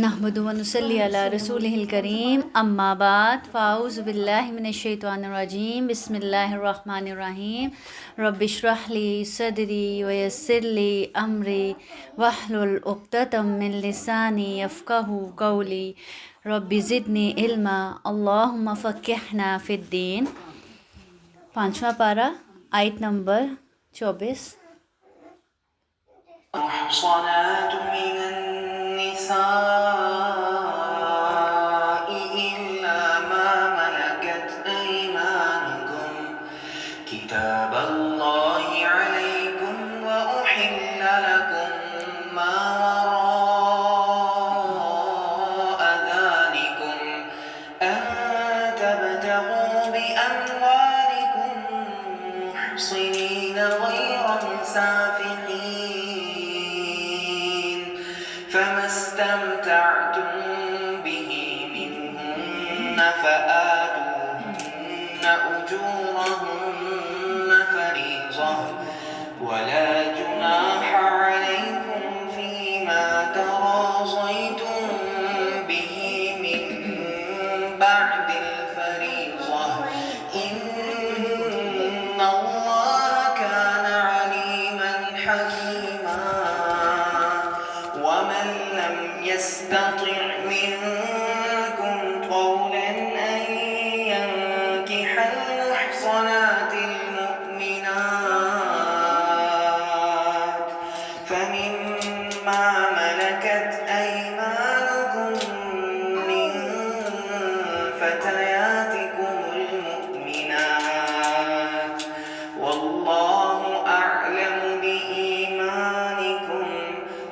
نحمد و نصلی علی رسولہ الکریم اما بعد فاعوذ باللہ من الشیطان الرجیم بسم اللہ الرحمن الرحیم رب اشرح لی صدری ویسر لی امری واحلل عقدۃ من لسانی یفقہوا قولی رب زدنی علما اللہم فقہنا فی الدین۔ 5واں پارہ آیت نمبر 24۔ محصنات من النساء إلا ما ملكت أيمانكم كتاب الله عليكم وأحل لكم ما وراء ذلكم أن تبتغوا بأموالكم محصنين غير مسافحين فما استمتعتم به منهن فآتوهن أجورهن فريضة ولا جناح عليكم فيما تراضيتم به من بعد الفريضة إن الله كان عليما حكيما ومن لم يستطع منكم قولا أن ينكح المحصنات المؤمنات فمما ملكت أيمانكم من فتياتكم المؤمنات والله أعلم بإيمانكم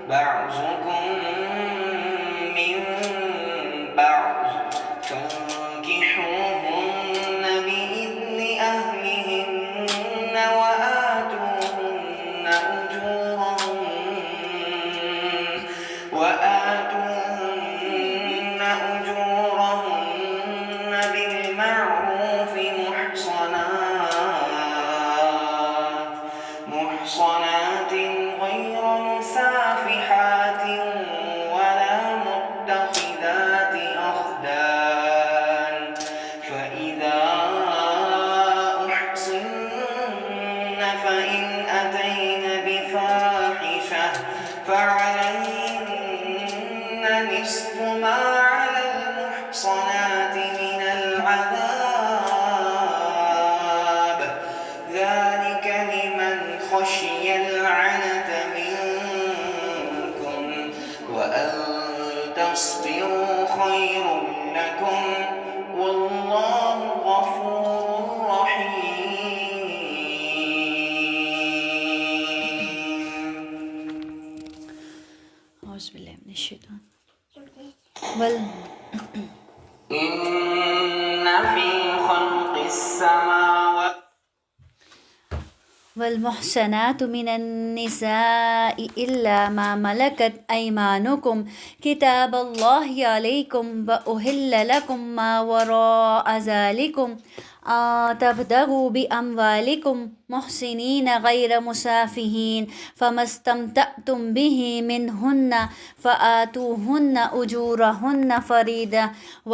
بعضكم من بعض فانكحوهن بإذن أهلهن وآتوهن أجورهن بالمعروف محصنات غير مسافحات ولا متخذات أخدان فإذا أحصن فإن أتين بفاحشة فعليهن نصف ما على المحصنات من العذاب ذلك لمن خشي العنة منكم وأن تصبروا خير لكم والله غفور رحيم۔ اعوذ باللہ من الشیطان إن في خلق السماوات والمحصنات من النساء إلا ما ملكت أيمانكم كتاب الله عليكم وأحل لكم ما وراء ذلكم أن تبتغوا بأموالكم محسنين غير مسافحين فما استمتعتم به منهن فآتوهن أجورهن فريضة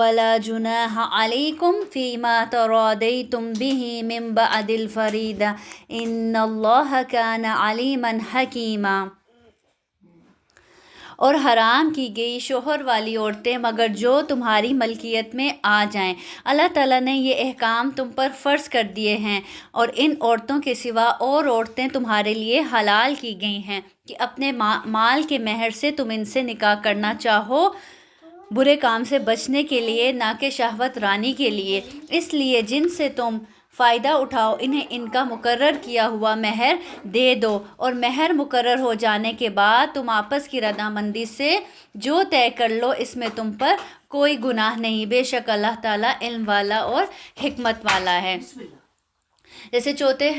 ولا جناح عليكم فيما تراضيتم به من بعد الفريضة إن الله كان عليما حكيما۔ اور حرام کی گئی شوہر والی عورتیں مگر جو تمہاری ملکیت میں آ جائیں۔ اللہ تعالیٰ نے یہ احکام تم پر فرض کر دیے ہیں اور ان عورتوں کے سوا اور عورتیں تمہارے لیے حلال کی گئی ہیں کہ اپنے مال کے مہر سے تم ان سے نکاح کرنا چاہو، برے کام سے بچنے کے لیے نہ کہ شہوت رانی کے لیے۔ اس لیے جن سے تم فائدہ اٹھاؤ انہیں ان کا مقرر کیا ہوا مہر دے دو، اور مہر مقرر ہو جانے کے بعد تم آپس کی رضامندی سے جو طے کر لو اس میں تم پر کوئی گناہ نہیں، بے شک اللہ تعالیٰ علم والا اور حکمت والا ہے۔ جیسے چوتھے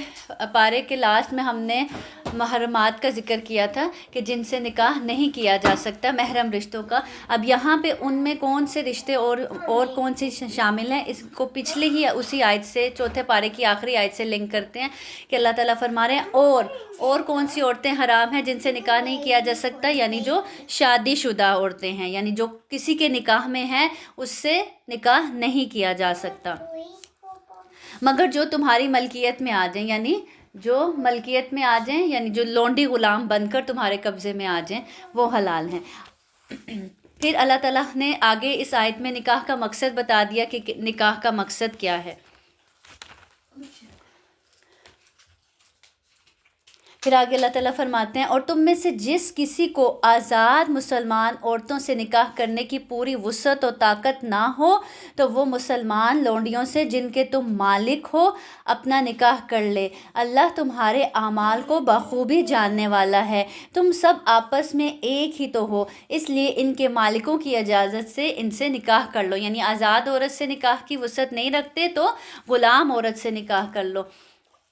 پارے کے لاسٹ میں ہم نے محرمات کا ذکر کیا تھا کہ جن سے نکاح نہیں کیا جا سکتا، محرم رشتوں کا. اب یہاں پہ ان میں کون سے رشتے اور کون سے شامل ہیں، اس کو پچھلے ہی اسی آیت سے، چوتھے پارے کی آخری آیت سے لنک کرتے ہیں کہ اللہ تعالیٰ فرما رہے ہیں اور کون سی عورتیں حرام ہیں جن سے نکاح نہیں کیا جا سکتا، یعنی جو شادی شدہ عورتیں ہیں، یعنی جو کسی کے نکاح میں ہیں اس سے نکاح نہیں کیا جا سکتا، مگر جو تمہاری ملکیت میں آ جائیں، یعنی جو ملکیت میں آ جائیں، یعنی جو لونڈی غلام بن کر تمہارے قبضے میں آ جائیں، وہ حلال ہیں. پھر اللہ تعالیٰ نے آگے اس آیت میں نکاح کا مقصد بتا دیا کہ نکاح کا مقصد کیا ہے. پھر آگے اللہ تعالیٰ فرماتے ہیں اور تم میں سے جس کسی کو آزاد مسلمان عورتوں سے نکاح کرنے کی پوری وسعت و طاقت نہ ہو تو وہ مسلمان لونڈیوں سے جن کے تم مالک ہو اپنا نکاح کر لے. اللہ تمہارے اعمال کو بخوبی جاننے والا ہے. تم سب آپس میں ایک ہی تو ہو، اس لیے ان کے مالکوں کی اجازت سے ان سے نکاح کر لو. یعنی آزاد عورت سے نکاح کی وسعت نہیں رکھتے تو غلام عورت سے نکاح کر لو.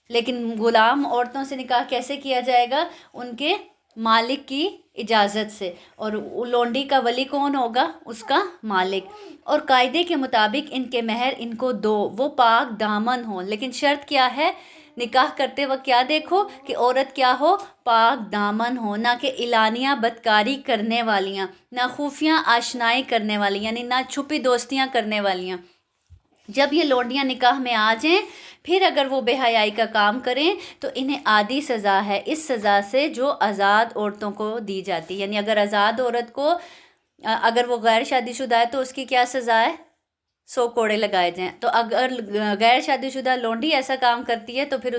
لیکن غلام عورتوں سے نکاح کیسے کیا جائے گا؟ ان کے مالک کی اجازت سے. اور لونڈی کا ولی کون ہوگا؟ اس کا مالک. اور قاعدے کے مطابق ان کے مہر ان کو دو، وہ پاک دامن ہوں. لیکن شرط کیا ہے؟ نکاح کرتے وقت کیا دیکھو کہ عورت کیا ہو؟ پاک دامن ہو، نہ کہ اعلانیہ بدکاری کرنے والیاں، نہ خفیہ آشنائی کرنے والی، یعنی نہ چھپی دوستیاں کرنے والیاں. جب یہ لونڈیاں نکاح میں آ جائیں پھر اگر وہ بے حیائی کا کام کریں تو انہیں آدھی سزا ہے اس سزا سے جو آزاد عورتوں کو دی جاتی. یعنی اگر آزاد عورت کو اگر وہ غیر شادی شدہ ہے تو اس کی کیا سزا ہے؟ 100 کوڑے لگائے جائیں. تو اگر غیر شادی شدہ لونڈی ایسا کام کرتی ہے تو پھر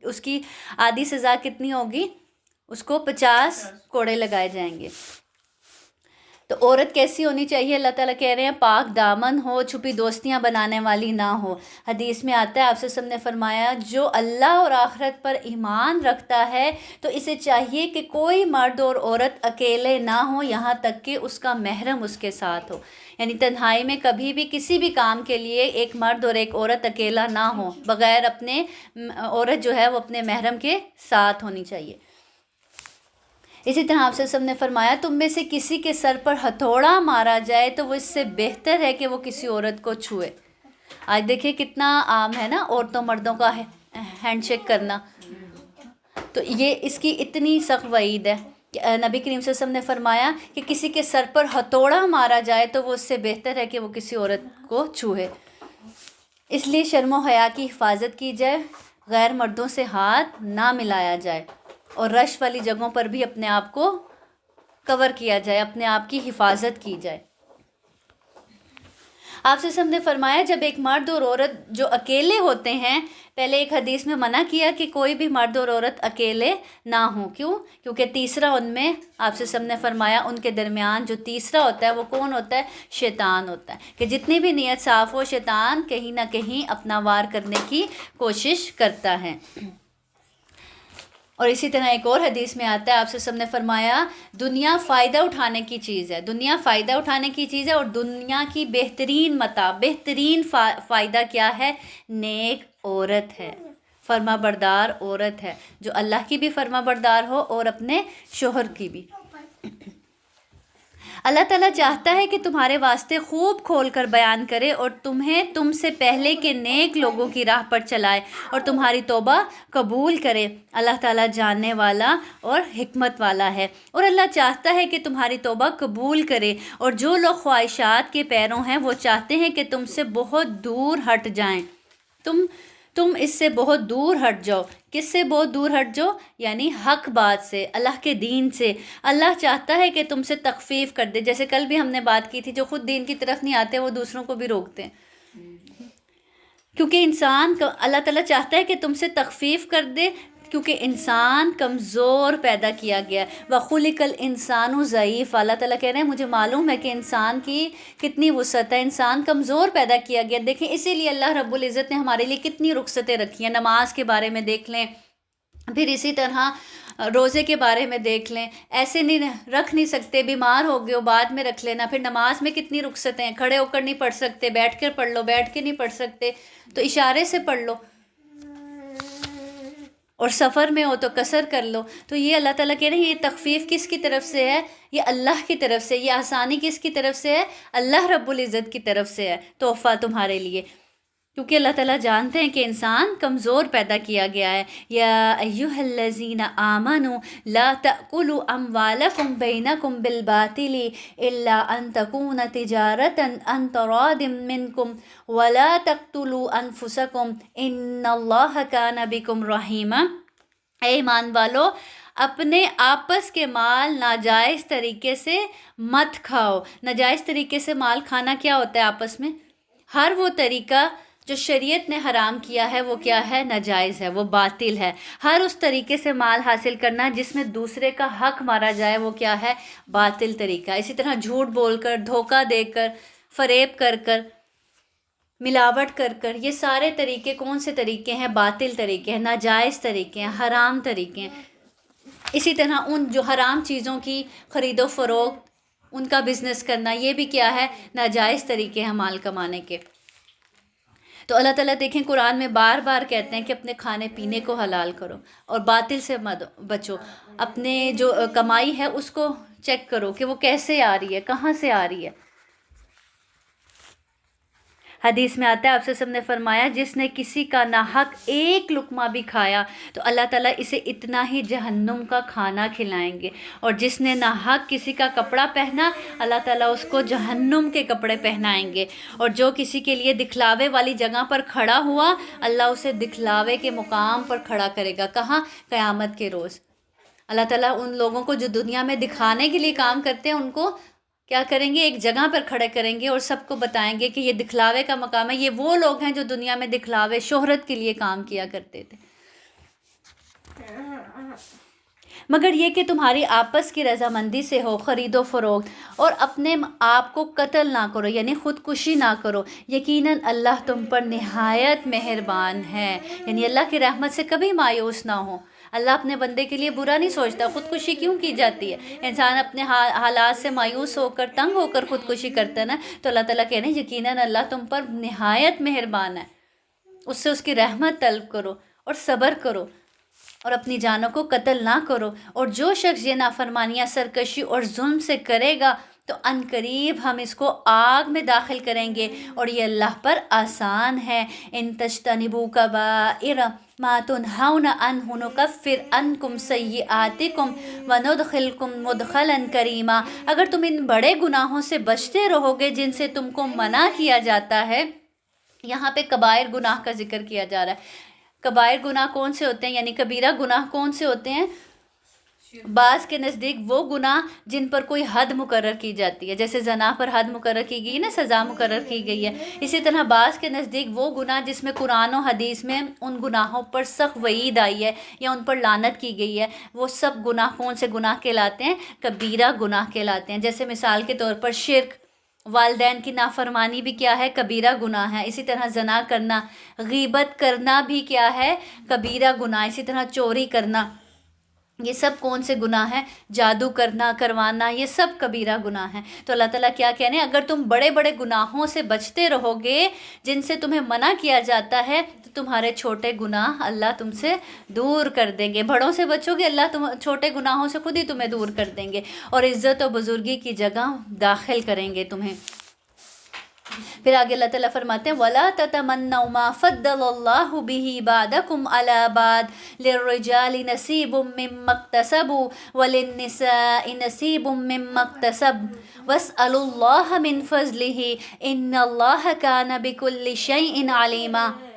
اس کی آدھی سزا کتنی ہوگی؟ اس کو 50 کوڑے لگائے جائیں گے. تو عورت کیسی ہونی چاہیے؟ اللہ تعالیٰ کہہ رہے ہیں پاک دامن ہو، چھپی دوستیاں بنانے والی نہ ہو. حدیث میں آتا ہے آپ سے نے فرمایا جو اللہ اور آخرت پر ایمان رکھتا ہے تو اسے چاہیے کہ کوئی مرد اور عورت اکیلے نہ ہو یہاں تک کہ اس کا محرم اس کے ساتھ ہو. یعنی تنہائی میں کبھی بھی کسی بھی کام کے لیے ایک مرد اور ایک عورت اکیلا نہ ہو، بغیر اپنے عورت جو ہے وہ اپنے محرم کے ساتھ ہونی چاہیے. اسی طرح آپ سے نے فرمایا تم میں سے کسی کے سر پر ہتھوڑا مارا جائے تو وہ اس سے بہتر ہے کہ وہ کسی عورت کو چھوئے. آج دیکھیں کتنا عام ہے نا عورتوں مردوں کا ہینڈ شیک کرنا. تو یہ اس کی اتنی سخت وعید ہے کہ نبی کریم صلی اللہ علیہ وسلم نے فرمایا کہ کسی کے سر پر ہتھوڑا مارا جائے تو وہ اس سے بہتر ہے کہ وہ کسی عورت کو چھوئے. اس لیے شرم و حیا کی حفاظت کی جائے، غیر مردوں سے ہاتھ نہ ملایا جائے اور رش والی جگہوں پر بھی اپنے آپ کو کور کیا جائے، اپنے آپ کی حفاظت کی جائے. آپ سے نے فرمایا جب ایک مرد اور عورت جو اکیلے ہوتے ہیں، پہلے ایک حدیث میں منع کیا کہ کوئی بھی مرد اور عورت اکیلے نہ ہوں. کیوں؟ کیونکہ تیسرا ان میں آپ سے نے فرمایا ان کے درمیان جو تیسرا ہوتا ہے وہ کون ہوتا ہے؟ شیطان ہوتا ہے. کہ جتنی بھی نیت صاف ہو شیطان کہیں نہ کہیں اپنا وار کرنے کی کوشش کرتا ہے. اور اسی طرح ایک اور حدیث میں آتا ہے آپ سے نے فرمایا دنیا فائدہ اٹھانے کی چیز ہے، دنیا فائدہ اٹھانے کی چیز ہے اور دنیا کی بہترین متاع، بہترین فائدہ کیا ہے؟ نیک عورت ہے، فرما بردار عورت ہے جو اللہ کی بھی فرما بردار ہو اور اپنے شوہر کی بھی. اللہ تعالیٰ چاہتا ہے کہ تمہارے واسطے خوب کھول کر بیان کرے اور تمہیں تم سے پہلے کے نیک لوگوں کی راہ پر چلائے اور تمہاری توبہ قبول کرے. اللہ تعالیٰ جاننے والا اور حکمت والا ہے. اور اللہ چاہتا ہے کہ تمہاری توبہ قبول کرے اور جو لوگ خواہشات کے پیروں ہیں وہ چاہتے ہیں کہ تم سے بہت دور ہٹ جائیں. تم اس سے بہت دور ہٹ جاؤ. کس سے بہت دور ہٹ جاؤ؟ یعنی حق بات سے، اللہ کے دین سے. اللہ چاہتا ہے کہ تم سے تخفیف کر دے. جیسے کل بھی ہم نے بات کی تھی جو خود دین کی طرف نہیں آتے وہ دوسروں کو بھی روکتے ہیں. کیونکہ اللہ تعالیٰ چاہتا ہے کہ تم سے تخفیف کر دے کیونکہ انسان کمزور پیدا کیا گیا ہے. وَخُلِقَ الْإِنسَانُ ضعیف. اللہ تعالیٰ کہہ رہے ہیں مجھے معلوم ہے کہ انسان کی کتنی وسعت ہے، انسان کمزور پیدا کیا گیا. دیکھیں اسی لیے اللہ رب العزت نے ہمارے لیے کتنی رخصتیں رکھی ہیں. نماز کے بارے میں دیکھ لیں، پھر اسی طرح روزے کے بارے میں دیکھ لیں. ایسے نہیں رکھ نہیں سکتے، بیمار ہو گئے ہو بعد میں رکھ لینا. پھر نماز میں کتنی رخصتیں ہیں، کھڑے ہو کر نہیں پڑھ سکتے، بیٹھ کر پڑھ لو، بیٹھ کے نہیں پڑھ سکتے تو اشارے سے پڑھ لو. اور سفر میں ہو تو قصر کر لو. تو یہ اللہ تعالیٰ کہہ رہے ہیں یہ تخفیف کس کی طرف سے ہے؟ یہ اللہ کی طرف سے. یہ آسانی کس کی طرف سے ہے؟ اللہ رب العزت کی طرف سے ہے تحفہ تمہارے لیے. کیونکہ اللہ تعالیٰ جانتے ہیں کہ انسان کمزور پیدا کیا گیا ہے. یا ایھا الذین آمنوا لا تأکلوا اموالکم بینکم بالباطل الا ان تکون تجارۃ عن تراض منکم ولا تقتلوا انفسکم ان اللہ کان بکم رحیما. اے ایمان والو، اپنے آپس کے مال ناجائز طریقے سے مت کھاؤ. ناجائز طریقے سے مال کھانا کیا ہوتا ہے آپس میں؟ ہر وہ طریقہ جو شریعت نے حرام کیا ہے وہ کیا ہے؟ ناجائز ہے، وہ باطل ہے. ہر اس طریقے سے مال حاصل کرنا جس میں دوسرے کا حق مارا جائے وہ کیا ہے؟ باطل طریقہ. اسی طرح جھوٹ بول کر، دھوکہ دے کر، فریب کر کر، ملاوٹ کر کر، یہ سارے طریقے کون سے طریقے ہیں؟ باطل طریقے ہیں، ناجائز طریقے ہیں، حرام طریقے ہیں. اسی طرح ان جو حرام چیزوں کی خرید و فروخت، ان کا بزنس کرنا، یہ بھی کیا ہے؟ ناجائز طریقے ہیں مال کمانے کے. تو اللہ تعالیٰ دیکھیں قرآن میں بار بار کہتے ہیں کہ اپنے کھانے پینے کو حلال کرو اور باطل سے مت بچو. اپنے جو کمائی ہے اس کو چیک کرو کہ وہ کیسے آ رہی ہے، کہاں سے آ رہی ہے. حدیث میں آتا ہے آپ سے نے فرمایا جس نے کسی کا ناحق ایک لقمہ بھی کھایا تو اللہ تعالیٰ اسے اتنا ہی جہنم کا کھانا کھلائیں گے. اور جس نے ناحق کسی کا کپڑا پہنا اللہ تعالیٰ اس کو جہنم کے کپڑے پہنائیں گے. اور جو کسی کے لیے دکھلاوے والی جگہ پر کھڑا ہوا اللہ اسے دکھلاوے کے مقام پر کھڑا کرے گا. کہاں؟ قیامت کے روز. اللہ تعالیٰ ان لوگوں کو جو دنیا میں دکھانے کے لیے کام کرتے ہیں ان کو کیا کریں گے؟ ایک جگہ پر کھڑے کریں گے اور سب کو بتائیں گے کہ یہ دکھلاوے کا مقام ہے. یہ وہ لوگ ہیں جو دنیا میں دکھلاوے، شہرت کے لیے کام کیا کرتے تھے. مگر یہ کہ تمہاری آپس کی رضامندی سے ہو خرید و فروخت، اور اپنے آپ کو قتل نہ کرو یعنی خودکشی نہ کرو. یقیناً اللہ تم پر نہایت مہربان ہے. یعنی اللہ کی رحمت سے کبھی مایوس نہ ہو. اللہ اپنے بندے کے لیے برا نہیں سوچتا. خودکشی کیوں کی جاتی ہے؟ انسان اپنے حالات سے مایوس ہو کر، تنگ ہو کر خودکشی کرتا ہے نا. تو اللہ تعالیٰ کہہ رہے ہیں یقیناً اللہ تم پر نہایت مہربان ہے. اس سے اس کی رحمت طلب کرو اور صبر کرو اور اپنی جانوں کو قتل نہ کرو. اور جو شخص یہ نافرمانیاں، سرکشی اور ظلم سے کرے گا تو عنقریب ہم اس کو آگ میں داخل کریں گے اور یہ اللہ پر آسان ہے. ان تجتنبوا کبائر ما تنہون عنہ نکفر عنکم سیئاتکم وندخلکم مدخلا کریما. اگر تم ان بڑے گناہوں سے بچتے رہو گے جن سے تم کو منع کیا جاتا ہے. یہاں پہ کبائر گناہ کا ذکر کیا جا رہا ہے. کبائر گناہ کون سے ہوتے ہیں؟ یعنی کبیرہ گناہ کون سے ہوتے ہیں؟ بعض کے نزدیک وہ گناہ جن پر کوئی حد مقرر کی جاتی ہے، جیسے زنا پر حد مقرر کی گئی نا، سزا مقرر کی گئی ہے. اسی طرح بعض کے نزدیک وہ گناہ جس میں قرآن و حدیث میں ان گناہوں پر سخت وعید آئی ہے یا ان پر لعنت کی گئی ہے، وہ سب گناہ کون سے گناہ کہلاتے ہیں؟ کبیرہ گناہ کہلاتے ہیں. جیسے مثال کے طور پر شرک، والدین کی نافرمانی بھی کیا ہے؟ کبیرہ گناہ ہے. اسی طرح زنا کرنا، غیبت کرنا بھی کیا ہے؟ کبیرہ گناہ. اسی طرح چوری کرنا، یہ سب کون سے گناہ ہیں؟ جادو کرنا، کروانا، یہ سب کبیرہ گناہ ہیں. تو اللہ تعالیٰ کیا کہنے ہیں؟ اگر تم بڑے بڑے گناہوں سے بچتے رہو گے جن سے تمہیں منع کیا جاتا ہے تو تمہارے چھوٹے گناہ اللہ تم سے دور کر دیں گے. بڑوں سے بچو گے اللہ چھوٹے گناہوں سے خود ہی تمہیں دور کر دیں گے اور عزت و بزرگی کی جگہ داخل کریں گے تمہیں. پھر آگے اللہ تعالیٰ فرماتے ہیں وَلَا تَتَمَنَّوْا مَا فَضَّلَ اللَّهُ بِهِ بَعْضَكُمْ عَلَى بَعْضٍ لِلرِّجَالِ نَصِيبٌ مِّمَّا اكْتَسَبُوا وَلِلنِّسَاءِ نَصِيبٌ مِّمَّا اكْتَسَبْنَ وَاسْأَلُوا اللَّهَ مِن فَضْلِهِ إِنَّ اللَّهَ كَانَ بِكُلِّ شَيْءٍ عَلِيمًا.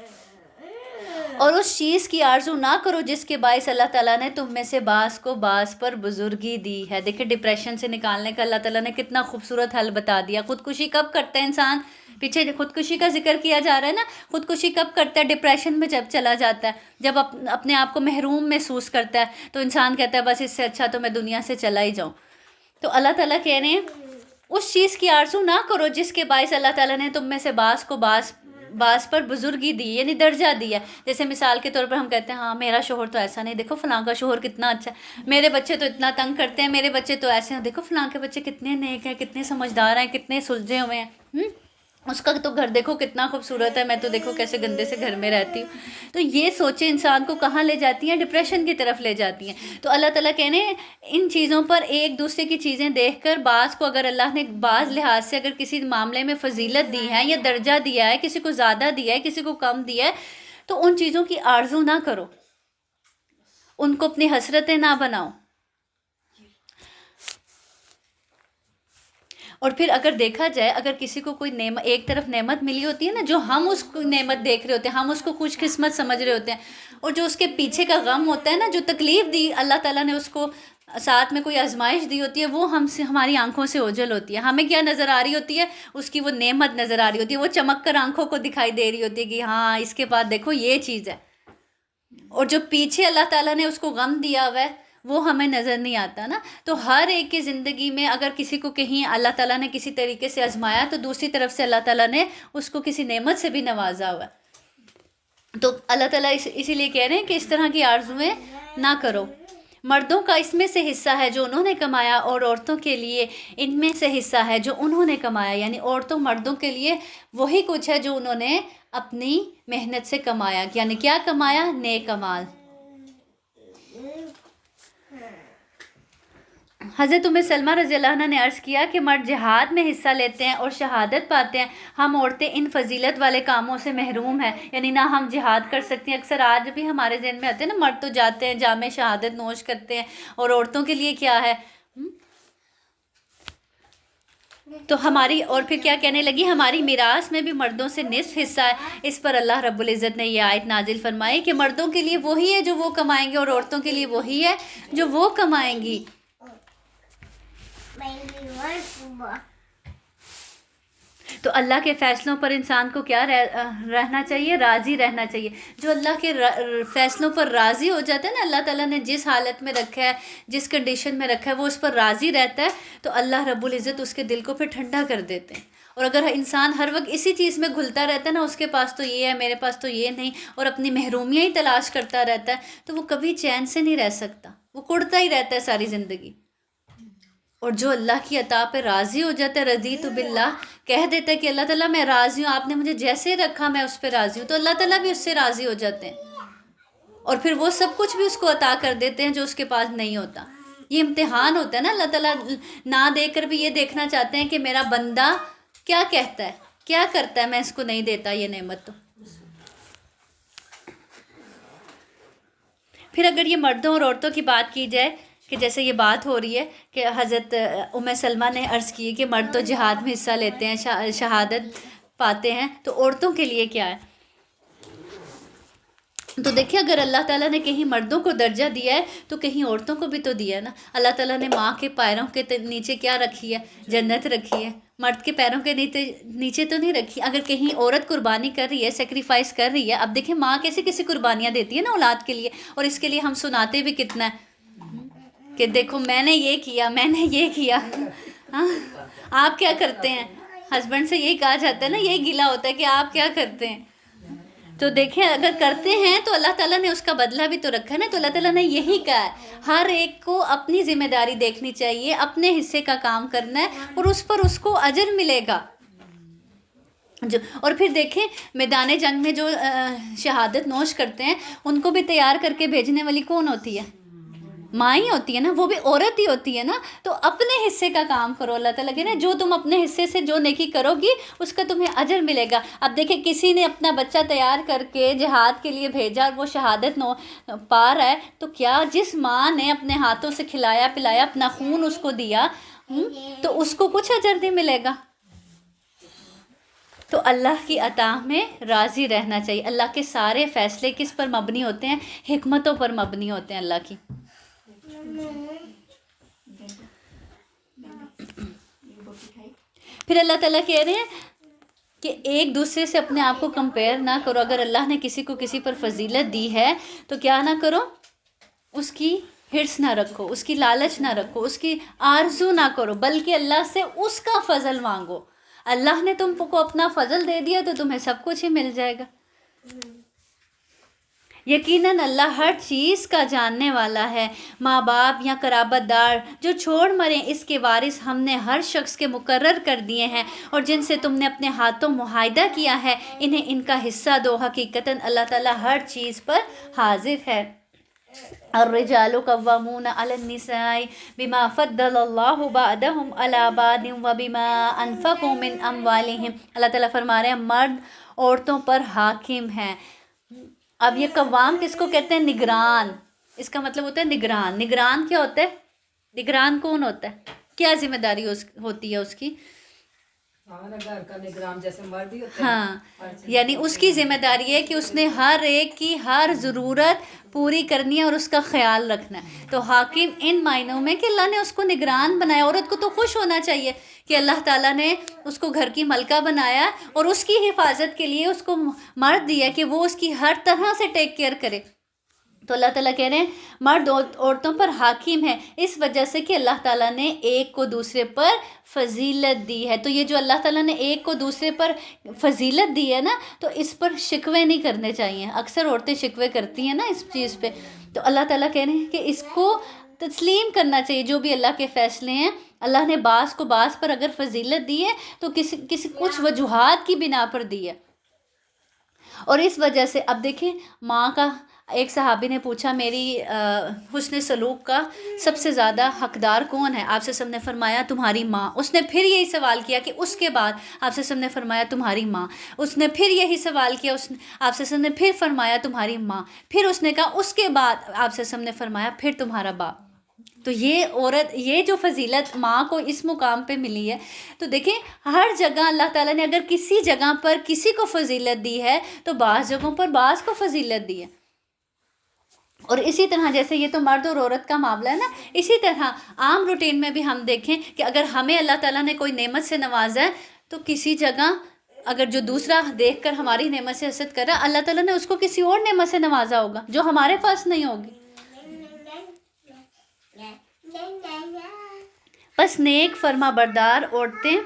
اور اس چیز کی آرزو نہ کرو جس کے باعث اللہ تعالیٰ نے تم میں سے بعض کو بعض پر بزرگی دی ہے. دیکھیں ڈپریشن سے نکالنے کا اللہ تعالیٰ نے کتنا خوبصورت حل بتا دیا. خودکشی کب کرتا ہے انسان؟ پیچھے خودکشی کا ذکر کیا جا رہا ہے نا. خودکشی کب کرتا ہے؟ ڈپریشن میں جب چلا جاتا ہے، جب اپنے آپ کو محروم محسوس کرتا ہے تو انسان کہتا ہے بس اس سے اچھا تو میں دنیا سے چلا ہی جاؤں. تو اللہ تعالیٰ کہہ رہے ہیں اس چیز کی آرزو نہ کرو جس کے باعث اللہ تعالیٰ نے تم میں سے بعض کو بعض پر بزرگی دی، یعنی درجہ دیا. جیسے مثال کے طور پر ہم کہتے ہیں ہاں میرا شوہر تو ایسا نہیں، دیکھو فلاں کا شوہر کتنا اچھا ہے، میرے بچے تو اتنا تنگ کرتے ہیں، میرے بچے تو ایسے ہیں، دیکھو فلاں کے بچے کتنے نیک ہیں، کتنے سمجھدار ہیں، کتنے سلجھے ہوئے ہیں. اس کا تو گھر دیکھو کتنا خوبصورت ہے، میں تو دیکھو کیسے گندے سے گھر میں رہتی ہوں. تو یہ سوچیں انسان کو کہاں لے جاتی ہیں، ڈپریشن کی طرف لے جاتی ہیں. تو اللہ تعالیٰ کہنے ان چیزوں پر ایک دوسرے کی چیزیں دیکھ کر بعض کو اگر اللہ نے بعض لحاظ سے اگر کسی معاملے میں فضیلت دی ہے یا درجہ دیا ہے، کسی کو زیادہ دیا ہے کسی کو کم دیا ہے، تو ان چیزوں کی آرزو نہ کرو، ان کو اپنی حسرتیں نہ بناؤ. اور پھر اگر دیکھا جائے، اگر کسی کو کوئی نعمت ایک طرف نعمت ملی ہوتی ہے نا، جو ہم اس کو نعمت دیکھ رہے ہوتے ہیں، ہم اس کو خوش قسمت سمجھ رہے ہوتے ہیں، اور جو اس کے پیچھے کا غم ہوتا ہے نا، جو تکلیف دی اللہ تعالیٰ نے اس کو، ساتھ میں کوئی آزمائش دی ہوتی ہے، وہ ہم سے ہماری آنکھوں سے اوجھل ہوتی ہے. ہمیں کیا نظر آ رہی ہوتی ہے؟ اس کی وہ نعمت نظر آ رہی ہوتی ہے، وہ چمک کر آنکھوں کو دکھائی دے رہی ہوتی ہے کہ ہاں اس کے بعد دیکھو یہ چیز ہے. اور جو پیچھے اللہ تعالیٰ نے اس کو غم دیا ہوا ہے وہ ہمیں نظر نہیں آتا نا. تو ہر ایک کی زندگی میں اگر کسی کو کہیں اللہ تعالیٰ نے کسی طریقے سے آزمایا، تو دوسری طرف سے اللہ تعالیٰ نے اس کو کسی نعمت سے بھی نوازا ہوا ہے. تو اللہ تعالیٰ اسی لیے کہہ رہے ہیں کہ اس طرح کی آرزویں نہ کرو. مردوں کا اس میں سے حصہ ہے جو انہوں نے کمایا، اور عورتوں کے لیے ان میں سے حصہ ہے جو انہوں نے کمایا. یعنی عورتوں مردوں کے لیے وہی کچھ ہے جو انہوں نے اپنی محنت سے کمایا. یعنی کیا کمایا؟ نیک اعمال. حضرت ام سلمہ رضی اللہ عنہ نے عرض کیا کہ مرد جہاد میں حصہ لیتے ہیں اور شہادت پاتے ہیں، ہم عورتیں ان فضیلت والے کاموں سے محروم ہیں. یعنی نہ ہم جہاد کر سکتی ہیں. اکثر آج بھی ہمارے ذہن میں آتے ہیں نا، مرد تو جاتے ہیں جامِ شہادت نوش کرتے ہیں، اور عورتوں کے لیے کیا ہے؟ تو ہماری، اور پھر کیا کہنے لگی، ہماری میراث میں بھی مردوں سے نصف حصہ ہے. اس پر اللہ رب العزت نے یہ آیت نازل فرمائی کہ مردوں کے لیے وہی ہے جو وہ کمائیں گے، اور عورتوں کے لیے وہی ہے جو وہ کمائیں گی. تو اللہ کے فیصلوں پر انسان کو کیا رہنا چاہیے؟ راضی رہنا چاہیے. جو اللہ کے فیصلوں پر راضی ہو جاتا ہے نا، اللہ تعالیٰ نے جس حالت میں رکھا ہے، جس کنڈیشن میں رکھا ہے، وہ اس پر راضی رہتا ہے، تو اللہ رب العزت اس کے دل کو پھر ٹھنڈا کر دیتے ہیں. اور اگر انسان ہر وقت اسی چیز میں گھلتا رہتا ہے نا، اس کے پاس تو یہ ہے، میرے پاس تو یہ نہیں، اور اپنی محرومیاں ہی تلاش کرتا رہتا ہے، تو وہ کبھی چین سے نہیں رہ سکتا، وہ کڑتا ہی رہتا ہے ساری زندگی. اور جو اللہ کی عطا پہ راضی ہو جاتا ہے، رضیت باللہ، کہہ دیتا ہے کہ اللہ تعالیٰ میں راضی ہوں، آپ نے مجھے جیسے رکھا میں اس پہ راضی ہوں، تو اللہ تعالیٰ بھی اس سے راضی ہو جاتے ہیں، اور پھر وہ سب کچھ بھی اس کو عطا کر دیتے ہیں جو اس کے پاس نہیں ہوتا. یہ امتحان ہوتا ہے نا. اللہ تعالیٰ نہ دے کر بھی یہ دیکھنا چاہتے ہیں کہ میرا بندہ کیا کہتا ہے، کیا کرتا ہے، میں اس کو نہیں دیتا یہ نعمت. تو پھر اگر یہ مردوں اور عورتوں کی بات کی جائے، کہ جیسے یہ بات ہو رہی ہے کہ حضرت ام سلمہ نے عرض کی کہ مرد تو جہاد میں حصہ لیتے ہیں، شہادت پاتے ہیں، تو عورتوں کے لیے کیا ہے؟ تو دیکھیں اگر اللہ تعالیٰ نے کہیں مردوں کو درجہ دیا ہے تو کہیں عورتوں کو بھی تو دیا ہے نا. اللہ تعالیٰ نے ماں کے پیروں کے نیچے کیا رکھی ہے؟ جنت رکھی ہے. مرد کے پیروں کے نیچے تو نہیں رکھی. اگر کہیں عورت قربانی کر رہی ہے، سیکریفائس کر رہی ہے، اب دیکھیں ماں کیسی کیسی قربانیاں دیتی ہے نا اولاد کے لیے، اور اس کے لیے ہم سناتے بھی کتنا ہے کہ دیکھو میں نے یہ کیا، میں نے یہ کیا. ہاں آپ کیا کرتے ہیں؟ ہسبینڈ سے یہی کہا جاتا ہے نا، یہی گلا ہوتا ہے کہ آپ کیا کرتے ہیں. تو دیکھیں اگر کرتے ہیں تو اللہ تعالیٰ نے اس کا بدلہ بھی تو رکھا ہے نا. تو اللہ تعالیٰ نے یہی کہا ہے ہر ایک کو اپنی ذمہ داری دیکھنی چاہیے، اپنے حصے کا کام کرنا ہے، اور اس پر اس کو اجر ملے گا. اور پھر دیکھیں میدان جنگ میں جو شہادت نوش کرتے ہیں، ان کو بھی تیار کر کے بھیجنے والی کون ہوتی ہے؟ ماں ہی ہوتی ہے نا، وہ بھی عورت ہی ہوتی ہے نا. تو اپنے حصے کا کام کرو. اللہ تعالیٰ کہ نا جو تم اپنے حصے سے جو نیکی کرو گی اس کا تمہیں اجر ملے گا. اب دیکھیں کسی نے اپنا بچہ تیار کر کے جہاد کے لیے بھیجا اور وہ شہادت پا رہا ہے، تو کیا جس ماں نے اپنے ہاتھوں سے کھلایا پلایا، اپنا خون اس کو دیا، تو اس کو کچھ اجر نہیں ملے گا؟ تو اللہ کی عطا میں راضی رہنا چاہیے. اللہ کے سارے فیصلے کس پر مبنی ہوتے ہیں؟ حکمتوں پر مبنی ہوتے ہیں اللہ کی. پھر اللہ تعالیٰ کہہ رہے ہیں کہ ایک دوسرے سے اپنے آپ کو کمپیئر نہ کرو. اگر اللہ نے کسی کو کسی پر فضیلت دی ہے تو کیا نہ کرو، اس کی ہرس نہ رکھو، اس کی لالچ نہ رکھو، اس کی آرزو نہ کرو، بلکہ اللہ سے اس کا فضل مانگو. اللہ نے تم کو اپنا فضل دے دیا تو تمہیں سب کچھ ہی مل جائے گا. یقیناً اللہ ہر چیز کا جاننے والا ہے۔ ماں باپ یا قرابت دار جو چھوڑ مریں اس کے وارث ہم نے ہر شخص کے مقرر کر دیے ہیں، اور جن سے تم نے اپنے ہاتھوں معاہدہ کیا ہے انہیں ان کا حصہ دو، حقیقتاً اللہ تعالیٰ ہر چیز پر حاضر ہے۔ الرجال قوامون علی النساء بما فضل اللہ بعضهم علی بعض وبما انفقوا من اموالهم۔ اللہ تعالیٰ فرما رہے ہیں مرد عورتوں پر حاکم ہیں۔ اب یہ قوام کس کو کہتے ہیں؟ نگران۔ اس کا مطلب ہوتا ہے نگران۔ نگران کیا ہوتا ہے؟ نگران کون ہوتا ہے؟ کیا ذمہ داری ہوتی ہے اس کی؟ گھر کا نگران جیسے مرد ہی ہوتا ہے۔ ہاں، یعنی اس کی ذمہ داری ہے کہ اس نے ہر ایک کی ہر ضرورت پوری کرنی ہے اور اس کا خیال رکھنا ہے۔ تو حاکم ان معنوں میں کہ اللہ نے اس کو نگران بنایا۔ عورت کو تو خوش ہونا چاہیے کہ اللہ تعالیٰ نے اس کو گھر کی ملکہ بنایا اور اس کی حفاظت کے لیے اس کو مرد دیا کہ وہ اس کی ہر طرح سے ٹیک کیئر کرے۔ تو اللہ تعالیٰ کہہ رہے ہیں مرد عورتوں پر حاکم ہے اس وجہ سے کہ اللہ تعالیٰ نے ایک کو دوسرے پر فضیلت دی ہے۔ تو یہ جو اللہ تعالیٰ نے ایک کو دوسرے پر فضیلت دی ہے نا، تو اس پر شکوے نہیں کرنے چاہیے۔ اکثر عورتیں شکوے کرتی ہیں نا اس چیز پہ، تو اللہ تعالیٰ کہہ رہے ہیں کہ اس کو تسلیم کرنا چاہیے جو بھی اللہ کے فیصلے ہیں۔ اللہ نے بعض کو بعض پر اگر فضیلت دی ہے تو کسی کچھ وجوہات کی بنا پر دی ہے، اور اس وجہ سے اب دیکھیں ماں کا، ایک صحابی نے پوچھا میری حسن سلوک کا سب سے زیادہ حقدار کون ہے؟ آپ سے نے فرمایا تمہاری ماں۔ اس نے پھر یہی سوال کیا کہ اس کے بعد؟ آپ سے نے فرمایا تمہاری ماں۔ اس نے پھر یہی سوال کیا، آپ سے نے پھر فرمایا تمہاری ماں۔ پھر اس نے کہا اس کے بعد آپ سے نے فرمایا پھر تمہارا باپ۔ تو یہ عورت، یہ جو فضیلت ماں کو اس مقام پہ ملی ہے، تو دیکھیں ہر جگہ اللہ تعالیٰ نے اگر کسی جگہ پر کسی کو فضیلت دی ہے تو بعض جگہوں پر بعض کو فضیلت دی ہے۔ اور اسی طرح جیسے یہ تو مرد اور عورت کا معاملہ ہے نا، اسی طرح عام روٹین میں بھی ہم دیکھیں کہ اگر ہمیں اللہ تعالیٰ نے کوئی نعمت سے نوازا ہے تو کسی جگہ اگر جو دوسرا دیکھ کر ہماری نعمت سے حسد کر رہا ہے، اللہ تعالیٰ نے اس کو کسی اور نعمت سے نوازا ہوگا جو ہمارے پاس نہیں ہوگی۔ بس نیک فرما بردار عورتیں،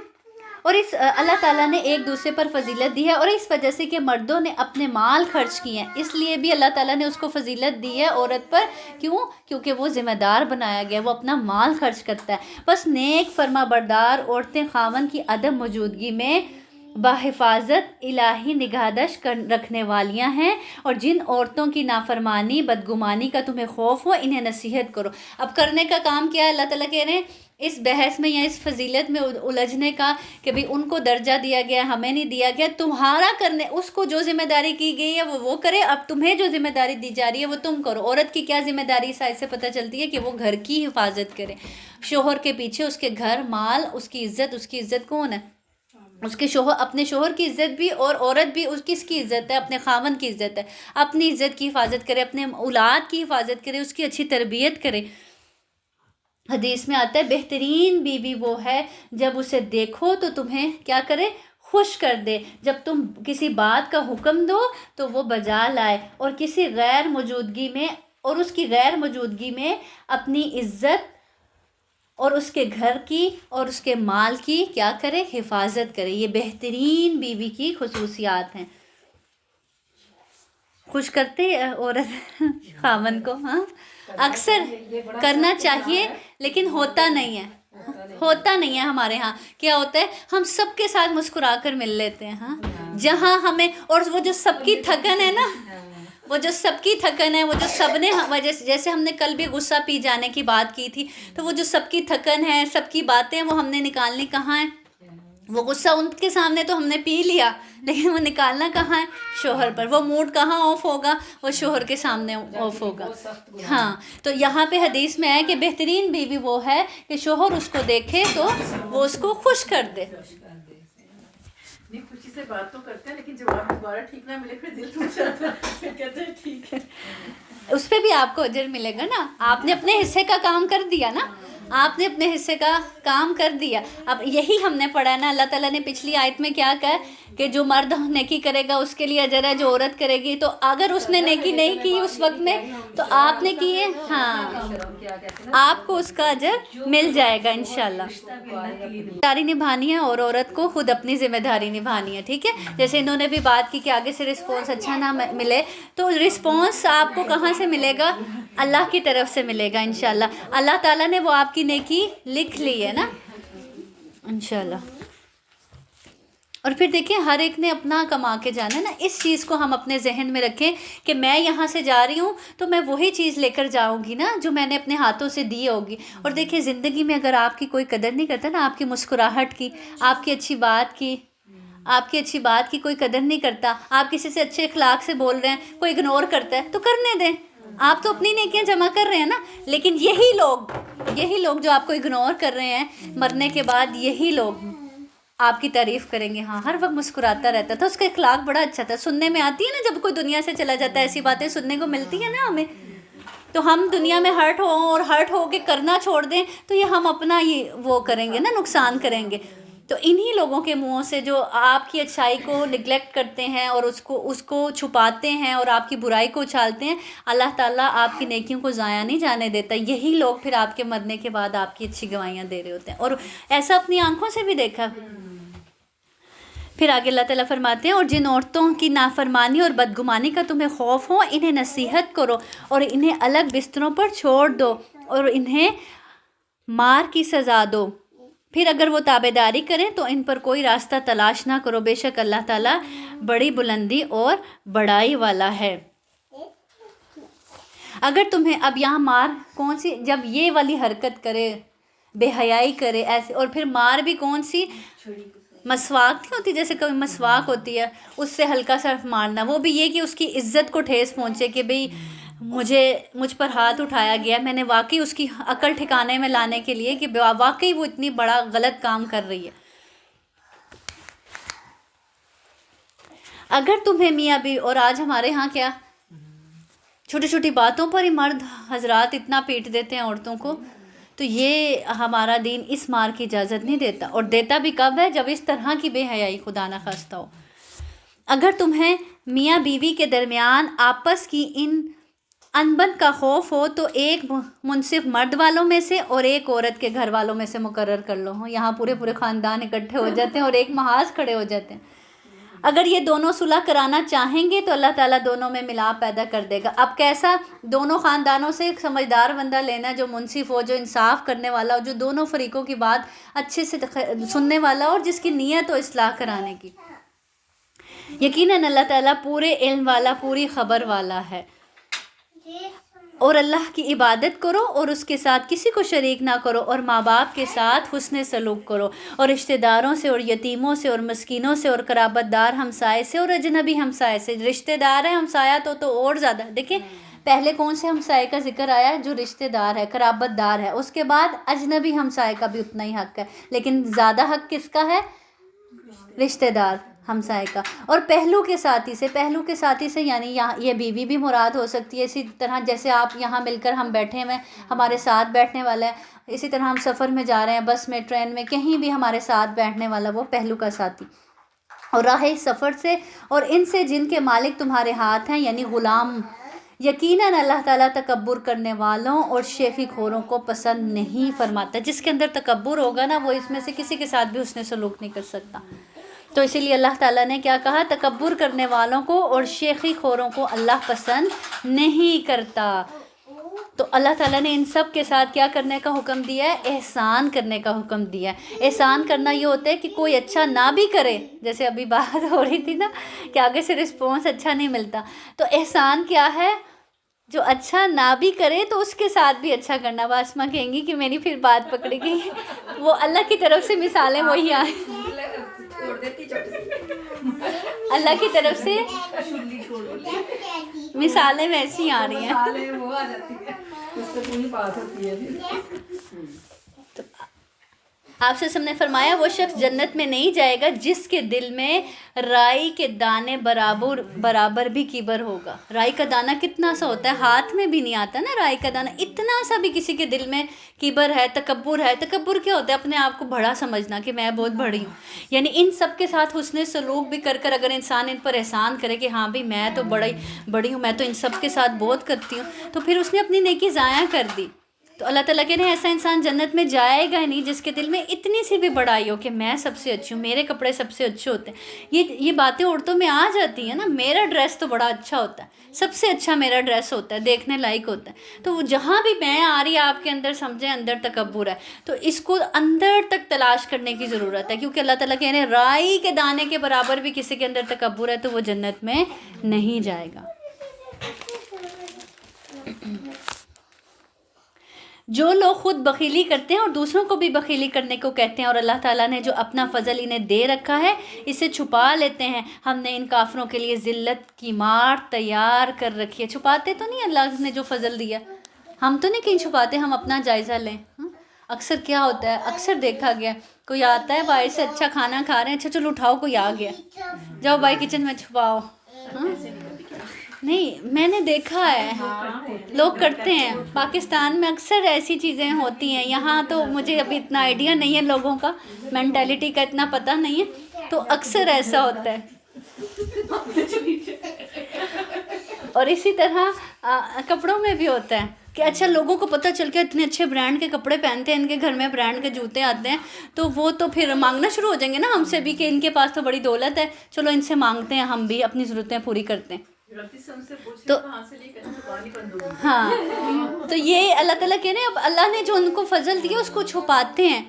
اور اس اللہ تعالیٰ نے ایک دوسرے پر فضیلت دی ہے، اور اس وجہ سے کہ مردوں نے اپنے مال خرچ کیے ہیں اس لیے بھی اللہ تعالیٰ نے اس کو فضیلت دی ہے عورت پر۔ کیوں؟ کیونکہ وہ ذمہ دار بنایا گیا، وہ اپنا مال خرچ کرتا ہے۔ بس نیک فرما بردار عورتیں خاوند کی عدم موجودگی میں بحفاظت الہی نگہداشت رکھنے والیاں ہیں، اور جن عورتوں کی نافرمانی بدگمانی کا تمہیں خوف ہو انہیں نصیحت کرو۔ اب کرنے کا کام کیا ہے؟ اللہ تعالیٰ کہہ رہے ہیں اس بحث میں یا اس فضیلت میں الجھنے کا کہ بھئی ان کو درجہ دیا گیا، ہمیں نہیں دیا گیا۔ تمہارا کرنے، اس کو جو ذمہ داری کی گئی ہے وہ کرے، اب تمہیں جو ذمہ داری دی جا رہی ہے وہ تم کرو۔ عورت کی کیا ذمہ داری اس آیت سے پتہ چلتی ہے کہ وہ گھر کی حفاظت کرے، شوہر کے پیچھے اس کے گھر، مال، اس کی عزت کون ہے؟ اس کے شوہر، اپنے شوہر کی عزت بھی، اور عورت بھی اس کس کی عزت ہے؟ اپنے خاوند کی عزت ہے۔ اپنی عزت کی حفاظت کرے، اپنے اولاد کی حفاظت کرے، اس کی اچھی تربیت کرے۔ حدیث میں آتا ہے بہترین بیوی وہ ہے جب اسے دیکھو تو تمہیں کیا کرے؟ خوش کر دے، جب تم کسی بات کا حکم دو تو وہ بجا لائے، اور کسی غیر موجودگی میں، اور اس کی غیر موجودگی میں اپنی عزت اور اس کے گھر کی اور اس کے مال کی کیا کرے؟ حفاظت کرے۔ یہ بہترین بیوی کی خصوصیات ہیں۔ خوش کرتے عورت خاوند کو؟ ہاں، اکثر کرنا چاہیے لیکن ہوتا نہیں ہے ہمارے ہاں۔ کیا ہوتا ہے؟ ہم سب کے ساتھ مسکرا کر مل لیتے ہیں، ہاں، جہاں ہمیں، اور وہ جو سب کی تھکن ہے نا، وہ جو سب نے جیسے ہم نے کل بھی غصہ پی جانے کی بات کی تھی، تو وہ جو سب کی تھکن ہے، سب کی باتیں وہ ہم نے نکالنی کہاں ہے؟ وہ غصہ ان کے سامنے تو ہم نے پی لیا، لیکن وہ نکالنا کہاں ہے؟ شوہر پر۔ وہ موڈ کہاں آف ہوگا؟ وہ شوہر کے سامنے آف ہوگا۔ ہاں، تو یہاں پہ حدیث میں ہے کہ بہترین بیوی وہ ہے کہ شوہر اس کو دیکھے تو وہ اس کو خوش کر دے۔ نہیں، خوشی سے بات تو کرتے ہیں لیکن جواب دوبارہ ٹھیک نہ ملے پھر دل ٹوٹ جاتا ہے، پھر کہتے ہیں ٹھیک ہے۔ اس پہ بھی آپ کو اجر ملے گا نا، آپ نے اپنے حصے کا کام کر دیا نا۔ آپ نے اپنے حصے کا کام کر دیا. اب یہی ہم نے پڑھا ہے نا, اللہ تعالیٰ نے پچھلی آیت میں کیا کہا کہ جو مرد نیکی کرے گا اس کے لیے اجر ہے, جو عورت کرے گی. تو اگر اس نے نیکی نہیں کی اس وقت میں تو آپ نے کی ہے, ہاں آپ کو اس کا اجر مل جائے گا انشاءاللہ. ذمہ داری نبھانی ہے اور عورت کو خود اپنی ذمہ داری نبھانی ہے, ٹھیک ہے. جیسے انہوں نے بھی بات کی کہ آگے سے رسپانس اچھا نہ ملے, تو رسپانس آپ کو کہاں سے ملے گا؟ اللہ کی طرف سے ملے گا انشاءاللہ. اللہ تعالیٰ نے وہ آپ کی نیکی لکھ لی ہے نا انشاءاللہ. اور پھر دیکھیں ہر ایک نے اپنا کما کے جانا ہے نا. اس چیز کو ہم اپنے ذہن میں رکھیں کہ میں یہاں سے جا رہی ہوں تو میں وہی چیز لے کر جاؤں گی نا جو میں نے اپنے ہاتھوں سے دی ہوگی. اور دیکھیں زندگی میں اگر آپ کی کوئی قدر نہیں کرتا نا, آپ کی مسکراہٹ کی, آپ کی اچھی بات کی کوئی قدر نہیں کرتا, آپ کسی سے اچھے اخلاق سے بول رہے ہیں, کوئی اگنور کرتا ہے, تو کرنے دیں. آپ تو اپنی نیکیاں جمع کر رہے ہیں نا. لیکن یہی لوگ جو آپ کو اگنور کر رہے ہیں, مرنے کے بعد یہی لوگ آپ کی تعریف کریں گے. ہاں ہر وقت مسکراتا رہتا تھا, اس کا اخلاق بڑا اچھا تھا. سننے میں آتی ہے نا جب کوئی دنیا سے چلا جاتا ہے, ایسی باتیں سننے کو ملتی ہیں نا ہمیں. تو ہم دنیا میں ہرٹ ہوں اور ہرٹ ہو کے کرنا چھوڑ دیں تو یہ ہم اپنا یہ وہ کریں گے نا, نقصان کریں گے. تو انہی لوگوں کے منہوں سے جو آپ کی اچھائی کو نگلیکٹ کرتے ہیں اور اس کو چھپاتے ہیں اور آپ کی برائی کو اچھالتے ہیں, اللہ تعالیٰ آپ کی نیکیوں کو ضائع نہیں جانے دیتا. یہی لوگ پھر آپ کے مرنے کے بعد آپ کی اچھی گواہیاں دے رہے ہوتے ہیں. اور ایسا اپنی آنکھوں سے بھی دیکھا. پھر آگے اللہ تعالیٰ فرماتے ہیں, اور جن عورتوں کی نافرمانی اور بدگمانی کا تمہیں خوف ہو انہیں نصیحت کرو اور انہیں الگ بستروں پر چھوڑ دو اور انہیں مار کی سزا دو. پھر اگر وہ تابعداری کریں تو ان پر کوئی راستہ تلاش نہ کرو, بے شک اللہ تعالیٰ بڑی بلندی اور بڑائی والا ہے. اگر تمہیں اب یہاں مار کون سی, جب یہ والی حرکت کرے, بے حیائی کرے ایسے, اور پھر مار بھی کون سی, مسواک نہیں ہوتی, جیسے کوئی مسواک ہوتی ہے اس سے ہلکا سا مارنا, وہ بھی یہ کہ اس کی عزت کو ٹھیس پہنچے کہ بھئی مجھ پر ہاتھ اٹھایا گیا, میں نے واقعی اس کی عقل ٹھکانے میں لانے کے لیے کہ واقعی وہ اتنی بڑا غلط کام کر رہی ہے. اگر تمہیں میاں بھی, اور آج ہمارے ہاں کیا چھوٹی چھوٹی باتوں پر ہی مرد حضرات اتنا پیٹ دیتے ہیں عورتوں کو, تو یہ ہمارا دین اس مار کی اجازت نہیں دیتا. اور دیتا بھی کب ہے, جب اس طرح کی بے حیائی خدا نہ خواستہ ہو. اگر تمہیں میاں بیوی کے درمیان آپس کی انبن کا خوف ہو تو ایک منصف مرد والوں میں سے اور ایک عورت کے گھر والوں میں سے مقرر کر لو. یہاں پورے خاندان اکٹھے ہو جاتے ہیں اور ایک محاذ کھڑے ہو جاتے ہیں. اگر یہ دونوں صلح کرانا چاہیں گے تو اللہ تعالیٰ دونوں میں ملاپ پیدا کر دے گا. اب کیسا, دونوں خاندانوں سے ایک سمجھدار بندہ لینا جو منصف ہو, جو انصاف کرنے والا ہو, جو دونوں فریقوں کی بات اچھے سے سننے والا ہو اور جس کی نیت ہو اصلاح کرانے کی. یقیناً اللہ تعالیٰ پورے علم والا, پوری خبر والا ہے. اور اللہ کی عبادت کرو اور اس کے ساتھ کسی کو شریک نہ کرو, اور ماں باپ کے ساتھ حسن سلوک کرو, اور رشتہ داروں سے اور یتیموں سے اور مسکینوں سے اور قرابت دار ہمسائے سے اور اجنبی ہمسائے سے. رشتہ دار ہے, ہمسایہ تو اور زیادہ. دیکھیں پہلے کون سے ہمسائے کا ذکر آیا, جو رشتہ دار ہے, قرابت دار ہے. اس کے بعد اجنبی ہمسائے کا بھی اتنا ہی حق ہے, لیکن زیادہ حق کس کا ہے, رشتہ دار ہمسائے کا. اور پہلو کے ساتھی سے یعنی یہ بیوی بھی مراد ہو سکتی ہے. اسی طرح جیسے آپ یہاں مل کر ہم بیٹھے ہوئے, ہمارے ساتھ بیٹھنے والا ہے, اسی طرح ہم سفر میں جا رہے ہیں, بس میں, ٹرین میں, کہیں بھی ہمارے ساتھ بیٹھنے والا وہ پہلو کا ساتھی. اور راہ سفر سے اور ان سے جن کے مالک تمہارے ہاتھ ہیں یعنی غلام. یقیناً اللہ تعالیٰ تکبر کرنے والوں اور شیخی خوروں کو پسند نہیں فرماتا. جس کے اندر تکبر ہوگا نا وہ اس میں سے کسی کے ساتھ بھی حسن سلوک نہیں کر سکتا. تو اسی لیے اللہ تعالیٰ نے کیا کہا, تکبر کرنے والوں کو اور شیخی خوروں کو اللہ پسند نہیں کرتا. تو اللہ تعالیٰ نے ان سب کے ساتھ کیا کرنے کا حکم دیا ہے, احسان کرنے کا حکم دیا ہے. احسان کرنا یہ ہوتا ہے کہ کوئی اچھا نہ بھی کرے, جیسے ابھی بات ہو رہی تھی نا کہ آگے سے رسپانس اچھا نہیں ملتا. تو احسان کیا ہے, جو اچھا نہ بھی کرے تو اس کے ساتھ بھی اچھا کرنا. باسمہ کہیں گی کہ میری پھر بات پکڑی گئی, وہ اللہ کی طرف سے مثالیں وہی آئیں, اللہ کی طرف سے مثالیں ویسی آ رہی ہیں. آپ سے ہم نے فرمایا وہ شخص جنت میں نہیں جائے گا جس کے دل میں رائی کے دانے برابر بھی کبر ہوگا۔ رائی کا دانہ کتنا سا ہوتا ہے، ہاتھ میں بھی نہیں آتا نا رائی کا دانہ، اتنا سا بھی کسی کے دل میں کبر ہے، تکبر ہے۔ تکبر کیا ہوتا ہے؟ اپنے آپ کو بڑا سمجھنا کہ میں بہت بڑی ہوں۔ یعنی ان سب کے ساتھ حسن سلوک بھی کر اگر انسان ان پر احسان کرے کہ ہاں بھی میں تو بڑی ہوں، میں تو ان سب کے ساتھ بہت کرتی ہوں، تو پھر اس نے اپنی نیکی ضائع کر دی۔ تو اللہ تعالیٰ کہتے ہیں ایسا انسان جنت میں جائے گا نہیں جس کے دل میں اتنی سی بھی بڑائی ہو کہ میں سب سے اچھی ہوں، میرے کپڑے سب سے اچھے ہوتے ہیں۔ یہ باتیں عورتوں میں آ جاتی ہیں نا، میرا ڈریس تو بڑا اچھا ہوتا ہے، سب سے اچھا میرا ڈریس ہوتا ہے، دیکھنے لائق ہوتا ہے۔ تو جہاں بھی میں آ رہی آپ کے اندر سمجھیں اندر تکبر ہے، تو اس کو اندر تک تلاش کرنے کی ضرورت ہے، کیونکہ اللہ تعالیٰ کہہ رہے ہیں رائی کے دانے کے برابر بھی کسی کے اندر تکبر ہے تو وہ جنت میں نہیں جائے گا۔ جو لوگ خود بخیلی کرتے ہیں اور دوسروں کو بھی بخیلی کرنے کو کہتے ہیں، اور اللہ تعالیٰ نے جو اپنا فضل انہیں دے رکھا ہے اسے چھپا لیتے ہیں، ہم نے ان کافروں کے لیے ذلت کی مار تیار کر رکھی ہے۔ چھپاتے تو نہیں اللہ نے جو فضل دیا، ہم تو نہیں کہیں چھپاتے، ہم اپنا جائزہ لیں۔ اکثر کیا ہوتا ہے، اکثر دیکھا گیا کوئی آتا ہے باہر سے، اچھا کھانا کھا رہے ہیں، اچھا چلو اٹھاؤ کوئی آ گیا، جاؤ بھائی کچن میں چھپاؤ۔ نہیں، میں نے دیکھا ہے لوگ کرتے ہیں، پاکستان میں اکثر ایسی چیزیں ہوتی ہیں، یہاں تو مجھے ابھی اتنا آئیڈیا نہیں ہے، لوگوں کا مینٹیلٹی کا اتنا پتہ نہیں ہے، تو اکثر ایسا ہوتا ہے۔ اور اسی طرح کپڑوں میں بھی ہوتا ہے کہ اچھا لوگوں کو پتہ چل کے اتنے اچھے برانڈ کے کپڑے پہنتے ہیں، ان کے گھر میں برانڈ کے جوتے آتے ہیں، تو وہ تو پھر مانگنا شروع ہو جائیں گے نا ہم سے بھی کہ ان کے پاس تو بڑی دولت ہے، چلو ان سے مانگتے ہیں، ہم بھی اپنی ضرورتیں پوری کرتے ہیں۔ تو ہاں، تو یہ اللہ تعالیٰ کہہ رہے ہیں اب اللہ نے جو ان کو فضل دیا اس کو چھپاتے ہیں۔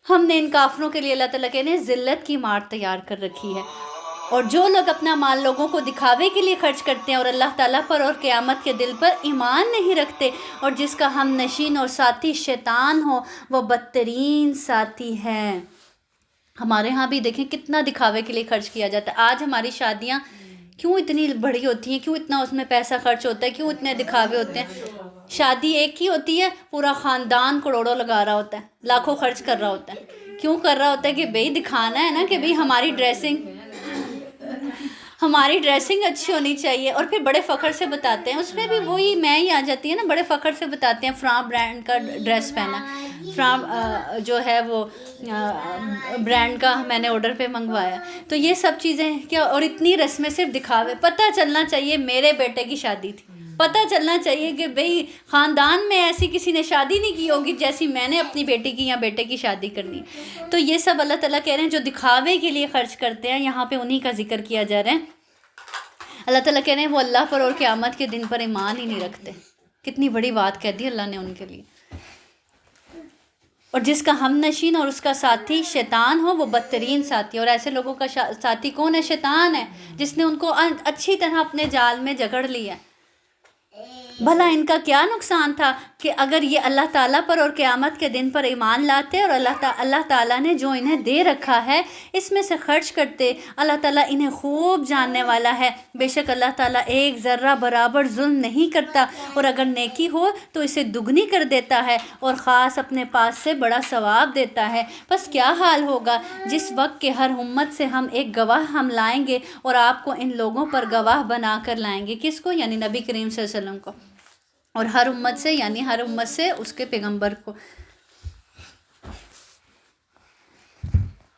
ہم نے ان کافروں کے لیے اللہ تعالیٰ کہہ رہے ہیں ذلت کی مار تیار کر رکھی ہے، اور جو لوگ اپنا مال لوگوں کو دکھاوے کے لیے خرچ کرتے ہیں اور اللہ تعالیٰ پر اور قیامت کے دل پر ایمان نہیں رکھتے، اور جس کا ہم نشین اور ساتھی شیطان ہو، وہ بدترین ساتھی ہے۔ ہمارے ہاں بھی دیکھیں کتنا دکھاوے کے لیے خرچ کیا جاتا ہے۔ آج ہماری شادیاں کیوں اتنی بڑی ہوتی ہیں، کیوں اتنا اس میں پیسہ خرچ ہوتا ہے، کیوں اتنے دکھاوے ہوتے ہیں؟ شادی ایک ہی ہوتی ہے، پورا خاندان کروڑوں لگا رہا ہوتا ہے، لاکھوں خرچ کر رہا ہوتا ہے۔ کیوں کر رہا ہوتا ہے؟ کہ بھئی دکھانا ہے نا کہ بھئی ہماری ڈریسنگ اچھی ہونی چاہیے، اور پھر بڑے فخر سے بتاتے ہیں، اس میں بھی وہی میں ہی آ جاتی ہے نا، بڑے فخر سے بتاتے ہیں فلاں برانڈ کا ڈریس پہنا، فلاں جو ہے وہ برانڈ کا میں نے آرڈر پہ منگوایا۔ تو یہ سب چیزیں کیا، اور اتنی رسمیں صرف دکھاوے۔ پتہ چلنا چاہیے میرے بیٹے کی شادی تھی، پتہ چلنا چاہیے کہ بھئی خاندان میں ایسی کسی نے شادی نہیں کی ہوگی جیسی میں نے اپنی بیٹی کی یا بیٹے کی شادی کرنی۔ تو یہ سب اللہ تعالیٰ کہہ رہے ہیں جو دکھاوے کے لیے خرچ کرتے ہیں، یہاں پہ انہی کا ذکر کیا جا رہا ہے۔ اللہ تعالیٰ کہہ رہے ہیں وہ اللہ پر اور قیامت کے دن پر ایمان ہی نہیں رکھتے۔ کتنی بڑی بات کہہ دی اللہ نے ان کے لیے۔ اور جس کا ہم نشین اور اس کا ساتھی شیطان ہو، وہ بدترین ساتھی۔ اور ایسے لوگوں کا ساتھی کون ہے؟ شیطان ہے، جس نے ان کو اچھی طرح اپنے جال میں جکڑ لیا۔ بھلا ان کا کیا نقصان تھا کہ اگر یہ اللہ تعالیٰ پر اور قیامت کے دن پر ایمان لاتے اور اللہ تعالیٰ نے جو انہیں دے رکھا ہے اس میں سے خرچ کرتے۔ اللہ تعالیٰ انہیں خوب جاننے والا ہے، بے شک اللہ تعالیٰ ایک ذرہ برابر ظلم نہیں کرتا، اور اگر نیکی ہو تو اسے دگنی کر دیتا ہے، اور خاص اپنے پاس سے بڑا ثواب دیتا ہے۔ بس کیا حال ہوگا جس وقت کہ ہر امت سے ہم ایک گواہ ہم لائیں گے، اور آپ کو ان لوگوں پر گواہ بنا کر لائیں گے۔ کس کو؟ یعنی نبی کریم صلی اللہ علیہ وسلم کو، اور ہر امت سے یعنی ہر امت سے اس کے پیغمبر کو۔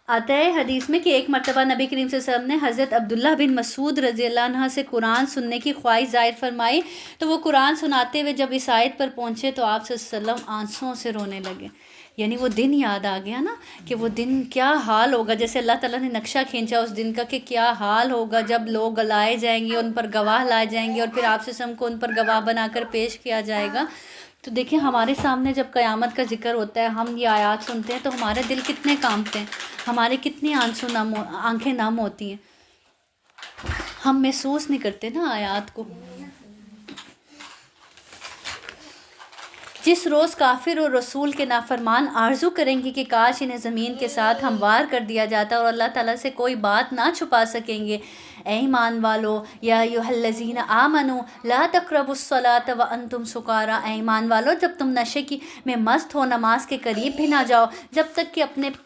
آتا ہے حدیث میں کہ ایک مرتبہ نبی کریم صلی اللہ علیہ وسلم نے حضرت عبداللہ بن مسعود رضی اللہ عنہ سے قرآن سننے کی خواہش ظاہر فرمائی، تو وہ قرآن سناتے ہوئے جب اس آیت پر پہنچے تو آپ صلی اللہ علیہ وسلم آنسوؤں سے رونے لگے۔ یعنی وہ دن یاد آ گیا نا کہ وہ دن کیا حال ہوگا، جیسے اللہ تعالیٰ نے نقشہ کھینچا اس دن کا کہ کیا حال ہوگا جب لوگ لائے جائیں گے، ان پر گواہ لائے جائیں گے، اور پھر آپ سے ہم کو ان پر گواہ بنا کر پیش کیا جائے گا۔ تو دیکھیں ہمارے سامنے جب قیامت کا ذکر ہوتا ہے، ہم یہ آیات سنتے ہیں تو ہمارے دل کتنے کانپتے ہیں، ہمارے کتنی آنکھیں نم ہوتی ہیں، ہم محسوس نہیں کرتے نا آیات کو۔ جس روز کافر اور رسول کے نافرمان آرزو کریں گے کہ کاش انہیں زمین کے ساتھ ہموار کر دیا جاتا، اور اللہ تعالیٰ سے کوئی بات نہ چھپا سکیں گے۔ اے ایمان والو یا ایھا آمنو لا تقربوا وانتم سکارا، اے ایمان والو جب تم نشے کی میں مست ہو نماز کے قریب بھی نہ جاؤ جب تک کہ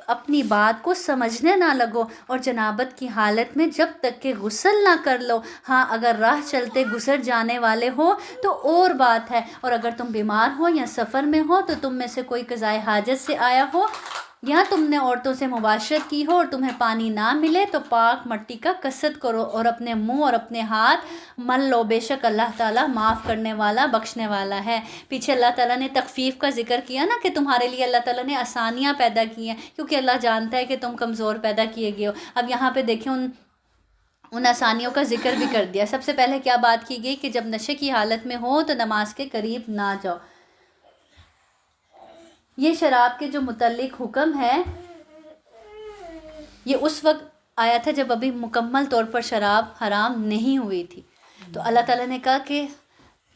اپنی بات کو سمجھنے نہ لگو، اور جنابت کی حالت میں جب تک کہ غسل نہ کر لو، ہاں اگر راہ چلتے گزر جانے والے ہو تو اور بات ہے، اور اگر تم بیمار ہو یا سفر میں ہو تو تم میں سے کوئی قضائے حاجت سے آیا ہو یا تم نے عورتوں سے مباشرت کی ہو اور تمہیں پانی نہ ملے تو پاک مٹی کا قصد کرو اور اپنے منہ اور اپنے ہاتھ مل لو، بے شک اللہ تعالیٰ معاف کرنے والا بخشنے والا ہے۔ پیچھے اللہ تعالیٰ نے تخفیف کا ذکر کیا نا کہ تمہارے لیے اللہ تعالیٰ نے آسانیاں پیدا کی ہیں کیونکہ اللہ جانتا ہے کہ تم کمزور پیدا کیے گئے ہو۔ اب یہاں پہ دیکھیں ان آسانیوں کا ذکر بھی کر دیا۔ سب سے پہلے کیا بات کی گئی کہ جب نشے کی حالت میں ہو تو نماز کے قریب نہ جاؤ۔ یہ شراب کے جو متعلق حکم ہے یہ اس وقت آیا تھا جب ابھی مکمل طور پر شراب حرام نہیں ہوئی تھی، تو اللہ تعالیٰ نے کہا کہ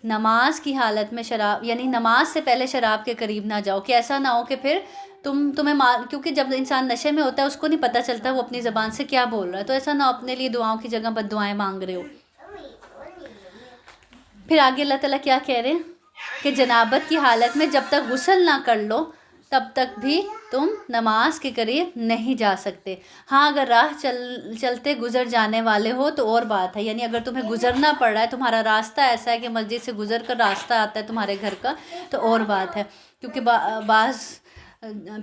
نماز کی حالت میں شراب یعنی نماز سے پہلے شراب کے قریب نہ جاؤ، کہ ایسا نہ ہو کہ پھر تمہیں کیونکہ جب انسان نشے میں ہوتا ہے اس کو نہیں پتہ چلتا وہ اپنی زبان سے کیا بول رہا ہے، تو ایسا نہ ہو اپنے لیے دعاؤں کی جگہ بد دعائیں مانگ رہے ہو۔ پھر آگے اللہ تعالیٰ کیا کہہ رہے ہیں کہ جنابت کی حالت میں جب تک غسل نہ کر لو تب تک بھی تم نماز کے قریب نہیں جا سکتے، ہاں اگر راہ چلتے گزر جانے والے ہو تو اور بات ہے، یعنی اگر تمہیں گزرنا پڑ رہا ہے، تمہارا راستہ ایسا ہے کہ مسجد سے گزر کر راستہ آتا ہے تمہارے گھر کا تو اور بات ہے، کیونکہ بعض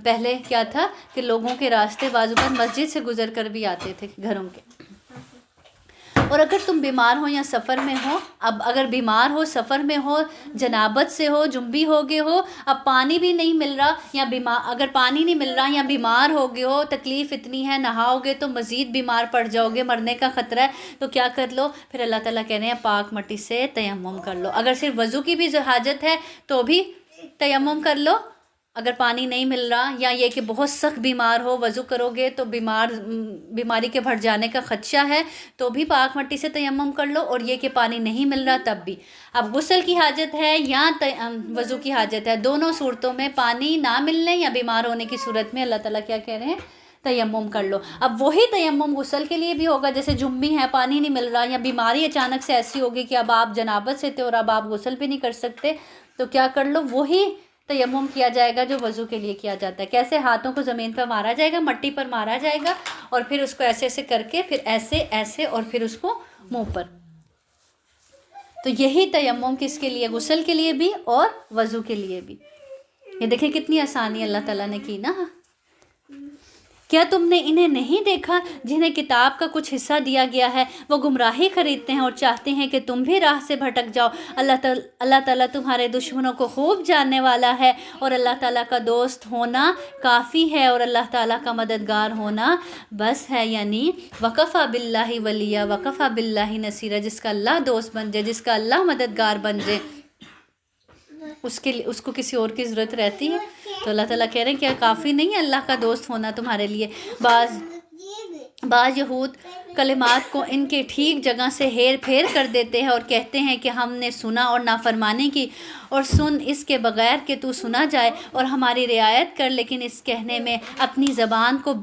پہلے کیا تھا کہ لوگوں کے راستے بعض اوقات مسجد سے گزر کر بھی آتے تھے گھروں کے۔ اور اگر تم بیمار ہو یا سفر میں ہو، اب اگر بیمار ہو سفر میں ہو جنابت سے ہو جنبی ہو گئے ہو، اب پانی بھی نہیں مل رہا یا اگر پانی نہیں مل رہا یا بیمار ہو گئے ہو، تکلیف اتنی ہے نہاؤ گے تو مزید بیمار پڑ جاؤ گے، مرنے کا خطرہ ہے، تو کیا کر لو؟ پھر اللہ تعالیٰ کہہ رہے ہیں پاک مٹی سے تیمم کر لو۔ اگر صرف وضو کی بھی حاجت ہے تو بھی تیمم کر لو، اگر پانی نہیں مل رہا یا یہ کہ بہت سخت بیمار ہو وضو کرو گے تو بیماری کے بڑھ جانے کا خدشہ ہے تو بھی پاک مٹی سے تیمم کر لو، اور یہ کہ پانی نہیں مل رہا تب بھی۔ اب غسل کی حاجت ہے یا وضو کی حاجت ہے، دونوں صورتوں میں پانی نہ ملنے یا بیمار ہونے کی صورت میں اللہ تعالیٰ کیا کہہ رہے ہیں؟ تیمم کر لو۔ اب وہی تیمم غسل کے لیے بھی ہوگا، جیسے جنبی ہے پانی نہیں مل رہا یا بیماری اچانک سے ایسی ہوگی کہ اب آپ جنابت سے تھے اور اب آپ غسل بھی نہیں کر سکتے تو کیا کر لو؟ وہی تیمم کیا جائے گا جو وضو کے لیے کیا جاتا ہے۔ کیسے؟ ہاتھوں کو زمین پر مارا جائے گا، مٹی پر مارا جائے گا، اور پھر اس کو ایسے ایسے کر کے پھر ایسے ایسے اور پھر اس کو منہ پر۔ تو یہی تیمم کس کے لیے؟ غسل کے لیے بھی اور وضو کے لیے بھی۔ یہ دیکھیں کتنی آسانی اللہ تعالیٰ نے کی نا۔ کیا تم نے انہیں نہیں دیکھا جنہیں کتاب کا کچھ حصہ دیا گیا ہے؟ وہ گمراہی خریدتے ہیں اور چاہتے ہیں کہ تم بھی راہ سے بھٹک جاؤ۔ اللہ تعالیٰ تمہارے دشمنوں کو خوب جاننے والا ہے، اور اللہ تعالیٰ کا دوست ہونا کافی ہے اور اللہ تعالیٰ کا مددگار ہونا بس ہے، یعنی وکفیٰ باللہ ولیہ وکفیٰ باللہ نصیرہ، جس کا اللہ دوست بن جائے، جس کا اللہ مددگار بن جائے، اس کو کسی اور کی ضرورت رہتی ہے؟ تو اللہ تعالیٰ کہہ رہے ہیں کہ کافی نہیں ہے اللہ کا دوست ہونا تمہارے لیے۔ بعض یہود کلمات کو ان کے ٹھیک جگہ سے ہیر پھیر کر دیتے ہیں اور کہتے ہیں کہ ہم نے سنا اور نافرمانی کی، اور سن اس کے بغیر کہ تو سنا جائے اور ہماری رعایت کر، لیکن اس کہنے میں اپنی زبان کو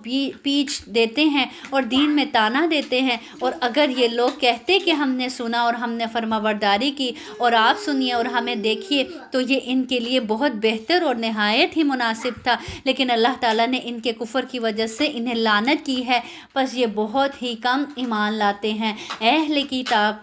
پیچ دیتے ہیں اور دین میں طعنہ دیتے ہیں۔ اور اگر یہ لوگ کہتے کہ ہم نے سنا اور ہم نے فرمانبرداری کی اور آپ سنیے اور ہمیں دیکھیے تو یہ ان کے لیے بہت بہتر اور نہایت ہی مناسب تھا، لیکن اللہ تعالیٰ نے ان کے کفر کی وجہ سے انہیں لعنت کی ہے، پس یہ بہت ہی کم ایمان لاتے ہیں۔ اے اہل کتاب،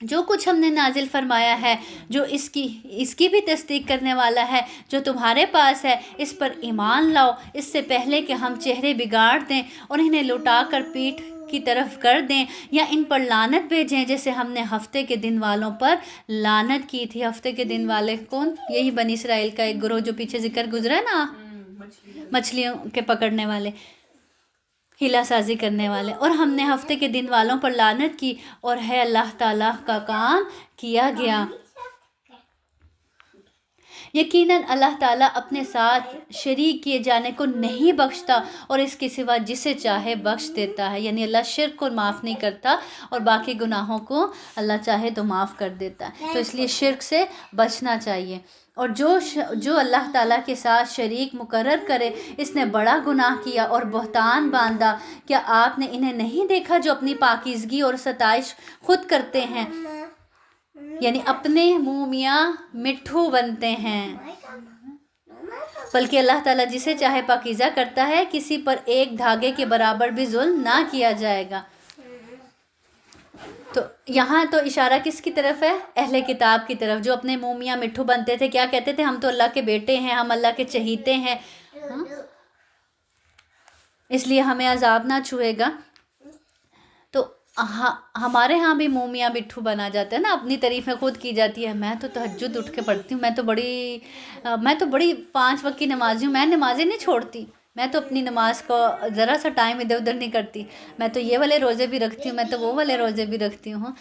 جو کچھ ہم نے نازل فرمایا ہے جو اس کی بھی تصدیق کرنے والا ہے جو تمہارے پاس ہے، اس پر ایمان لاؤ اس سے پہلے کہ ہم چہرے بگاڑ دیں اور انہیں لٹا کر پیٹھ کی طرف کر دیں یا ان پر لعنت بھیجیں، جیسے ہم نے ہفتے کے دن والوں پر لعنت کی تھی۔ ہفتے کے دن والے کون؟ یہی بنی اسرائیل کا ایک گروہ جو پیچھے ذکر گزرا ہے نا، مچھلیوں کے پکڑنے والے، ہیلا سازی کرنے والے، اور ہم نے ہفتے کے دن والوں پر لعنت کی، اور ہے اللہ تعالیٰ کا کام کیا گیا۔ یقیناً اللہ تعالیٰ اپنے ساتھ شریک کیے جانے کو نہیں بخشتا اور اس کے سوا جسے چاہے بخش دیتا ہے، یعنی اللہ شرک کو معاف نہیں کرتا اور باقی گناہوں کو اللہ چاہے تو معاف کر دیتا ہے، تو اس لیے شرک سے بچنا چاہیے۔ اور جو اللہ تعالیٰ کے ساتھ شریک مقرر کرے اس نے بڑا گناہ کیا اور بہتان باندھا۔ کیا آپ نے انہیں نہیں دیکھا جو اپنی پاکیزگی اور ستائش خود کرتے ہیں، یعنی اپنے منہ میاں مٹھو بنتے ہیں، بلکہ اللہ تعالیٰ جسے چاہے پاکیزہ کرتا ہے، کسی پر ایک دھاگے کے برابر بھی ظلم نہ کیا جائے گا۔ تو یہاں تو اشارہ کس کی طرف ہے؟ اہل کتاب کی طرف، جو اپنے منہ میاں مٹھو بنتے تھے۔ کیا کہتے تھے؟ ہم تو اللہ کے بیٹے ہیں، ہم اللہ کے چہیتے ہیں، ہاں؟ اس لیے ہمیں عذاب نہ چھوئے گا۔ تو ہمارے ہاں بھی منہ میاں مٹھو بنا جاتا ہے نا، اپنی تعریفیں خود کی جاتی ہے۔ میں تو تہجد اٹھ کے پڑھتی ہوں، میں تو بڑی 5 وقت کی نمازی ہوں، میں نمازیں نہیں چھوڑتی، میں تو اپنی نماز کو ذرا سا ٹائم ادھر ادھر نہیں کرتی، میں تو یہ والے روزے بھی رکھتی ہوں، میں تو وہ والے روزے بھی رکھتی ہوں۔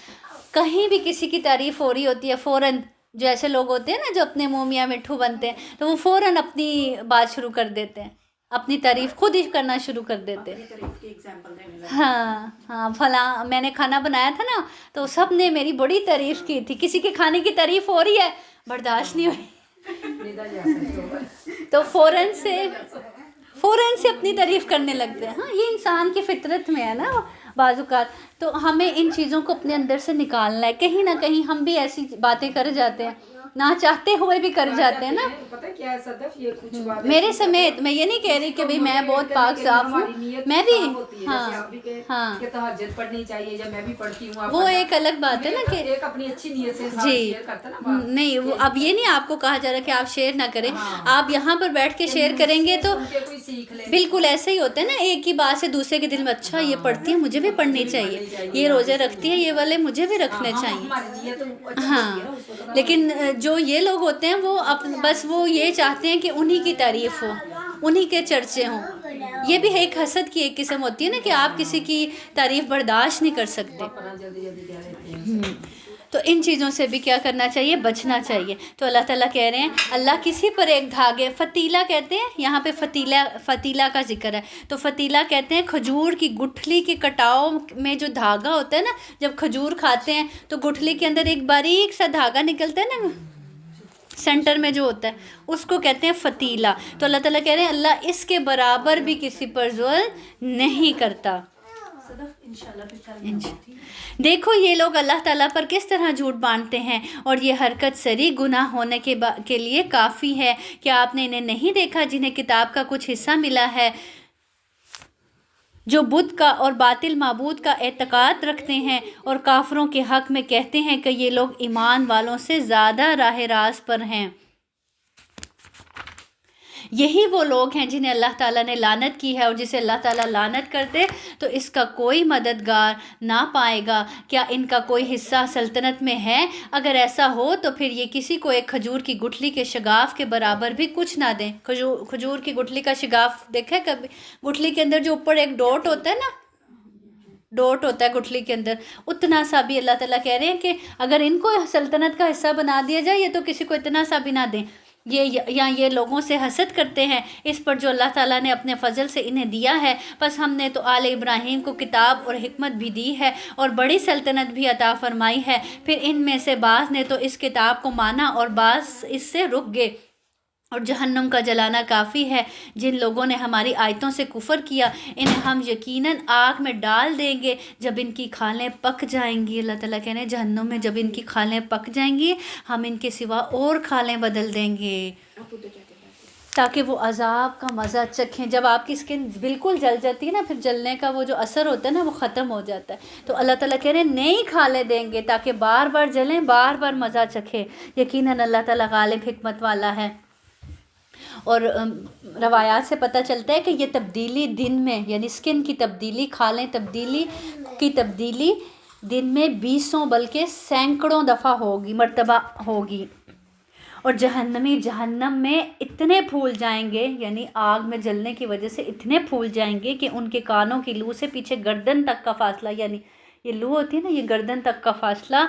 کہیں بھی کسی کی تعریف ہو رہی ہوتی ہے، فوراً جو ایسے لوگ ہوتے ہیں نا جو اپنے منہ میاں مٹھو بنتے ہیں، تو وہ فوراً اپنی بات شروع کر دیتے ہیں، اپنی تعریف خود ہی کرنا شروع کر دیتے ہیں۔ تعریف کی ایگزامپل دینے لگے۔ ہاں فلاں میں نے کھانا بنایا تھا نا تو سب نے میری بڑی تعریف کی تھی، کسی کے کھانے کی تعریف ہو رہی ہے، برداشت نہیں ہوئی تو فوراً سے اپنی تعریف کرنے لگتے ہیں۔ ہاں، یہ انسان کی فطرت میں ہے نا بعض اوقات، تو ہمیں ان چیزوں کو اپنے اندر سے نکالنا ہے۔ کہیں نہ کہیں ہم بھی ایسی باتیں کر جاتے ہیں، نہ چاہتے ہوئے بھی کر جاتے ہیں نا۔ پتہ کیا ہے صدف، یہ کچھ بات میرے سمیت، میں یہ نہیں کہہ رہی کہ بھئی میں بہت پاک صاف ہوں، میں بھی، ہاں کہ تہجد پڑھنی چاہیے، جب میں بھی پڑھتی ہوں، وہ ایک الگ بات ہے نا کہ ایک اپنی اچھی نیت سے جی شیئر کرتا نا بات۔ نہیں، وہ اب یہ نہیں آپ کو کہا جا رہا کہ آپ شیئر نہ کریں، آپ یہاں پر بیٹھ کے شیئر کریں گے تو کوئی سیکھ لے۔ بالکل ایسے ہی ہوتا ہے نا، ایک ہی بات سے دوسرے کے دل میں اچھا یہ پڑھتی ہے مجھے بھی پڑھنی چاہیے، یہ روزے رکھتی ہے یہ والے مجھے بھی رکھنے چاہیے۔ ہاں، لیکن جو یہ لوگ ہوتے ہیں وہ بس وہ یہ چاہتے ہیں کہ انہی کی تعریف ہو، انہی کے چرچے ہوں۔ یہ بھی ایک حسد کی ایک قسم ہوتی ہے نا کہ آپ کسی کی تعریف برداشت نہیں کر سکتے۔ تو ان چیزوں سے بھی کیا کرنا چاہیے؟ بچنا چاہیے۔ تو اللہ تعالیٰ کہہ رہے ہیں اللہ کسی پر ایک دھاگے، فتیلہ کہتے ہیں، یہاں پہ فتیلہ کا ذکر ہے، تو فتیلہ کہتے ہیں کھجور کی گٹھلی کے کٹاؤ میں جو دھاگا ہوتا ہے نا، جب کھجور کھاتے ہیں تو گٹھلی کے اندر ایک باریک سا دھاگا نکلتا ہے نا سینٹر میں جو ہوتا ہے، اس کو کہتے ہیں فتیلہ۔ تو اللہ تعالیٰ کہہ رہے ہیں اللہ اس کے برابر بھی کسی پر ظلم نہیں کرتا۔ دیکھو یہ لوگ اللہ تعالیٰ پر کس طرح جھوٹ باندھتے ہیں، اور یہ حرکت سری گناہ ہونے کے لیے کافی ہے۔ کیا آپ نے انہیں نہیں دیکھا جنہیں کتاب کا کچھ حصہ ملا ہے، جو بت کا اور باطل معبود کا اعتقاد رکھتے ہیں اور کافروں کے حق میں کہتے ہیں کہ یہ لوگ ایمان والوں سے زیادہ راہ راست پر ہیں۔ یہی وہ لوگ ہیں جنہیں اللہ تعالیٰ نے لعنت کی ہے، اور جسے اللہ تعالیٰ لعنت کر دے تو اس کا کوئی مددگار نہ پائے گا۔ کیا ان کا کوئی حصہ سلطنت میں ہے؟ اگر ایسا ہو تو پھر یہ کسی کو ایک کھجور کی گٹھلی کے شگاف کے برابر بھی کچھ نہ دیں۔ کھجور کی گٹھلی کا شگاف دیکھے کبھی؟ گٹھلی کے اندر جو اوپر ایک ڈوٹ ہوتا ہے نا، ڈوٹ ہوتا ہے گٹھلی کے اندر، اتنا سا بھی اللہ تعالیٰ کہہ رہے ہیں کہ اگر ان کو سلطنت کا حصہ بنا دیا جائے، یہ تو کسی کو اتنا سا بھی نہ دیں۔ یہ لوگوں سے حسد کرتے ہیں اس پر جو اللہ تعالیٰ نے اپنے فضل سے انہیں دیا ہے، پس ہم نے تو آل ابراہیم کو کتاب اور حکمت بھی دی ہے اور بڑی سلطنت بھی عطا فرمائی ہے۔ پھر ان میں سے بعض نے تو اس کتاب کو مانا اور بعض اس سے رک گئے، اور جہنم کا جلانا کافی ہے جن لوگوں نے ہماری آیتوں سے کفر کیا، انہیں ہم یقیناً آگ میں ڈال دیں گے جب ان کی کھالیں پک جائیں گی۔ اللہ تعالیٰ کہنے جہنم میں جب ان کی کھالیں پک جائیں گی ہم ان کے سوا اور کھالیں بدل دیں گے تاکہ وہ عذاب کا مزہ چکھیں۔ جب آپ کی سکن بالکل جل جاتی ہے نا، پھر جلنے کا وہ جو اثر ہوتا ہے نا وہ ختم ہو جاتا ہے، تو اللہ تعالیٰ کہہ رہے ہیں نئی کھالیں دیں گے تاکہ بار بار جلیں، بار بار مزہ چکھیں۔ یقیناً اللہ تعالیٰ غالب حکمت والا ہے۔ اور روایات سے پتہ چلتا ہے کہ یہ تبدیلی دن میں، یعنی سکن کی تبدیلی، کھالیں کی تبدیلی دن میں 20 بلکہ سینکڑوں دفعہ مرتبہ ہوگی، اور جہنمی جہنم میں اتنے پھول جائیں گے، یعنی آگ میں جلنے کی وجہ سے اتنے پھول جائیں گے کہ ان کے کانوں کی لو سے پیچھے گردن تک کا فاصلہ، یعنی یہ لو ہوتی ہے نا، یہ گردن تک کا فاصلہ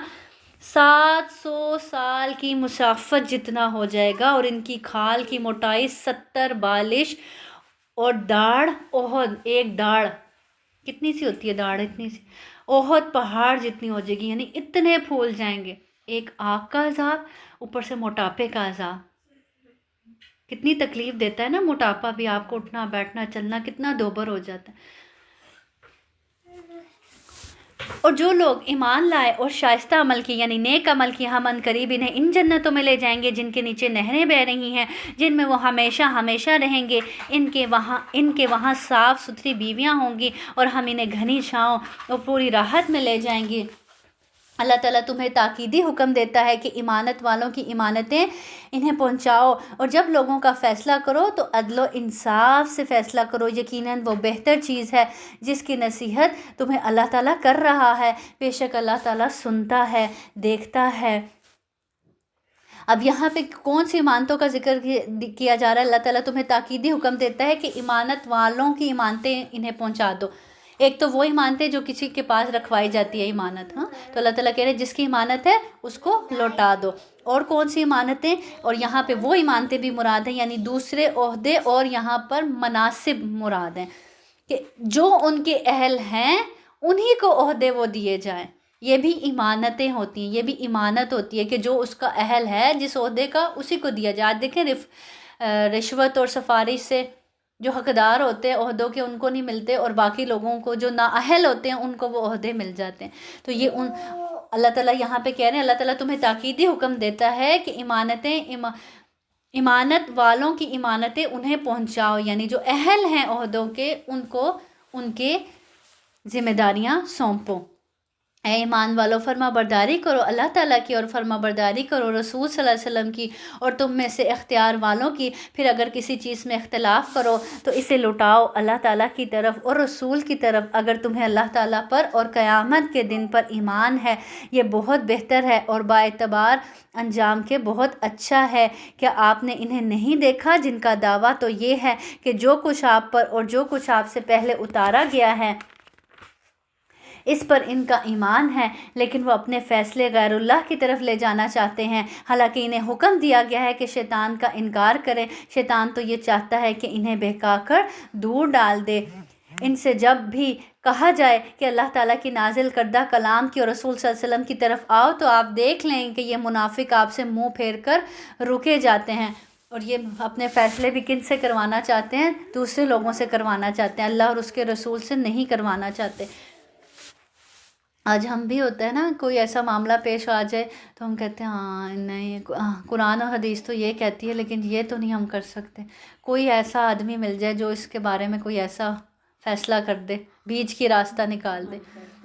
700 سال کی مسافت جتنا ہو جائے گا، اور ان کی کھال کی موٹائی 70 بالش، اور داڑھ احد، ایک داڑھ کتنی سی ہوتی ہے، داڑھ اتنی سی، احد پہاڑ جتنی ہو جائے گی، یعنی اتنے پھول جائیں گے۔ ایک آگ کا عذاب، اوپر سے موٹاپے کا عذاب، کتنی تکلیف دیتا ہے نا موٹاپا بھی، آپ کو اٹھنا بیٹھنا چلنا کتنا دوبر ہو جاتا ہے۔ اور جو لوگ ایمان لائے اور شائستہ عمل کی یعنی نیک عمل کی، ہم عنقریب انہیں ان جنتوں میں لے جائیں گے جن کے نیچے نہریں بہہ رہی ہیں، جن میں وہ ہمیشہ ہمیشہ رہیں گے۔ ان کے وہاں صاف ستھری بیویاں ہوں گی اور ہم انہیں گھنی چھاؤں اور پوری راحت میں لے جائیں گے۔ اللہ تعالیٰ تمہیں تاکیدی حکم دیتا ہے کہ ایمانت والوں کی ایمانتیں انہیں پہنچاؤ، اور جب لوگوں کا فیصلہ کرو تو عدل و انصاف سے فیصلہ کرو، یقیناً وہ بہتر چیز ہے جس کی نصیحت تمہیں اللہ تعالیٰ کر رہا ہے، بے شک اللہ تعالیٰ سنتا ہے، دیکھتا ہے۔ اب یہاں پہ کون سی ایمانتوں کا ذکر کیا جا رہا ہے؟ اللہ تعالیٰ تمہیں تاکیدی حکم دیتا ہے کہ ایمانت والوں کی ایمانتیں انہیں پہنچا دو۔ ایک تو وہ ایمانتیں جو کسی کے پاس رکھوائی جاتی ہے ایمانت، ہاں تو اللہ تعالیٰ کہہ رہے ہیں جس کی ایمانت ہے اس کو لوٹا دو۔ اور کون سی ایمانتیں؟ اور یہاں پہ وہ ایمانتیں بھی مراد ہیں، یعنی دوسرے عہدے اور یہاں پر مناصب مراد ہیں کہ جو ان کے اہل ہیں انہی کو عہدے وہ دیے جائیں۔ یہ بھی ایمانتیں ہوتی ہیں، یہ بھی ایمانت ہوتی ہے کہ جو اس کا اہل ہے جس عہدے کا اسی کو دیا جائے۔ آج دیکھیں رشوت اور سفارش سے جو حقدار ہوتے ہیں عہدوں کے ان کو نہیں ملتے، اور باقی لوگوں کو جو نااہل ہوتے ہیں ان کو وہ عہدے مل جاتے ہیں۔ تو یہ اللہ تعالیٰ یہاں پہ کہہ رہے ہیں، اللہ تعالیٰ تمہیں تاکیدی حکم دیتا ہے کہ ایمانت والوں کی ایمانتیں انہیں پہنچاؤ، یعنی جو اہل ہیں عہدوں کے ان کو ان کے ذمہ داریاں سونپو۔ اے ایمان والو فرما برداری کرو اللہ تعالیٰ کی اور فرما برداری کرو رسول صلی اللہ علیہ وسلم کی اور تم میں سے اختیار والوں کی۔ پھر اگر کسی چیز میں اختلاف کرو تو اسے لوٹاؤ اللہ تعالیٰ کی طرف اور رسول کی طرف، اگر تمہیں اللہ تعالیٰ پر اور قیامت کے دن پر ایمان ہے، یہ بہت بہتر ہے اور باعتبار انجام کے بہت اچھا ہے۔ کیا آپ نے انہیں نہیں دیکھا جن کا دعویٰ تو یہ ہے کہ جو کچھ آپ پر اور جو کچھ آپ سے پہلے اتارا گیا ہے اس پر ان کا ایمان ہے، لیکن وہ اپنے فیصلے غیر اللہ کی طرف لے جانا چاہتے ہیں، حالانکہ انہیں حکم دیا گیا ہے کہ شیطان کا انکار کریں۔ شیطان تو یہ چاہتا ہے کہ انہیں بہکا کر دور ڈال دے۔ ان سے جب بھی کہا جائے کہ اللہ تعالیٰ کی نازل کردہ کلام کی اور رسول صلی اللہ علیہ وسلم کی طرف آؤ تو آپ دیکھ لیں کہ یہ منافق آپ سے منہ پھیر کر رکے جاتے ہیں، اور یہ اپنے فیصلے بھی کن سے کروانا چاہتے ہیں؟ دوسرے لوگوں سے کروانا چاہتے ہیں، اللہ اور اس کے رسول سے نہیں کروانا چاہتے۔ آج ہم بھی ہوتا ہے نا، کوئی ایسا معاملہ پیش آ جائے تو ہم کہتے ہیں ہاں نہیں قرآن اور حدیث تو یہ کہتی ہے لیکن یہ تو نہیں ہم کر سکتے۔ کوئی ایسا آدمی مل جائے جو اس کے بارے میں کوئی ایسا فیصلہ کر دے، بیچ کی راستہ نکال دے،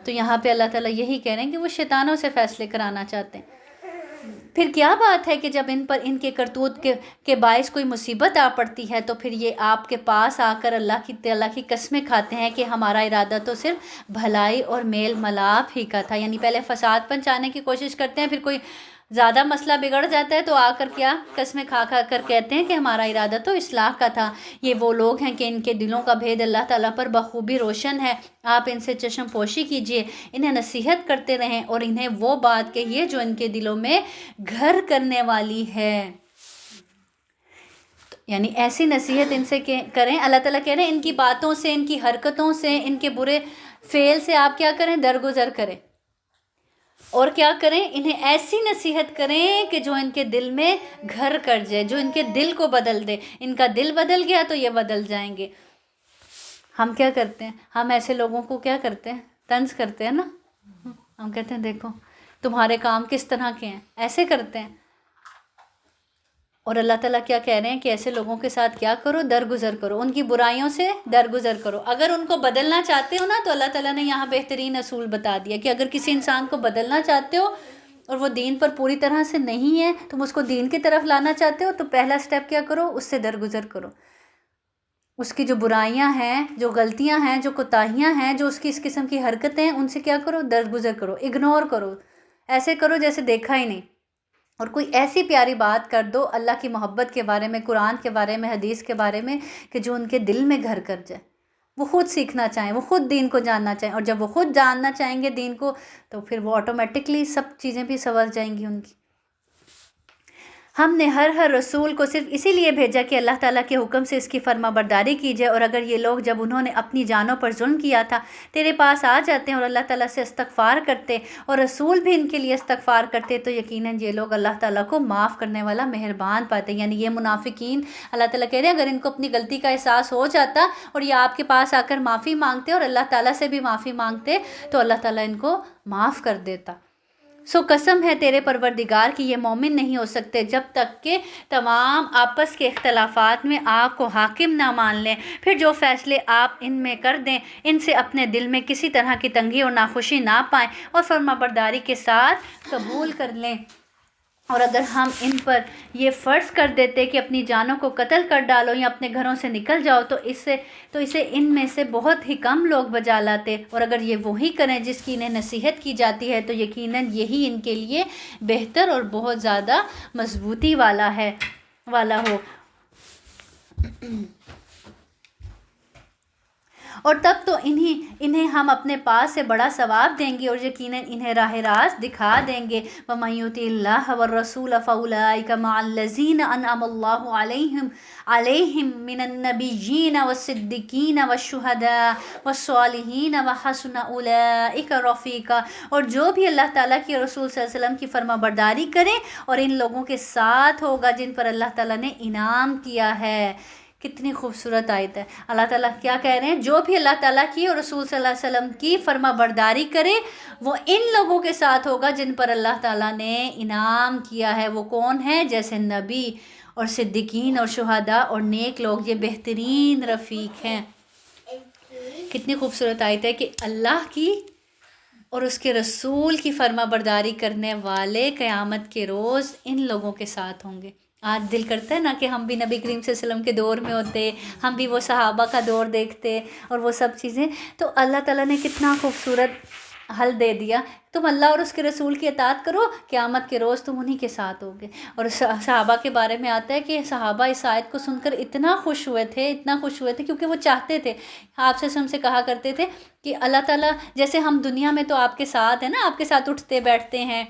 تو یہاں پہ اللہ تعالیٰ یہی کہہ رہے ہیں کہ وہ شیطانوں سے فیصلے کرانا چاہتے ہیں۔ پھر کیا بات ہے کہ جب ان پر ان کے کرتوت کے باعث کوئی مصیبت آ پڑتی ہے تو پھر یہ آپ کے پاس آ کر اللہ کی قسمیں کھاتے ہیں کہ ہمارا ارادہ تو صرف بھلائی اور میل ملاپ ہی کا تھا، یعنی پہلے فساد پہنچانے کی کوشش کرتے ہیں، پھر کوئی زیادہ مسئلہ بگڑ جاتا ہے تو آ کر کیا قسمیں کھا کر کہتے ہیں کہ ہمارا ارادہ تو اصلاح کا تھا۔ یہ وہ لوگ ہیں کہ ان کے دلوں کا بھید اللہ تعالیٰ پر بخوبی روشن ہے، آپ ان سے چشم پوشی کیجئے، انہیں نصیحت کرتے رہیں اور انہیں وہ بات کہیے جو ان کے دلوں میں گھر کرنے والی ہے، یعنی ایسی نصیحت ان سے کریں۔ اللہ تعالیٰ کہہ رہے ہیں ان کی باتوں سے، ان کی حرکتوں سے، ان کے برے فعل سے آپ کیا کریں؟ درگزر کریں، اور کیا کریں؟ انہیں ایسی نصیحت کریں کہ جو ان کے دل میں گھر کر جائے، جو ان کے دل کو بدل دے۔ ان کا دل بدل گیا تو یہ بدل جائیں گے۔ ہم کیا کرتے ہیں؟ ہم ایسے لوگوں کو کیا کرتے ہیں؟ طنز کرتے ہیں نا، ہم کہتے ہیں دیکھو تمہارے کام کس طرح کے ہیں، ایسے کرتے ہیں۔ اور اللہ تعالیٰ کیا کہہ رہے ہیں کہ ایسے لوگوں کے ساتھ کیا کرو؟ درگزر کرو، ان کی برائیوں سے درگزر کرو۔ اگر ان کو بدلنا چاہتے ہو نا تو اللہ تعالیٰ نے یہاں بہترین اصول بتا دیا کہ اگر کسی انسان کو بدلنا چاہتے ہو اور وہ دین پر پوری طرح سے نہیں ہے، تم اس کو دین کی طرف لانا چاہتے ہو تو پہلا سٹیپ کیا کرو؟ اس سے درگزر کرو، اس کی جو برائیاں ہیں، جو غلطیاں ہیں، جو کوتاہیاں ہیں، جو اس کی اس قسم کی حرکتیں ہیں، ان سے کیا کرو؟ درگزر کرو، اگنور کرو، ایسے کرو جیسے دیکھا ہی نہیں، اور کوئی ایسی پیاری بات کر دو اللہ کی محبت کے بارے میں، قرآن کے بارے میں، حدیث کے بارے میں کہ جو ان کے دل میں گھر کر جائے، وہ خود سیکھنا چاہیں، وہ خود دین کو جاننا چاہیں، اور جب وہ خود جاننا چاہیں گے دین کو تو پھر وہ آٹومیٹکلی سب چیزیں بھی سنور جائیں گی ان کی۔ ہم نے ہر رسول کو صرف اسی لیے بھیجا کہ اللہ تعالیٰ کے حکم سے اس کی فرما برداری کی جائے، اور اگر یہ لوگ جب انہوں نے اپنی جانوں پر ظلم کیا تھا تیرے پاس آ جاتے ہیں اور اللہ تعالیٰ سے استغفار کرتے اور رسول بھی ان کے لیے استغفار کرتے تو یقیناً یہ لوگ اللہ تعالیٰ کو معاف کرنے والا مہربان پاتے۔ یعنی یہ منافقین، اللہ تعالیٰ کہہ رہے ہیں اگر ان کو اپنی غلطی کا احساس ہو جاتا اور یہ آپ کے پاس آ کر معافی مانگتے اور اللہ تعالیٰ سے بھی معافی مانگتے تو اللہ تعالیٰ ان کو معاف کر دیتا۔ سو قسم ہے تیرے پروردگار کی یہ مومن نہیں ہو سکتے جب تک کہ تمام آپس کے اختلافات میں آپ کو حاکم نہ مان لیں، پھر جو فیصلے آپ ان میں کر دیں ان سے اپنے دل میں کسی طرح کی تنگی اور ناخوشی نہ پائیں اور فرما برداری کے ساتھ قبول کر لیں۔ اور اگر ہم ان پر یہ فرض کر دیتے کہ اپنی جانوں کو قتل کر ڈالو یا اپنے گھروں سے نکل جاؤ تو اسے ان میں سے بہت ہی کم لوگ بجا لاتے، اور اگر یہ وہی کریں جس کی انہیں نصیحت کی جاتی ہے تو یقیناً یہی ان کے لیے بہتر اور بہت زیادہ مضبوطی والا ہو۔ اور تب تو انہیں ہم اپنے پاس سے بڑا ثواب دیں گے اور یقیناً انہیں راہ راست دکھا دیں گے۔ وَمَن يُطِعِ اللَّهَ وَالرَّسُولَ فَأُولَٰئِكَ مَعَ الَّذِينَ أَنْعَمَ اللَّهُ عَلَيْهِم مِّنَ النَّبِيِّينَ وَالصِّدِّيقِينَ وَالشُّهَدَاءِ وَالصَّالِحِينَ وَحَسُنَ أُولَٰئِكَ رَفِيقًا، اور جو بھی اللہ تعالیٰ کی رسول صلی اللہ علیہ وسلم کی فرما برداری کرے اور ان لوگوں کے ساتھ ہوگا جن پر اللہ تعالیٰ نے انعام کیا ہے۔ کتنی خوبصورت آیت ہے۔ اللہ تعالیٰ کیا کہہ رہے ہیں؟ جو بھی اللہ تعالیٰ کی اور رسول صلی اللہ علیہ وسلم کی فرما برداری کرے وہ ان لوگوں کے ساتھ ہوگا جن پر اللہ تعالیٰ نے انعام کیا ہے۔ وہ کون ہیں؟ جیسے نبی اور صدیقین اور شہداء اور نیک لوگ، یہ بہترین رفیق ہیں۔ کتنی خوبصورت آیت ہے کہ اللہ کی اور اس کے رسول کی فرما برداری کرنے والے قیامت کے روز ان لوگوں کے ساتھ ہوں گے۔ آج دل کرتا ہے نا کہ ہم بھی نبی کریم صلی اللہ علیہ وسلم کے دور میں ہوتے، ہم بھی وہ صحابہ کا دور دیکھتے اور وہ سب چیزیں۔ تو اللہ تعالیٰ نے کتنا خوبصورت حل دے دیا، تم اللہ اور اس کے رسول کی اطاعت کرو، قیامت کے روز تم انہی کے ساتھ ہوگے۔ اور صحابہ کے بارے میں آتا ہے کہ صحابہ اس آیت کو سن کر اتنا خوش ہوئے تھے کیونکہ وہ چاہتے تھے، آپ سے ہم سے کہا کرتے تھے کہ اللہ تعالیٰ جیسے ہم دنیا میں تو آپ کے ساتھ ہیں نا، آپ کے ساتھ اٹھتے بیٹھتے ہیں،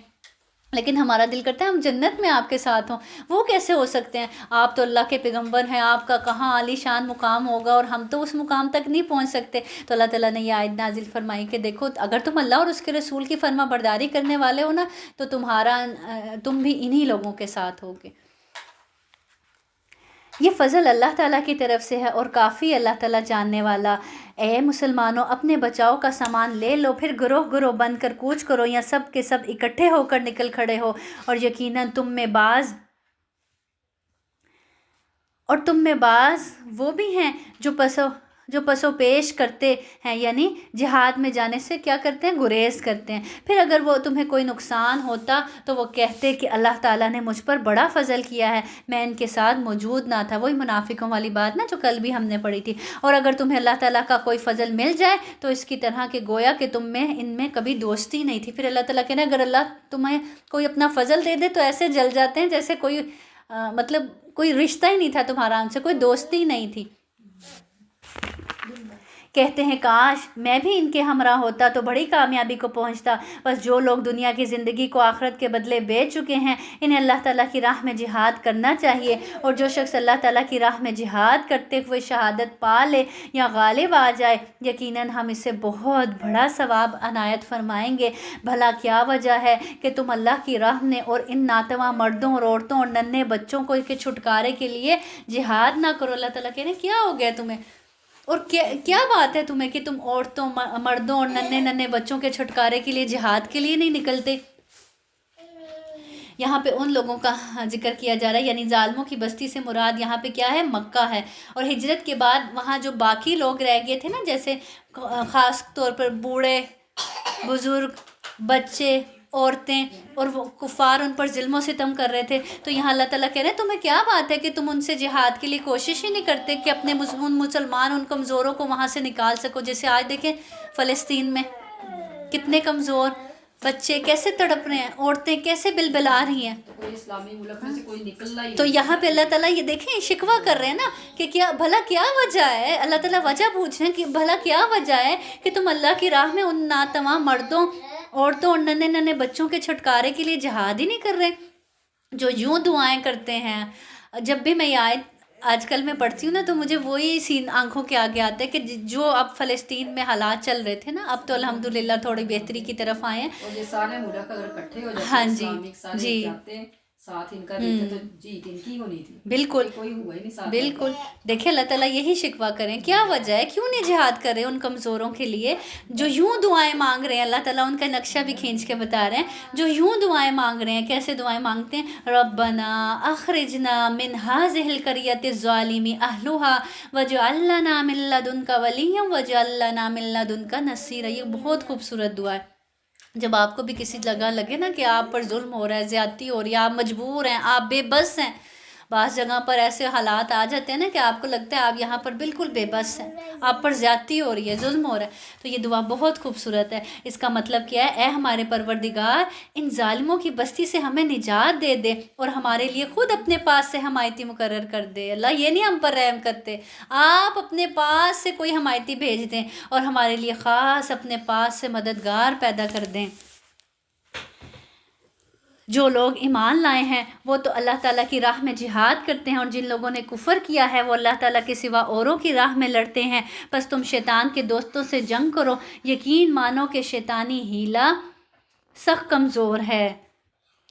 لیکن ہمارا دل کرتا ہے ہم جنت میں آپ کے ساتھ ہوں۔ وہ کیسے ہو سکتے ہیں؟ آپ تو اللہ کے پیغمبر ہیں، آپ کا کہاں عالی شان مقام ہوگا اور ہم تو اس مقام تک نہیں پہنچ سکتے۔ تو اللہ تعالیٰ نے یہ آیت نازل فرمائی کہ دیکھو اگر تم اللہ اور اس کے رسول کی فرما برداری کرنے والے ہو نا تو تم بھی انہی لوگوں کے ساتھ ہوگے۔ یہ فضل اللہ تعالیٰ کی طرف سے ہے اور کافی اللہ تعالیٰ جاننے والا۔ اے مسلمانوں، اپنے بچاؤ کا سامان لے لو، پھر گروہ گروہ بن کر کوچ کرو یا سب کے سب اکٹھے ہو کر نکل کھڑے ہو، اور یقیناً تم میں بعض وہ بھی ہیں جو پسو پیش کرتے ہیں، یعنی جہاد میں جانے سے کیا کرتے ہیں؟ گریز کرتے ہیں۔ پھر اگر وہ تمہیں کوئی نقصان ہوتا تو وہ کہتے کہ اللہ تعالیٰ نے مجھ پر بڑا فضل کیا ہے، میں ان کے ساتھ موجود نہ تھا۔ وہی منافقوں والی بات نا جو کل بھی ہم نے پڑھی تھی۔ اور اگر تمہیں اللہ تعالیٰ کا کوئی فضل مل جائے تو اس کی طرح کہ گویا کہ تم میں ان میں کبھی دوستی نہیں تھی۔ پھر اللہ تعالیٰ کہنا اگر اللہ تمہیں کوئی اپنا فضل دے دے تو ایسے جل جاتے ہیں جیسے کوئی رشتہ ہی نہیں تھا تمہارا، ان سے کوئی دوستی نہیں تھی۔ کہتے ہیں کاش میں بھی ان کے ہمراہ ہوتا تو بڑی کامیابی کو پہنچتا۔ بس جو لوگ دنیا کی زندگی کو آخرت کے بدلے بیچ چکے ہیں انہیں اللہ تعالیٰ کی راہ میں جہاد کرنا چاہیے، اور جو شخص اللہ تعالیٰ کی راہ میں جہاد کرتے ہوئے شہادت پا لے یا غالب آ جائے یقیناً ہم اسے بہت بڑا ثواب عنایت فرمائیں گے۔ بھلا کیا وجہ ہے کہ تم اللہ کی راہ میں اور ان ناتواں مردوں اور عورتوں اور ننھے بچوں کو کے چھٹکارے کے لیے جہاد نہ کرو؟ اللہ تعالیٰ کہہ رہے ہیں کیا ہو گیا تمہیں، اور کیا بات ہے تمہیں کہ تم عورتوں مردوں اور ننھے بچوں کے چھٹکارے کے لیے جہاد کے لیے نہیں نکلتے؟ یہاں پہ ان لوگوں کا ذکر کیا جا رہا ہے، یعنی ظالموں کی بستی سے مراد یہاں پہ کیا ہے؟ مکہ ہے۔ اور ہجرت کے بعد وہاں جو باقی لوگ رہ گئے تھے نا، جیسے خاص طور پر بوڑھے بزرگ بچے عورتیں اور وہ کفار ان پر ظلم و ستم کر رہے تھے، تو یہاں اللہ تعالیٰ کہہ رہے ہیں تمہیں کیا بات ہے کہ تم ان سے جہاد کے لیے کوشش ہی نہیں کرتے کہ اپنے مسلمان ان کمزوروں کو وہاں سے نکال سکو؟ جیسے آج دیکھیں فلسطین میں کتنے کمزور بچے کیسے تڑپ رہے ہیں، عورتیں کیسے بلبلا رہی ہیں، اسلامی ملک میں سے کوئی نکلنا ہی تو یہاں پہ اللہ تعالیٰ یہ دیکھیں شکوہ کر رہے ہیں نا کہ بھلا کیا وجہ ہے؟ اللہ تعالیٰ وجہ پوچھ رہے ہیں کہ بھلا کیا وجہ ہے کہ تم اللہ کی راہ میں ان ناتواں مردوں عورتوں اور ننھے بچوں کے چھٹکارے کے لیے جہاد ہی نہیں کر رہے؟ جو یوں دعائیں کرتے ہیں. جب بھی میں یہ آیت آج کل میں پڑھتی ہوں نا تو مجھے وہی سین آنکھوں کے آگے آتا ہے کہ جو اب فلسطین میں حالات چل رہے تھے نا، اب تو الحمدللہ تھوڑی بہتری کی طرف آئے ہیں. اور یہ سارے ملک اگر اکٹھے ہو جاتے ہاں ہیں جی اسلامک سارے جی جاتے ساتھ ان کا رہتے تو جیت ان کی ہونی تھی. بالکل کوئی ہوا ہی نہیں ساتھ. بالکل. دیکھیں اللہ تعالیٰ یہی شکوہ کریں، کیا وجہ ہے کیوں نہیں جہاد کرے ان کمزوروں کے لیے جو یوں دعائیں مانگ رہے ہیں. اللہ تعالیٰ ان کا نقشہ بھی کھینچ کے بتا رہے ہیں، جو یوں دعائیں مانگ رہے ہیں. کیسے دعائیں مانگتے ہیں؟ ربنا اخرجنا من هذه القرية الظالم اهلها واجعل لنا من لدنك وليا واجعل لنا من لدنك نصيرا. یہ بہت خوبصورت دعا ہے. جب آپ کو بھی کسی جگہ لگے نا کہ آپ پر ظلم ہو رہا ہے، زیادتی ہو رہی ہے، آپ مجبور ہیں، آپ بے بس ہیں. بعض جگہ پر ایسے حالات آ جاتے ہیں نا کہ آپ کو لگتا ہے آپ یہاں پر بالکل بے بس ہیں، آپ پر زیادتی ہو رہی ہے، ظلم ہو رہا ہے. تو یہ دعا بہت خوبصورت ہے. اس کا مطلب کیا ہے؟ اے ہمارے پروردگار، ان ظالموں کی بستی سے ہمیں نجات دے دے اور ہمارے لیے خود اپنے پاس سے حمایتی مقرر کر دے. اللہ یہ نہیں ہم پر رحم کرتے، آپ اپنے پاس سے کوئی حمایتی بھیج دیں اور ہمارے لیے خاص اپنے پاس سے مددگار پیدا کر دیں. جو لوگ ایمان لائے ہیں وہ تو اللہ تعالیٰ کی راہ میں جہاد کرتے ہیں، اور جن لوگوں نے کفر کیا ہے وہ اللہ تعالیٰ کے سوا اوروں کی راہ میں لڑتے ہیں. بس تم شیطان کے دوستوں سے جنگ کرو، یقین مانو کہ شیطانی ہیلا سخت کمزور ہے.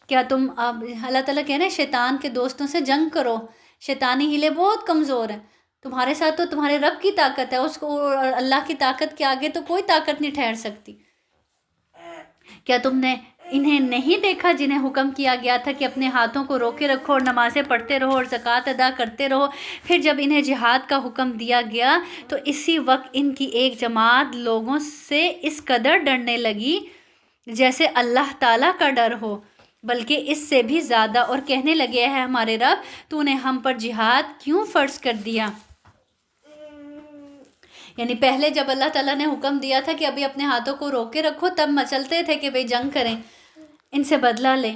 کیا تم اب اللہ تعالیٰ کہہ رہے ہیں شیطان کے دوستوں سے جنگ کرو، شیطانی ہیلے بہت کمزور ہیں. تمہارے ساتھ تو تمہارے رب کی طاقت ہے، اس کو اور اللہ کی طاقت کے آگے تو کوئی طاقت نہیں ٹھہر سکتی. کیا تم نے انہیں نہیں دیکھا جنہیں حکم کیا گیا تھا کہ اپنے ہاتھوں کو روکے رکھو اور نمازیں پڑھتے رہو اور زکوٰۃ ادا کرتے رہو؟ پھر جب انہیں جہاد کا حکم دیا گیا تو اسی وقت ان کی ایک جماعت لوگوں سے اس قدر ڈرنے لگی جیسے اللہ تعالیٰ کا ڈر ہو، بلکہ اس سے بھی زیادہ، اور کہنے لگے ہے ہمارے رب تو نے ہم پر جہاد کیوں فرض کر دیا؟ یعنی پہلے جب اللہ تعالیٰ نے حکم دیا تھا کہ ابھی اپنے ہاتھوں کو روکے رکھو تب مچلتے تھے کہ بھئی جنگ کریں، ان سے بدلہ لیں.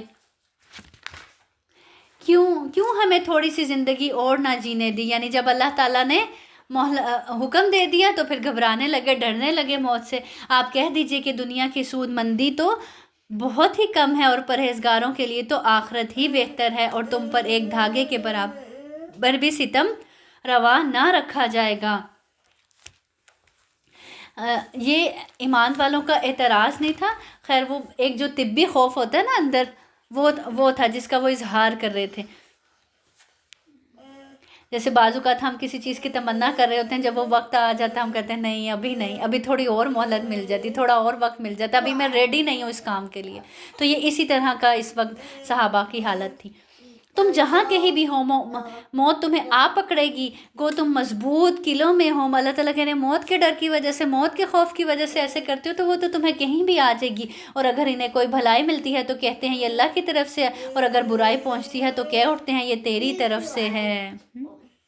کیوں ہمیں تھوڑی سی زندگی اور نہ جینے دی؟ یعنی جب اللہ تعالیٰ نے حکم دے دیا تو پھر گھبرانے لگے، ڈرنے لگے موت سے. آپ کہہ دیجئے کہ دنیا کی سود مندی تو بہت ہی کم ہے اور پرہیزگاروں کے لیے تو آخرت ہی بہتر ہے، اور تم پر ایک دھاگے کے برابر بھی ستم روا نہ رکھا جائے گا. یہ ایمان والوں کا اعتراض نہیں تھا. خیر وہ ایک جو طبی خوف ہوتا ہے نا اندر، وہ تھا جس کا وہ اظہار کر رہے تھے. جیسے بعض اوقات ہم کسی چیز کی تمنا کر رہے ہوتے ہیں، جب وہ وقت آ جاتا ہے ہم کہتے ہیں نہیں ابھی نہیں، ابھی تھوڑی اور مہلت مل جاتی، تھوڑا اور وقت مل جاتا، ابھی میں ریڈی نہیں ہوں اس کام کے لیے. تو یہ اسی طرح کا اس وقت صحابہ کی حالت تھی. تم جہاں کہیں بھی ہو موت تمہیں آ پکڑے گی، گو تم مضبوط قلعوں میں ہو. اللہ تعالیٰ کہہ رہے ہیں موت کے ڈر کی وجہ سے، موت کے خوف کی وجہ سے ایسے کرتے ہو تو وہ تو تمہیں کہیں بھی آ جائے گی. اور اگر انہیں کوئی بھلائی ملتی ہے تو کہتے ہیں یہ اللہ کی طرف سے ہے، اور اگر برائی پہنچتی ہے تو کہہ اٹھتے ہیں یہ تیری طرف سے ہے.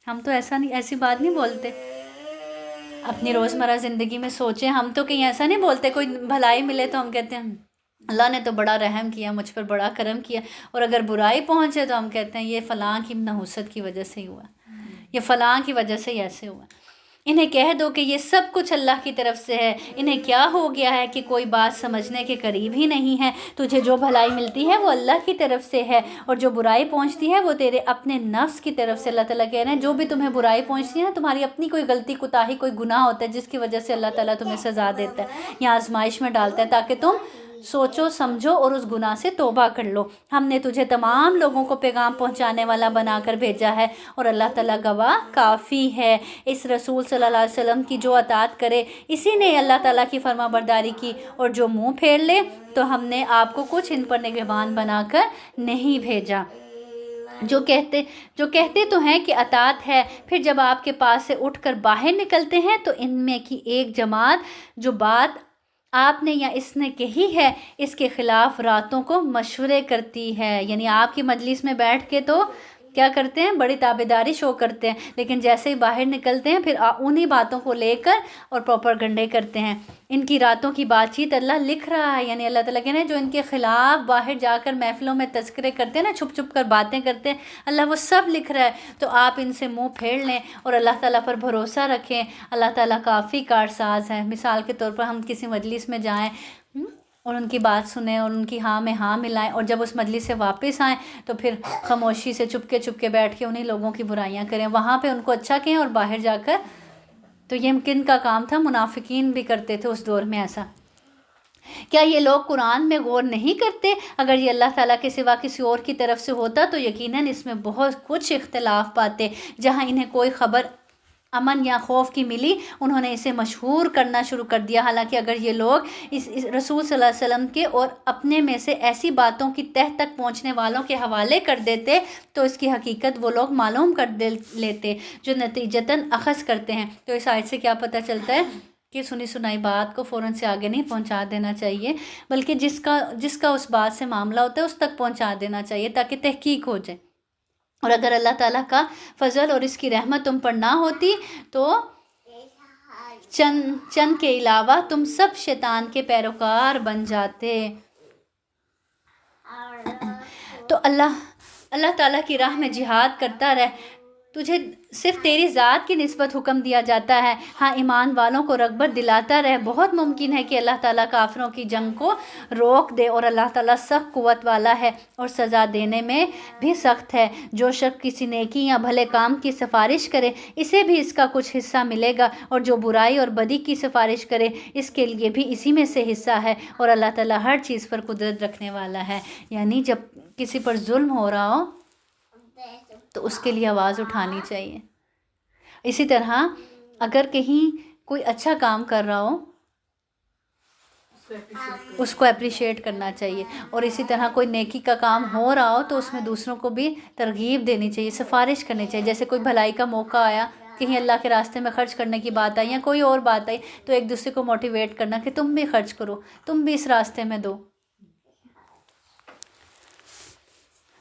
ہم تو ایسی بات نہیں بولتے. اپنی روزمرہ زندگی میں سوچیں، ہم تو کہیں ایسا نہیں بولتے. کوئی بھلائی ملے تو ہم کہتے ہیں اللہ نے تو بڑا رحم کیا، مجھ پر بڑا کرم کیا، اور اگر برائی پہنچے تو ہم کہتے ہیں یہ فلاں کی نحوست کی وجہ سے ہی ہوا، یہ فلاں کی وجہ سے ہی ایسے ہوا. انہیں کہہ دو کہ یہ سب کچھ اللہ کی طرف سے ہے. انہیں کیا ہو گیا ہے کہ کوئی بات سمجھنے کے قریب ہی نہیں ہے. تجھے جو بھلائی ملتی ہے وہ اللہ کی طرف سے ہے، اور جو برائی پہنچتی ہے وہ تیرے اپنے نفس کی طرف سے. اللہ تعالیٰ کہہ رہے ہیں جو بھی تمہیں برائی پہنچتی ہے نا، تمہاری اپنی کوئی غلطی کوتاہی کوئی گناہ ہوتا ہے جس کی وجہ سے اللہ تعالیٰ تمہیں سزا دیتا ہے یا آزمائش میں ڈالتا ہے تاکہ تم سوچو سمجھو اور اس گناہ سے توبہ کر لو. ہم نے تجھے تمام لوگوں کو پیغام پہنچانے والا بنا کر بھیجا ہے، اور اللہ تعالیٰ گواہ کافی ہے. اس رسول صلی اللہ علیہ وسلم کی جو اطاعت کرے اسی نے اللہ تعالیٰ کی فرما برداری کی، اور جو منہ پھیر لے تو ہم نے آپ کو کچھ ان پر نگہبان بنا کر نہیں بھیجا. جو کہتے تو ہیں کہ اطاعت ہے، پھر جب آپ کے پاس سے اٹھ کر باہر نکلتے ہیں تو ان میں کی ایک جماعت جو بات آپ نے یا اس نے کہی ہے اس کے خلاف راتوں کو مشورے کرتی ہے. یعنی آپ کی مجلس میں بیٹھ کے تو کیا کرتے ہیں، بڑی تابعداری شو کرتے ہیں، لیکن جیسے ہی باہر نکلتے ہیں پھر انہی باتوں کو لے کر اور پروپیگنڈے کرتے ہیں. ان کی راتوں کی بات چیت اللہ لکھ رہا ہے. یعنی اللہ تعالیٰ کہتے ہیں جو ان کے خلاف باہر جا کر محفلوں میں تذکرے کرتے ہیں نا، چھپ چھپ کر باتیں کرتے ہیں، اللہ وہ سب لکھ رہا ہے. تو آپ ان سے منہ پھیر لیں اور اللہ تعالیٰ پر بھروسہ رکھیں. اللہ تعالیٰ کافی کارساز ہے. مثال کے طور پر ہم کسی مجلس میں جائیں اور ان کی بات سنیں اور ان کی ہاں میں ہاں ملائیں، اور جب اس مجلس سے واپس آئیں تو پھر خاموشی سے چپ کے بیٹھ کے انہیں لوگوں کی برائیاں کریں، وہاں پہ ان کو اچھا کہیں اور باہر جا کر، تو یہ کن کا کام تھا؟ منافقین بھی کرتے تھے اس دور میں ایسا۔ کیا یہ لوگ قرآن میں غور نہیں کرتے؟ اگر یہ اللہ تعالیٰ کے سوا کسی اور کی طرف سے ہوتا تو یقیناً اس میں بہت کچھ اختلاف پاتے۔ جہاں انہیں کوئی خبر امن یا خوف کی ملی، انہوں نے اسے مشہور کرنا شروع کر دیا، حالانکہ اگر یہ لوگ اس رسول صلی اللہ علیہ وسلم کے اور اپنے میں سے ایسی باتوں کی تہ تک پہنچنے والوں کے حوالے کر دیتے تو اس کی حقیقت وہ لوگ معلوم کر لیتے جو نتیجتاً اخذ کرتے ہیں۔ تو اس آیت سے کیا پتہ چلتا ہے کہ سنی سنائی بات کو فوراً سے آگے نہیں پہنچا دینا چاہیے، بلکہ جس کا اس بات سے معاملہ ہوتا ہے اس تک پہنچا دینا چاہیے تاکہ تحقیق ہو جائے۔ اور اگر اللہ تعالیٰ کا فضل اور اس کی رحمت تم پر نہ ہوتی تو چند کے علاوہ تم سب شیطان کے پیروکار بن جاتے۔ تو اللہ تعالیٰ کی راہ میں جہاد کرتا رہ، تجھے صرف تیری ذات کی نسبت حکم دیا جاتا ہے۔ ہاں ایمان والوں کو رغبت دلاتا رہ، بہت ممکن ہے کہ اللہ تعالیٰ کافروں کی جنگ کو روک دے، اور اللہ تعالیٰ سخت قوت والا ہے اور سزا دینے میں بھی سخت ہے۔ جو شخص کسی نیکی یا بھلے کام کی سفارش کرے اسے بھی اس کا کچھ حصہ ملے گا، اور جو برائی اور بدی کی سفارش کرے اس کے لیے بھی اسی میں سے حصہ ہے، اور اللہ تعالیٰ ہر چیز پر قدرت رکھنے والا ہے۔ یعنی جب کسی پر ظلم ہو رہا ہو تو اس کے لیے آواز اٹھانی چاہیے۔ اسی طرح اگر کہیں کوئی اچھا کام کر رہا ہو اس کو اپریشیٹ کرنا چاہیے، اور اسی طرح کوئی نیکی کا کام ہو رہا ہو تو اس میں دوسروں کو بھی ترغیب دینی چاہیے، سفارش کرنی چاہیے۔ جیسے کوئی بھلائی کا موقع آیا، کہیں اللہ کے راستے میں خرچ کرنے کی بات آئی یا کوئی اور بات آئی، تو ایک دوسرے کو موٹیویٹ کرنا کہ تم بھی خرچ کرو، تم بھی اس راستے میں دو۔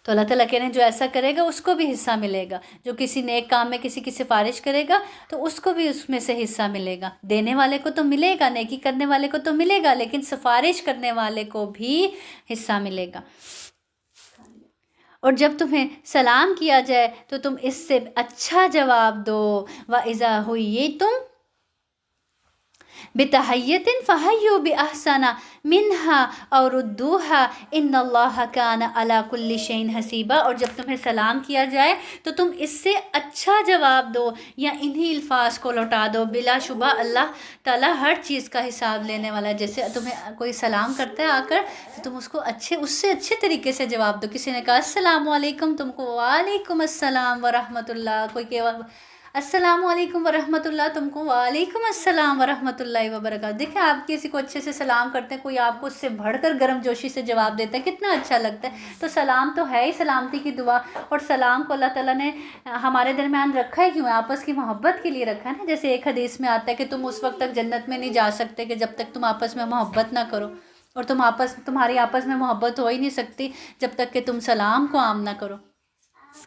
تو اللہ تعالیٰ کہہ رہے ہیں جو ایسا کرے گا اس کو بھی حصہ ملے گا، جو کسی نیک کام میں کسی کی سفارش کرے گا تو اس کو بھی اس میں سے حصہ ملے گا۔ دینے والے کو تو ملے گا، نیکی کرنے والے کو تو ملے گا، لیکن سفارش کرنے والے کو بھی حصہ ملے گا۔ اور جب تمہیں سلام کیا جائے تو تم اس سے اچھا جواب دو۔ وَإِذَا حُيِّيتُم بِتَحِيَّةٍ فَحَيُّوا بِأَحْسَنَ مِنْهَا أَوْ رُدُّوهَا إِنَّ اللَّهَ كَانَ عَلَى كُلِّ شَيْءٍ حَسِيبًا۔ اور جب تمہیں سلام کیا جائے تو تم اس سے اچھا جواب دو یا انہی الفاظ کو لوٹا دو، بلا شبہ اللہ تعالیٰ ہر چیز کا حساب لینے والا ہے۔ جیسے تمہیں کوئی سلام کرتا ہے آ کر تو تم اس کو اس سے اچھے طریقے سے جواب دو۔ کسی نے کہا السلام علیکم، تم کو وعلیکم السلام ورحمۃ اللہ، کوئی کہ السلام علیکم ورحمۃ اللہ، تم کو وعلیکم السلام ورحمۃ اللہ وبرکاتہ۔ دیکھیں آپ کسی کو اچھے سے سلام کرتے ہیں، کوئی آپ کو اس سے بڑھ کر گرم جوشی سے جواب دیتا ہے، کتنا اچھا لگتا ہے۔ تو سلام تو ہے ہی سلامتی کی دعا، اور سلام کو اللہ تعالیٰ نے ہمارے درمیان رکھا ہے کیوں ہے؟ آپس کی محبت کے لیے رکھا ہے نا۔ جیسے ایک حدیث میں آتا ہے کہ تم اس وقت تک جنت میں نہیں جا سکتے کہ جب تک تم آپس میں محبت نہ کرو، اور تمہاری آپس میں محبت ہو ہی نہیں سکتی جب تک کہ تم سلام کو عام نہ کرو۔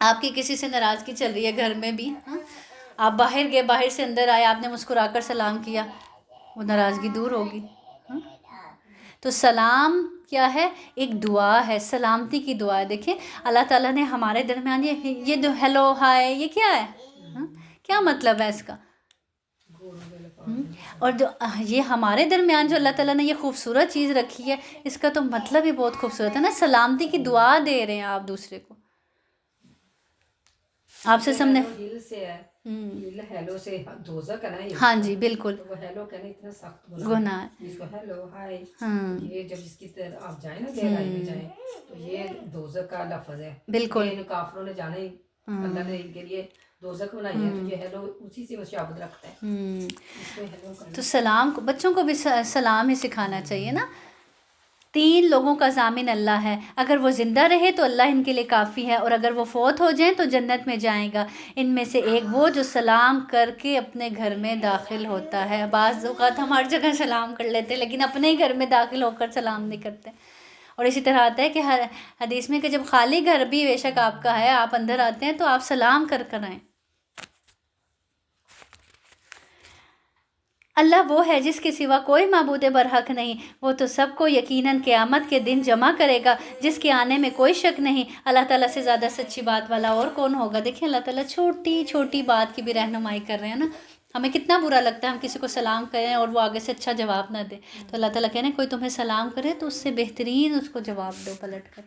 آپ کی کسی سے ناراضگی چل رہی ہے گھر میں بھی، آپ باہر گئے، باہر سے اندر آئے، آپ نے مسکرا کر سلام کیا، وہ ناراضگی دور ہوگی۔ تو سلام کیا ہے؟ ایک دعا ہے، سلامتی کی دعا ہے۔ دیکھیں اللہ تعالیٰ نے ہمارے درمیان یہ جو ہیلو ہائے، یہ کیا ہے؟ کیا مطلب ہے اس کا؟ اور جو یہ ہمارے درمیان جو اللہ تعالیٰ نے یہ خوبصورت چیز رکھی ہے، اس کا تو مطلب ہی بہت خوبصورت ہے نا۔ سلامتی کی دعا دے رہے ہیں آپ دوسرے کو۔ آپ سے سامنے ہیلو سے دوزخ ہے نا، ہاں جی بالکل، وہ ہیلو کہنا اتنا سخت گناہ ہے۔ جس کو ہیلو ہائے، ہاں یہ جب اس کی طرف آپ جائیں نا گہرائی میں جائیں تو یہ دوزخ کا لفظ ہے۔ بالکل، ان کافروں نے جانے اللہ نے ان کے لیے دوزخ بنائی ہے، تو یہ ہیلو اسی سے مشابہت رکھتا ہے۔ اس کو ہیلو کرنا، تو سلام کو بچوں کو بھی سلام ہی سکھانا چاہیے نا۔ 3 لوگوں کا ضامن اللہ ہے، اگر وہ زندہ رہے تو اللہ ان کے لیے کافی ہے، اور اگر وہ فوت ہو جائیں تو جنت میں جائیں گا۔ ان میں سے ایک وہ جو سلام کر کے اپنے گھر میں داخل ہوتا ہے۔ بعض اوقات ہم ہر جگہ سلام کر لیتے لیکن اپنے ہی گھر میں داخل ہو کر سلام نہیں کرتے۔ اور اسی طرح آتا ہے کہ حدیث میں کہ جب خالی گھر بھی بے شک آپ کا ہے، آپ اندر آتے ہیں تو آپ سلام کر کر آئیں۔ اللہ وہ ہے جس کے سوا کوئی معبود برحق نہیں، وہ تو سب کو یقیناً قیامت کے دن جمع کرے گا، جس کے آنے میں کوئی شک نہیں۔ اللہ تعالیٰ سے زیادہ سچی بات والا اور کون ہوگا؟ دیکھیں اللہ تعالیٰ چھوٹی چھوٹی بات کی بھی رہنمائی کر رہے ہیں نا۔ ہمیں کتنا برا لگتا ہے ہم کسی کو سلام کریں اور وہ آگے سے اچھا جواب نہ دے، تو اللہ تعالیٰ کہنے کوئی تمہیں سلام کرے تو اس سے بہترین اس کو جواب دو پلٹ کر۔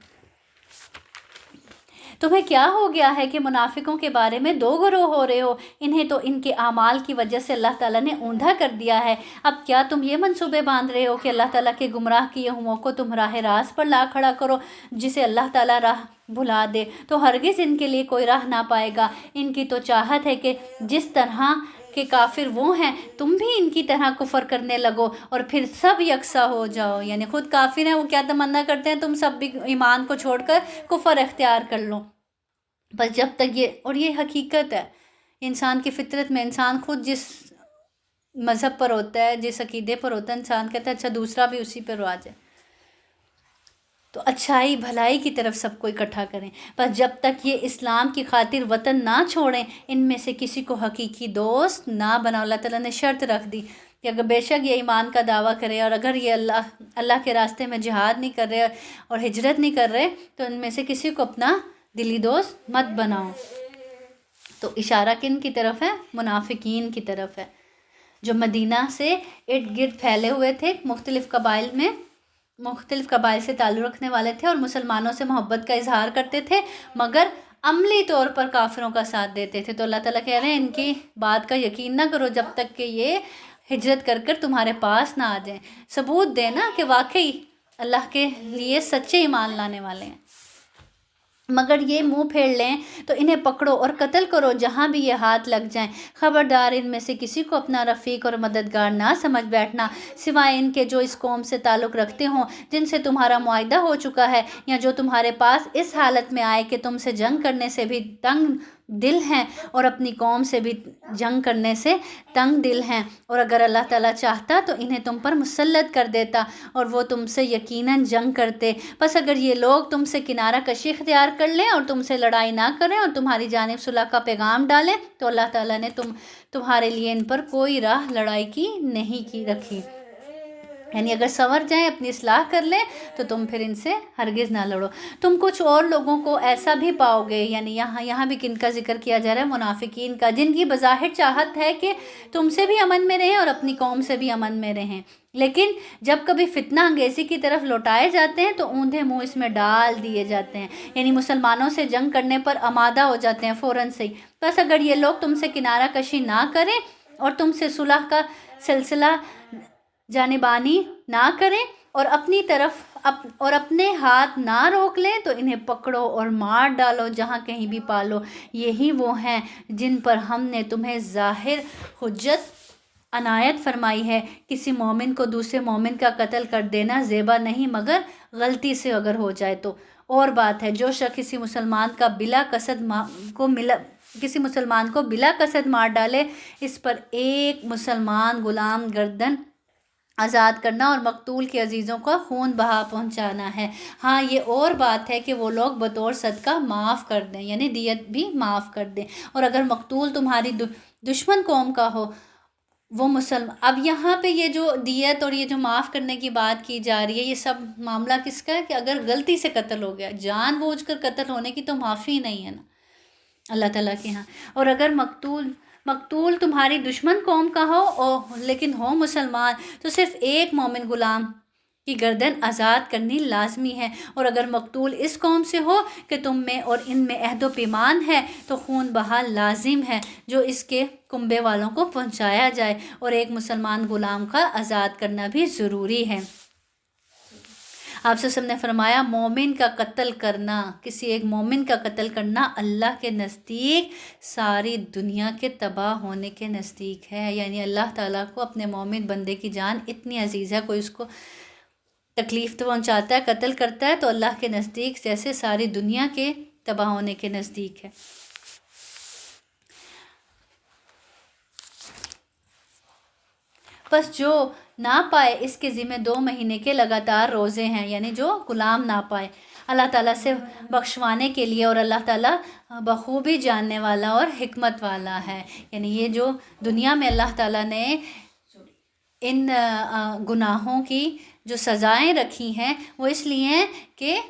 تمہیں کیا ہو گیا ہے کہ منافقوں کے بارے میں دو گروہ ہو رہے ہو؟ انہیں تو ان کے اعمال کی وجہ سے اللہ تعالیٰ نے اوندھا کر دیا ہے۔ اب کیا تم یہ منصوبے باندھ رہے ہو کہ اللہ تعالیٰ کے گمراہ کیے ہوں کو تم راہ راست پر لا کھڑا کرو؟ جسے اللہ تعالیٰ راہ بھلا دے تو ہرگز ان کے لیے کوئی راہ نہ پائے گا۔ ان کی تو چاہت ہے کہ جس طرح کہ کافر وہ ہیں تم بھی ان کی طرح کفر کرنے لگو اور پھر سب یکساں ہو جاؤ۔ یعنی خود کافر ہیں، وہ کیا تمنا کرتے ہیں تم سب بھی ایمان کو چھوڑ کر کفر اختیار کر لو۔ بس جب تک یہ حقیقت ہے انسان کی فطرت میں، انسان خود جس مذہب پر ہوتا ہے، جس عقیدے پر ہوتا ہے، انسان کہتا ہے اچھا دوسرا بھی اسی پر آ جائے، تو اچھائی بھلائی کی طرف سب کو اکٹھا کریں۔ بس جب تک یہ اسلام کی خاطر وطن نہ چھوڑیں، ان میں سے کسی کو حقیقی دوست نہ بناؤ۔ اللہ تعالیٰ نے شرط رکھ دی کہ اگر بے شک یہ ایمان کا دعویٰ کرے اور اگر یہ اللہ کے راستے میں جہاد نہیں کر رہے اور ہجرت نہیں کر رہے تو ان میں سے کسی کو اپنا دلی دوست مت بناؤ۔ تو اشارہ کن کی طرف ہے؟ منافقین کی طرف ہے، جو مدینہ سے ارد گرد پھیلے ہوئے تھے، مختلف قبائل سے تعلق رکھنے والے تھے اور مسلمانوں سے محبت کا اظہار کرتے تھے مگر عملی طور پر کافروں کا ساتھ دیتے تھے۔ تو اللہ تعالیٰ کہہ رہے ہیں ان کی بات کا یقین نہ کرو جب تک کہ یہ ہجرت کر کر تمہارے پاس نہ آ جائیں، ثبوت دینا کہ واقعی اللہ کے لیے سچے ایمان لانے والے ہیں۔ مگر یہ منہ پھیر لیں تو انہیں پکڑو اور قتل کرو جہاں بھی یہ ہاتھ لگ جائیں۔ خبردار ان میں سے کسی کو اپنا رفیق اور مددگار نہ سمجھ بیٹھنا سوائے ان کے جو اس قوم سے تعلق رکھتے ہوں جن سے تمہارا معاہدہ ہو چکا ہے، یا جو تمہارے پاس اس حالت میں آئے کہ تم سے جنگ کرنے سے بھی تنگ دل ہیں اور اپنی قوم سے بھی جنگ کرنے سے تنگ دل ہیں، اور اگر اللہ تعالیٰ چاہتا تو انہیں تم پر مسلط کر دیتا اور وہ تم سے یقیناً جنگ کرتے۔ بس اگر یہ لوگ تم سے کنارہ کشی اختیار کر لیں اور تم سے لڑائی نہ کریں اور تمہاری جانب صلح کا پیغام ڈالیں تو اللہ تعالیٰ نے تمہارے لیے ان پر کوئی راہ لڑائی کی نہیں رکھی۔ یعنی اگر سنور جائیں، اپنی اصلاح کر لیں تو تم پھر ان سے ہرگز نہ لڑو۔ تم کچھ اور لوگوں کو ایسا بھی پاؤ گے، یعنی یہاں بھی کن کا ذکر کیا جا رہا ہے؟ منافقین کا، جن کی بظاہر چاہت ہے کہ تم سے بھی امن میں رہیں اور اپنی قوم سے بھی امن میں رہیں، لیکن جب کبھی فتنہ انگیزی کی طرف لوٹائے جاتے ہیں تو اوندھے منہ اس میں ڈال دیے جاتے ہیں، یعنی مسلمانوں سے جنگ کرنے پر آمادہ ہو جاتے ہیں فوراً سے ہی۔ بس اگر یہ لوگ تم سے کنارہ کشی نہ کریں اور تم سے صلح کا سلسلہ جانبانی نہ کریں اور اپنے ہاتھ نہ روک لیں تو انہیں پکڑو اور مار ڈالو جہاں کہیں بھی پالو۔ یہی وہ ہیں جن پر ہم نے تمہیں ظاہر حجت عنایت فرمائی ہے۔ کسی مومن کو دوسرے مومن کا قتل کر دینا زیبا نہیں مگر غلطی سے اگر ہو جائے تو اور بات ہے۔ جو شخص کسی مسلمان کو بلا قصد مار ڈالے، اس پر ایک مسلمان غلام گردن آزاد کرنا اور مقتول کے عزیزوں کا خون بہا پہنچانا ہے۔ ہاں یہ اور بات ہے کہ وہ لوگ بطور صدقہ معاف کر دیں، یعنی دیت بھی معاف کر دیں، اور اگر مقتول تمہاری دشمن قوم کا ہو وہ اب یہاں پہ یہ جو دیت اور یہ جو معاف کرنے کی بات کی جا رہی ہے، یہ سب معاملہ کس کا ہے کہ اگر غلطی سے قتل ہو گیا، جان بوجھ کر قتل ہونے کی تو معافی نہیں ہے نا اللہ تعالیٰ کے ہاں۔ اور اگر مقتول تمہاری دشمن قوم کا ہو لیکن ہو مسلمان تو صرف ایک مومن غلام کی گردن آزاد کرنی لازمی ہے، اور اگر مقتول اس قوم سے ہو کہ تم میں اور ان میں عہد و پیمان ہے تو خون بہا لازم ہے جو اس کے کنبے والوں کو پہنچایا جائے، اور ایک مسلمان غلام کا آزاد کرنا بھی ضروری ہے۔ آپ سے نے فرمایا مومن کا قتل کرنا، کسی ایک مومن کا قتل کرنا اللہ کے نزدیک ساری دنیا کے تباہ ہونے کے نزدیک ہے، یعنی اللہ تعالیٰ کو اپنے مومن بندے کی جان اتنی عزیز ہے، کوئی اس کو تکلیف تو پہنچاتا ہے، قتل کرتا ہے تو اللہ کے نزدیک جیسے ساری دنیا کے تباہ ہونے کے نزدیک ہے۔ بس جو نہ پائے اس کے ذمہ 2 مہینے کے لگاتار روزے ہیں، یعنی جو غلام نہ پائے اللہ تعالیٰ سے بخشوانے کے لیے، اور اللہ تعالیٰ بخوبی جاننے والا اور حکمت والا ہے۔ یعنی یہ جو دنیا میں اللہ تعالیٰ نے ان گناہوں کی جو سزائیں رکھی ہیں وہ اس لیے ہیں کہ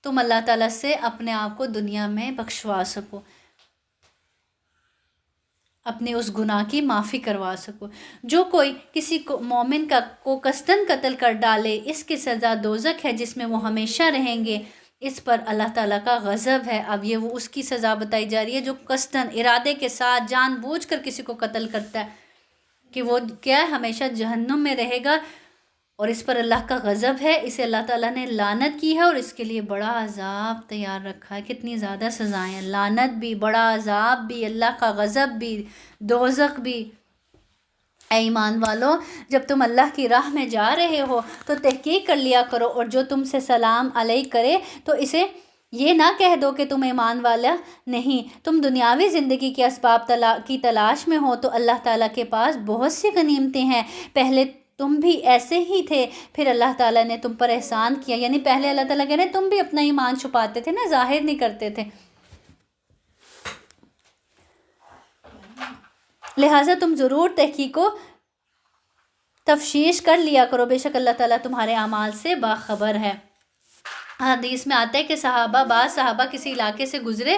تم اللہ تعالیٰ سے اپنے آپ کو دنیا میں بخشوا سکو۔ اپنے اس گناہ کی معافی کروا سکو۔ جو کوئی کسی کو مومن کو قصداً قتل کر ڈالے، اس کی سزا دوزخ ہے جس میں وہ ہمیشہ رہیں گے، اس پر اللہ تعالیٰ کا غضب ہے۔ اب یہ وہ اس کی سزا بتائی جا رہی ہے جو قصداً ارادے کے ساتھ جان بوجھ کر کسی کو قتل کرتا ہے، کہ وہ کیا ہے، ہمیشہ جہنم میں رہے گا، اور اس پر اللہ کا غضب ہے، اسے اللہ تعالیٰ نے لعنت کی ہے اور اس کے لیے بڑا عذاب تیار رکھا ہے۔ کتنی زیادہ سزائیں ہیں، لعنت بھی، بڑا عذاب بھی، اللہ کا غضب بھی، دوزخ بھی۔ اے ایمان والو، جب تم اللہ کی راہ میں جا رہے ہو تو تحقیق کر لیا کرو، اور جو تم سے سلام علیک کرے تو اسے یہ نہ کہہ دو کہ تم ایمان والا نہیں، تم دنیاوی زندگی کے اسباب کی تلاش میں ہو تو اللہ تعالیٰ کے پاس بہت سی غنیمتیں ہیں، پہلے تم بھی ایسے ہی تھے، پھر اللہ تعالیٰ نے تم پر احسان کیا۔ یعنی پہلے اللہ تعالیٰ کہہ رہے ہیں تم بھی اپنا ایمان چھپاتے تھے نا، ظاہر نہیں کرتے تھے، لہٰذا تم ضرور تحقیق و تفتیش کر لیا کرو، بے شک اللہ تعالیٰ تمہارے اعمال سے باخبر ہے۔ حدیث میں آتا ہے کہ بعض صحابہ کسی علاقے سے گزرے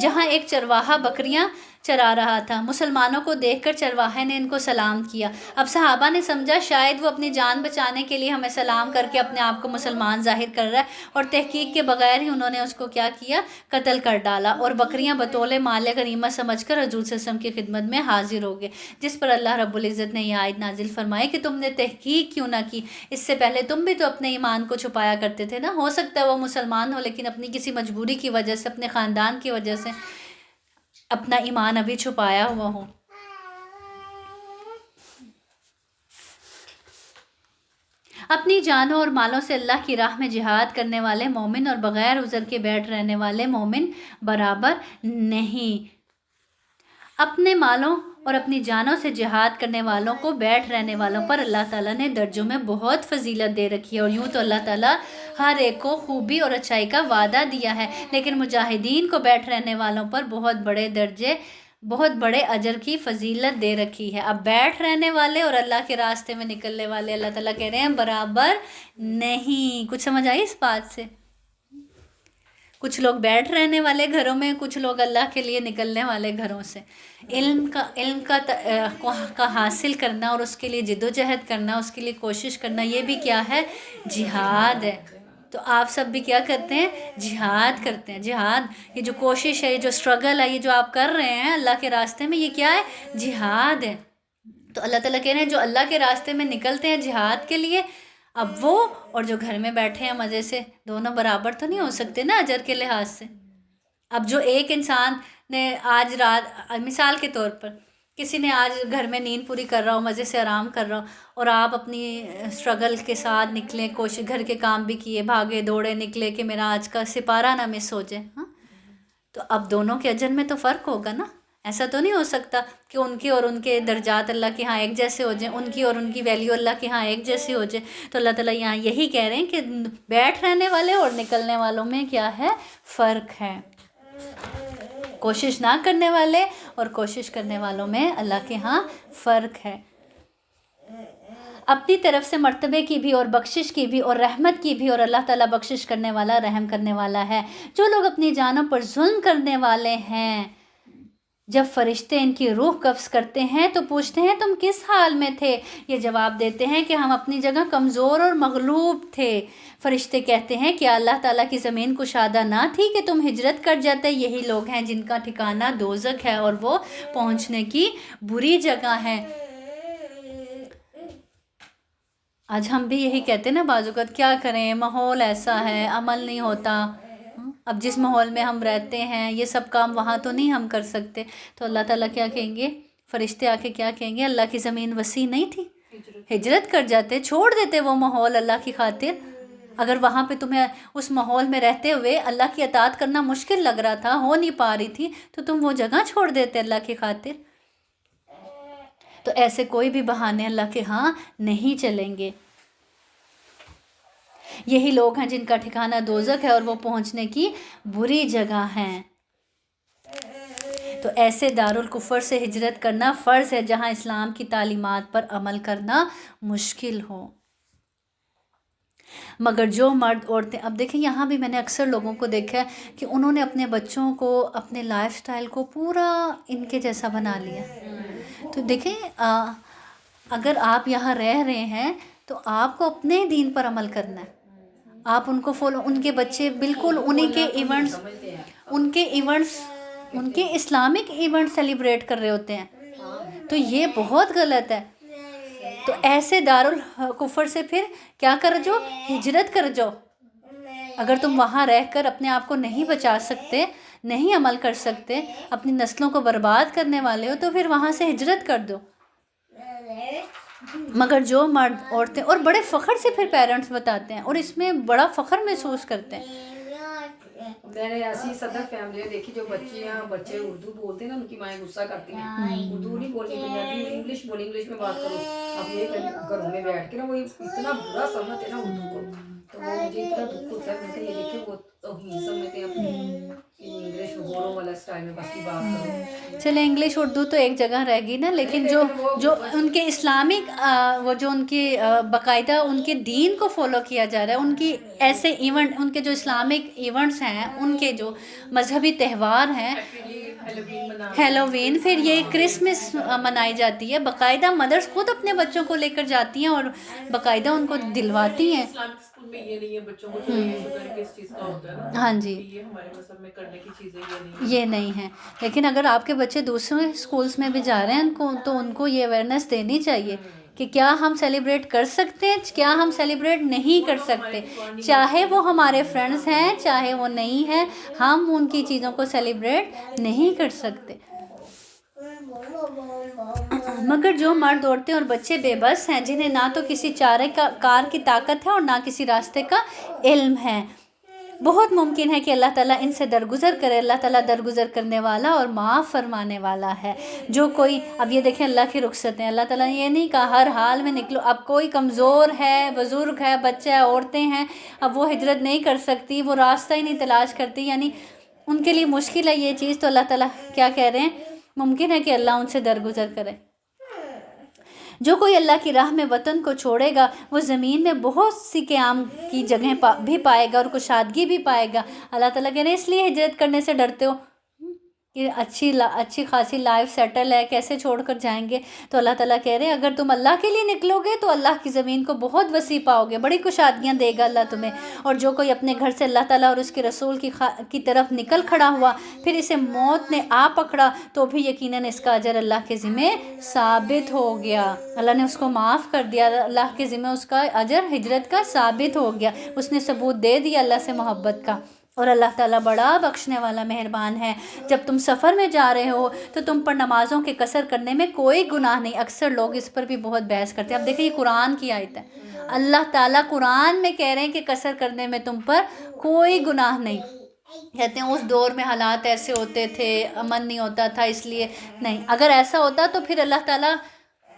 جہاں ایک چرواہا بکریاں چرا رہا تھا، مسلمانوں کو دیکھ کر چرواہے نے ان کو سلام کیا۔ اب صحابہ نے سمجھا شاید وہ اپنی جان بچانے کے لیے ہمیں سلام کر کے اپنے آپ کو مسلمان ظاہر کر رہا ہے، اور تحقیق کے بغیر ہی انہوں نے اس کو کیا کیا، قتل کر ڈالا، اور بکریاں بطول مال غنیمت سمجھ کر حضور صلی اللہ علیہ وسلم کی خدمت میں حاضر ہو گئے، جس پر اللہ رب العزت نے یہ آیت نازل فرمائی کہ تم نے تحقیق کیوں نہ کی، اس سے پہلے تم بھی تو اپنے ایمان کو چھپایا کرتے تھے نا، ہو سکتا ہے وہ مسلمان ہو لیکن اپنی کسی مجبوری کی وجہ سے، اپنے خاندان کی وجہ سے اپنا ایمان ابھی چھپایا ہوا ہو۔ اپنی جانوں اور مالوں سے اللہ کی راہ میں جہاد کرنے والے مومن اور بغیر عذر کے بیٹھ رہنے والے مومن برابر نہیں۔ اپنے مالوں اور اپنی جانوں سے جہاد کرنے والوں کو بیٹھ رہنے والوں پر اللہ تعالیٰ نے درجوں میں بہت فضیلت دے رکھی ہے، اور یوں تو اللہ تعالیٰ ہر ایک کو خوبی اور اچھائی کا وعدہ دیا ہے، لیکن مجاہدین کو بیٹھ رہنے والوں پر بہت بڑے درجے، بہت بڑے اجر کی فضیلت دے رکھی ہے۔ اب بیٹھ رہنے والے اور اللہ کے راستے میں نکلنے والے اللہ تعالیٰ کہہ رہے ہیں برابر نہیں۔ کچھ سمجھ آئی اس بات سے؟ کچھ لوگ بیٹھ رہنے والے گھروں میں، کچھ لوگ اللہ کے لیے نکلنے والے گھروں سے۔ علم کا حاصل کرنا اور اس کے لیے جد و جہد کرنا، اس کے لیے کوشش کرنا، یہ بھی کیا ہے؟ جہاد ہے۔ تو آپ سب بھی کیا کرتے ہیں؟ جہاد کرتے ہیں۔ جہاد، یہ جو کوشش ہے، یہ جو اسٹرگل ہے، یہ جو آپ کر رہے ہیں اللہ کے راستے میں، یہ کیا ہے؟ جہاد ہے۔ تو اللہ تعالیٰ کہہ رہے ہیں جو اللہ کے راستے میں نکلتے ہیں جہاد کے لیے، اب وہ اور جو گھر میں بیٹھے ہیں مزے سے، دونوں برابر تو نہیں ہو سکتے نا اجر کے لحاظ سے۔ اب جو ایک انسان نے آج رات، مثال کے طور پر کسی نے آج گھر میں نیند پوری کر رہا ہو، مزے سے آرام کر رہا ہو، اور آپ اپنی اسٹرگل کے ساتھ نکلیں، کوشش، گھر کے کام بھی کیے، بھاگے دوڑے نکلے کہ میرا آج کا سپارہ نہ مس ہو جائے، ہاں، تو اب دونوں کے اجر میں تو فرق ہوگا نا۔ ایسا تو نہیں ہو سکتا کہ ان کے اور ان کے درجات اللہ کے ہاں ایک جیسے ہو جائیں، ان کی اور ان کی ویلیو اللہ کے ہاں ایک جیسی ہو جائے۔ تو اللہ تعالیٰ یہاں یہی کہہ رہے ہیں کہ بیٹھ رہنے والے اور نکلنے والوں میں کیا ہے؟ فرق ہے۔ کوشش نہ کرنے والے اور کوشش کرنے والوں میں اللہ کے ہاں فرق ہے۔ اپنی طرف سے مرتبے کی بھی اور بخشش کی بھی اور رحمت کی بھی، اور اللہ تعالیٰ بخشش کرنے والا، رحم کرنے والا ہے۔ جو لوگ اپنی جانوں پر ظلم کرنے والے ہیں، جب فرشتے ان کی روح قبض کرتے ہیں تو پوچھتے ہیں تم کس حال میں تھے؟ یہ جواب دیتے ہیں کہ ہم اپنی جگہ کمزور اور مغلوب تھے۔ فرشتے کہتے ہیں کہ اللہ تعالیٰ کی زمین کشادہ نہ تھی کہ تم ہجرت کر جاتے؟ یہی لوگ ہیں جن کا ٹھکانہ دوزخ ہے اور وہ پہنچنے کی بری جگہ ہے۔ آج ہم بھی یہی کہتے ہیں نا بعض اوقات، کیا کریں، ماحول ایسا ہے، عمل نہیں ہوتا۔ اب جس ماحول میں ہم رہتے ہیں یہ سب کام وہاں تو نہیں ہم کر سکتے، تو اللہ تعالیٰ کیا کہیں گے؟ فرشتے آ کے کیا کہیں گے؟ اللہ کی زمین وسیع نہیں تھی؟ ہجرت کر جاتے، چھوڑ دیتے وہ ماحول اللہ کی خاطر۔ اگر وہاں پہ تمہیں اس ماحول میں رہتے ہوئے اللہ کی اطاعت کرنا مشکل لگ رہا تھا، ہو نہیں پا رہی تھی، تو تم وہ جگہ چھوڑ دیتے اللہ کی خاطر۔ تو ایسے کوئی بھی بہانے اللہ کے ہاں نہیں چلیں گے۔ یہی لوگ ہیں جن کا ٹھکانہ دوزخ ہے اور وہ پہنچنے کی بری جگہ ہیں۔ تو ایسے دارالکفر سے ہجرت کرنا فرض ہے جہاں اسلام کی تعلیمات پر عمل کرنا مشکل ہو۔ مگر جو مرد عورتیں، اب دیکھیں یہاں بھی میں نے اکثر لوگوں کو دیکھا ہے کہ انہوں نے اپنے بچوں کو، اپنے لائف سٹائل کو پورا ان کے جیسا بنا لیا. تو دیکھیں اگر آپ یہاں رہ رہے ہیں تو آپ کو اپنے دین پر عمل کرنا ہے. آپ ان کو فالو، ان کے بچے بالکل انہیں کے ایونٹس، ان کے اسلامک ایونٹ سیلیبریٹ کر رہے ہوتے ہیں. تو یہ بہت غلط ہے. تو ایسے دارالکفر سے پھر کیا کر جو، ہجرت کر جاؤ. اگر تم وہاں رہ کر اپنے آپ کو نہیں بچا سکتے، نہیں عمل کر سکتے، اپنی نسلوں کو برباد کرنے والے ہو، تو پھر وہاں سے ہجرت کر دو. مگر جو مرد عورتیں، اور بڑے فخر سے پھر پیرنٹس بتاتے ہیں اور اس میں بڑا فخر محسوس کرتے ہیں. میں نے ایسی صدر فیملی دیکھی جو بچے اردو بولتے ہیں نا، ان کی مائیں غصہ کرتی ہیں، اردو نہیں بولنی، پنجابی انگلش بولیں، انگلش میں بات کرو. اب یہ گھروں میں بیٹھ کے نا وہ اتنا برا سمجھتے ہیں نا اردو کو، تو وہ مجھے اتنا دکھ ہوتا ہے. مجھے یہ دیکھے وہ توہین سمجھتے ہیں اپنی انگلش بولو والا اسٹائل میں بس کی بات کرو. چلے انگلش اردو تو ایک جگہ رہ گی نا، لیکن جو ان کے اسلامک وہ جو ان کی باقاعدہ ان کے دین کو فالو کیا جا رہا ہے، ان کی ایسے ایونٹ، ان کے جو اسلامک ایونٹس ہیں، ان کے جو مذہبی تہوار ہیں، ہیلووین، پھر یہ کرسمس منائی جاتی ہے. باقاعدہ مدرس خود اپنے بچوں کو لے کر جاتی ہیں اور باقاعدہ ان کو دلواتی ہیں. اسلامک اسکول میں یہ نہیں ہے بچوں کو شوگر کس چیز کا ہوتا ہے نا. ہاں جی، یہ ہمارے مذہب میں کرنے کی چیزیں یہ نہیں ہیں. لیکن اگر آپ کے بچے دوسرے اسکولس میں بھی جا رہے ہیں تو ان کو یہ اویئرنیس دینی چاہیے کہ کیا ہم سیلیبریٹ کر سکتے ہیں، کیا ہم سیلیبریٹ نہیں کر سکتے. چاہے وہ ہمارے فرینڈس ہیں، چاہے وہ نہیں ہیں، ہم ان کی چیزوں کو سیلیبریٹ نہیں کر سکتے. مگر جو مرد عورتیں اور بچے بے بس ہیں، جنہیں نہ تو کسی چارے کار کی طاقت ہے اور نہ کسی راستے کا علم ہے، بہت ممکن ہے کہ اللہ تعالیٰ ان سے درگزر کرے. اللہ تعالیٰ درگزر کرنے والا اور معاف فرمانے والا ہے. جو کوئی، اب یہ دیکھیں اللہ کی رخصت ہیں، اللہ تعالیٰ نے یہ نہیں کہا ہر حال میں نکلو. اب کوئی کمزور ہے، بزرگ ہے، بچہ ہے، عورتیں ہیں، اب وہ ہجرت نہیں کر سکتی، وہ راستہ ہی نہیں تلاش کرتی، یعنی ان کے لیے مشکل ہے یہ چیز. تو اللہ تعالیٰ کیا کہہ رہے ہیں، ممکن ہے کہ اللہ ان سے درگزر کرے. جو کوئی اللہ کی راہ میں وطن کو چھوڑے گا، وہ زمین میں بہت سی قیام کی جگہیں بھی پائے گا اور کشادگی بھی پائے گا. اللہ تعالیٰ کہہ رہے ہیں اس لیے ہجرت کرنے سے ڈرتے ہو کہ اچھی خاصی لائف سیٹل ہے، کیسے چھوڑ کر جائیں گے. تو اللہ تعالیٰ کہہ رہے ہیں اگر تم اللہ کے لیے نکلو گے تو اللہ کی زمین کو بہت وسیع پاؤ گے، بڑی کشادگیاں دے گا اللہ تمہیں. اور جو کوئی اپنے گھر سے اللہ تعالیٰ اور اس کے رسول کی طرف نکل کھڑا ہوا، پھر اسے موت نے آ پکڑا، تو بھی یقیناً اس کا اجر اللہ کے ذمہ ثابت ہو گیا. اللہ نے اس کو معاف کر دیا، اللہ کے ذمہ اس کا اجر ہجرت کا ثابت ہو گیا. اس نے ثبوت دے دیا اللہ سے محبت کا. اور اللہ تعالیٰ بڑا بخشنے والا مہربان ہے. جب تم سفر میں جا رہے ہو تو تم پر نمازوں کے قصر کرنے میں کوئی گناہ نہیں. اکثر لوگ اس پر بھی بہت بحث کرتے ہیں. اب دیکھیں یہ قرآن کی آیت ہے، اللہ تعالیٰ قرآن میں کہہ رہے ہیں کہ قصر کرنے میں تم پر کوئی گناہ نہیں. کہتے ہیں اس دور میں حالات ایسے ہوتے تھے، امن نہیں ہوتا تھا، اس لیے نہیں. اگر ایسا ہوتا تو پھر اللہ تعالیٰ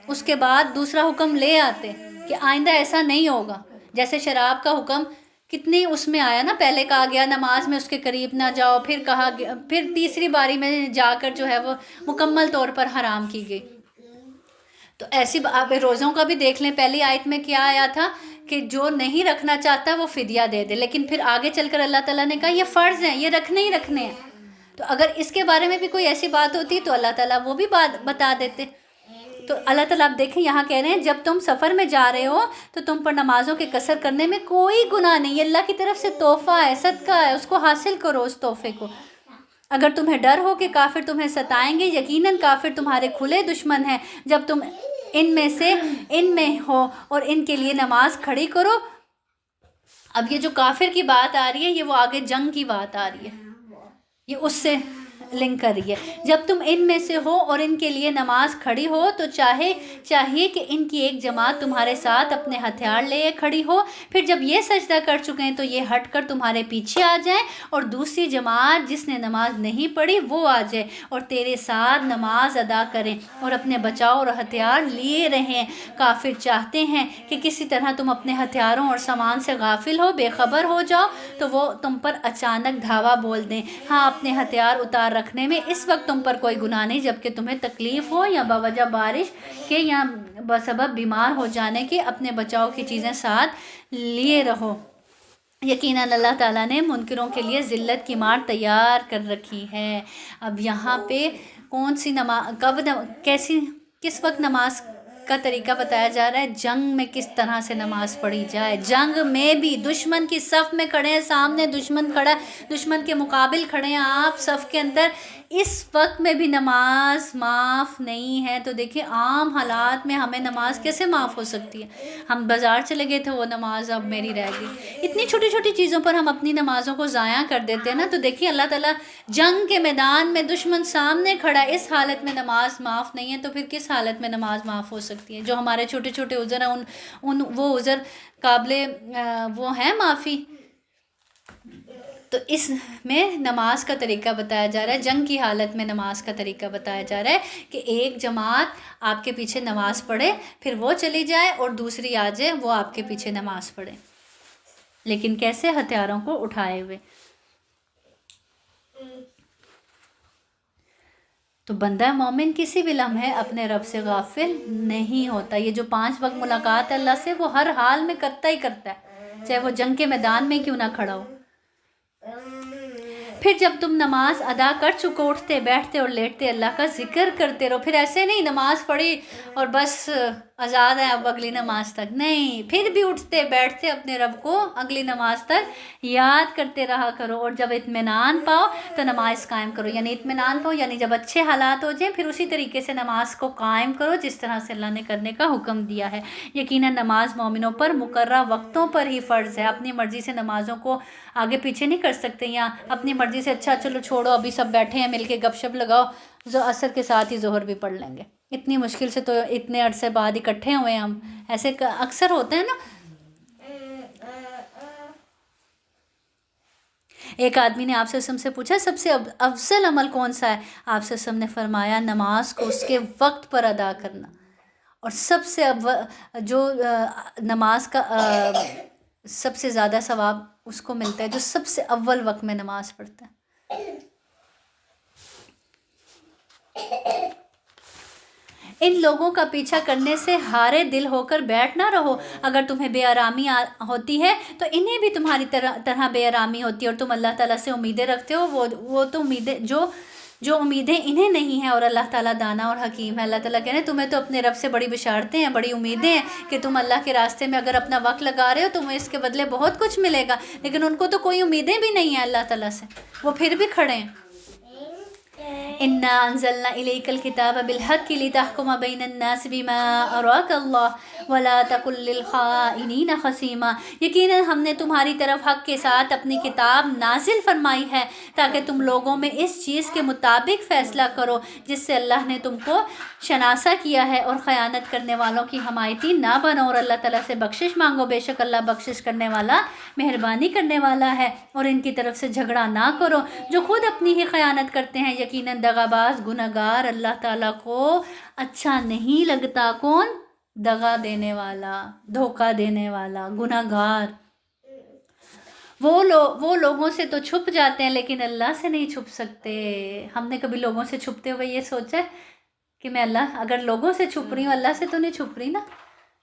اس کے بعد دوسرا حکم لے آتے کہ آئندہ ایسا نہیں ہوگا. جیسے شراب کا حکم کتنی اس میں آیا نا، پہلے کہا گیا نماز میں اس کے قریب نہ جاؤ، پھر کہا گیا، پھر تیسری باری میں جا کر جو ہے وہ مکمل طور پر حرام کی گئی. تو ایسی آپ روزوں کا بھی دیکھ لیں، پہلی آیت میں کیا آیا تھا کہ جو نہیں رکھنا چاہتا وہ فدیہ دے دے، لیکن پھر آگے چل کر اللہ تعالیٰ نے کہا یہ فرض ہیں، یہ رکھنے ہی رکھنے ہیں. تو اگر اس کے بارے میں بھی کوئی ایسی بات ہوتی تو اللہ تعالیٰ وہ بھی بات بتا دیتے. تو اللہ تعالیٰ آپ دیکھیں یہاں کہہ رہے ہیں جب تم سفر میں جا رہے ہو تو تم پر نمازوں کے قصر کرنے میں کوئی گناہ نہیں. یہ اللہ کی طرف سے تحفہ ہے، صدقہ ہے، اس کو حاصل کرو اس تحفے کو. اگر تمہیں ڈر ہو کہ کافر تمہیں ستائیں گے، یقیناً کافر تمہارے کھلے دشمن ہیں. جب تم ان میں ہو اور ان کے لیے نماز کھڑی کرو. اب یہ جو کافر کی بات آ رہی ہے یہ وہ آگے جنگ کی بات آ رہی ہے، یہ اس سے لنک کر رہی ہے. جب تم ان میں سے ہو اور ان کے لیے نماز کھڑی ہو تو چاہیے کہ ان کی ایک جماعت تمہارے ساتھ اپنے ہتھیار لے کھڑی ہو. پھر جب یہ سجدہ کر چکے ہیں تو یہ ہٹ کر تمہارے پیچھے آ جائیں اور دوسری جماعت جس نے نماز نہیں پڑھی وہ آ جائے اور تیرے ساتھ نماز ادا کریں اور اپنے بچاؤ اور ہتھیار لیے رہیں. کافر چاہتے ہیں کہ کسی طرح تم اپنے ہتھیاروں اور سامان سے غافل ہو، بے خبر ہو جاؤ تو وہ تم پر اچانک دھاوا بول دیں. ہاں اپنے ہتھیار اتار رکھنے میں اس وقت تم پر کوئی گناہ نہیں جبکہ تمہیں تکلیف ہو یا بوجہ بارش کے یا بسبب بیمار ہو جانے کے اپنے بچاؤ کی چیزیں ساتھ لیے رہو۔ یقیناً اللہ تعالیٰ نے منکروں کے لیے ذلت کی مار تیار کر رکھی ہے۔ اب یہاں پہ کون سی نماز کس وقت نماز کا طریقہ بتایا جا رہا ہے، جنگ میں کس طرح سے نماز پڑھی جائے۔ جنگ میں بھی دشمن کی صف میں کھڑے ہیں، سامنے دشمن کھڑا ہے، دشمن کے مقابل کھڑے ہیں آپ صف کے اندر، اس وقت میں بھی نماز معاف نہیں ہے۔ تو دیکھیں عام حالات میں ہمیں نماز کیسے معاف ہو سکتی ہے؟ ہم بازار چلے گئے تھے، وہ نماز اب میری رہ گئی۔ اتنی چھوٹی چھوٹی چیزوں پر ہم اپنی نمازوں کو ضائع کر دیتے ہیں نا۔ تو دیکھیے اللہ تعالیٰ جنگ کے میدان میں دشمن سامنے کھڑا ہے، اس حالت میں نماز معاف نہیں ہے، تو پھر کس حالت میں نماز معاف ہو سکتی ہے؟ جو ہمارے چھوٹے چھوٹے عذر ہیں وہ عذر قابل وہ ہیں معافی۔ تو اس میں نماز کا طریقہ بتایا جا رہا ہے، جنگ کی حالت میں نماز کا طریقہ بتایا جا رہا ہے کہ ایک جماعت آپ کے پیچھے نماز پڑھے، پھر وہ چلی جائے اور دوسری آ جائے وہ آپ کے پیچھے نماز پڑھے، لیکن کیسے؟ ہتھیاروں کو اٹھائے ہوئے۔ تو بندہ مومن کسی بھی لمحے اپنے رب سے غافل نہیں ہوتا۔ یہ جو 5 وقت ملاقات ہے اللہ سے، وہ ہر حال میں کرتا ہی کرتا ہے، چاہے وہ جنگ کے میدان میں کیوں نہ کھڑا ہو۔ پھر جب تم نماز ادا کر چکو، اٹھتے بیٹھتے اور لیٹتے اللہ کا ذکر کرتے رہو۔ پھر ایسے نہیں نماز پڑھی اور بس آزاد ہے اب اگلی نماز تک، نہیں، پھر بھی اٹھتے بیٹھتے اپنے رب کو اگلی نماز تک یاد کرتے رہا کرو۔ اور جب اطمینان پاؤ تو نماز قائم کرو، یعنی اطمینان پاؤ یعنی جب اچھے حالات ہو جائیں پھر اسی طریقے سے نماز کو قائم کرو جس طرح سے اللہ نے کرنے کا حکم دیا ہے۔ یقیناً نماز مومنوں پر مقررہ وقتوں پر ہی فرض ہے، اپنی مرضی سے نمازوں کو آگے پیچھے نہیں کر سکتے، یا اپنی مرضی سے اچھا چلو چھوڑو ابھی سب بیٹھے ہیں مل کے گپ شپ لگاؤ، عصر کے ساتھ ہی ظہر بھی پڑھ لیں گے۔ اتنی مشکل سے تو اتنے عرصے بعد اکٹھے ہوئے ہم، ایسے اکثر ہوتے ہیں نا۔ ایک آدمی نے آپ صلی اللہ علیہ وسلم سے پوچھا سب سے افضل عمل کون سا ہے؟ آپ صلی اللہ علیہ وسلم نے فرمایا نماز کو اس کے وقت پر ادا کرنا، اور سب سے جو نماز کا سب سے زیادہ ثواب اس کو ملتا ہے جو سب سے اول وقت میں نماز پڑھتا ہے۔ ان لوگوں کا پیچھا کرنے سے ہارے دل ہو کر بیٹھ نہ رہو، اگر تمہیں بے آرامی ہوتی ہے تو انہیں بھی تمہاری طرح بے آرامی ہوتی ہے، اور تم اللہ تعالیٰ سے امیدیں رکھتے ہو، وہ تو امیدیں جو امیدیں انہیں نہیں ہیں، اور اللہ تعالیٰ دانا اور حکیم ہے۔ اللہ تعالیٰ کہہ رہے ہیں تمہیں تو اپنے رب سے بڑی بشارتیں ہیں، بڑی امیدیں ہیں کہ تم اللہ کے راستے میں اگر اپنا وقت لگا رہے ہو تمہیں اس کے بدلے بہت کچھ ملے گا، لیکن ان کو تو کوئی امیدیں بھی نہیں ہیں اللہ تعالیٰ سے، وہ پھر بھی کھڑے ہیں۔ اِنَّا أَنزَلْنَا إِلَيْكَ الْكِتَابَ بِالْحَقِّ لِتَحْكُمَ بَيْنَ النَّاسِ بِمَا أَرَاكَ اللَّهُ وَلَا تَكُن لِّلْخَائِنِينَ خَصِيمًا، یقیناً ہم نے تمہاری طرف حق کے ساتھ اپنی کتاب نازل فرمائی ہے تاکہ تم لوگوں میں اس چیز کے مطابق فیصلہ کرو جس سے اللہ نے تم کو شناسا کیا ہے، اور خیانت کرنے والوں کی حمایتی نہ بنو، اور اللہ تعالیٰ سے بخشش مانگو، بے شک اللہ بخشش کرنے والا مہربانی کرنے والا ہے، اور ان کی طرف سے جھگڑا نہ کرو جو خود اپنی ہی خیانت کرتے ہیں، یقیناً دغاباز گنہگار اللہ تعالیٰ کو اچھا نہیں لگتا۔ کون؟ دغا دینے والا، دھوکہ دینے والا، گنہگار۔ وہ لوگوں سے تو چھپ جاتے ہیں لیکن اللہ سے نہیں چھپ سکتے۔ ہم نے کبھی لوگوں سے چھپتے ہوئے یہ سوچا ہے کہ میں اگر لوگوں سے چھپ رہی ہوں اللہ سے تو نہیں چھپ رہی نا؟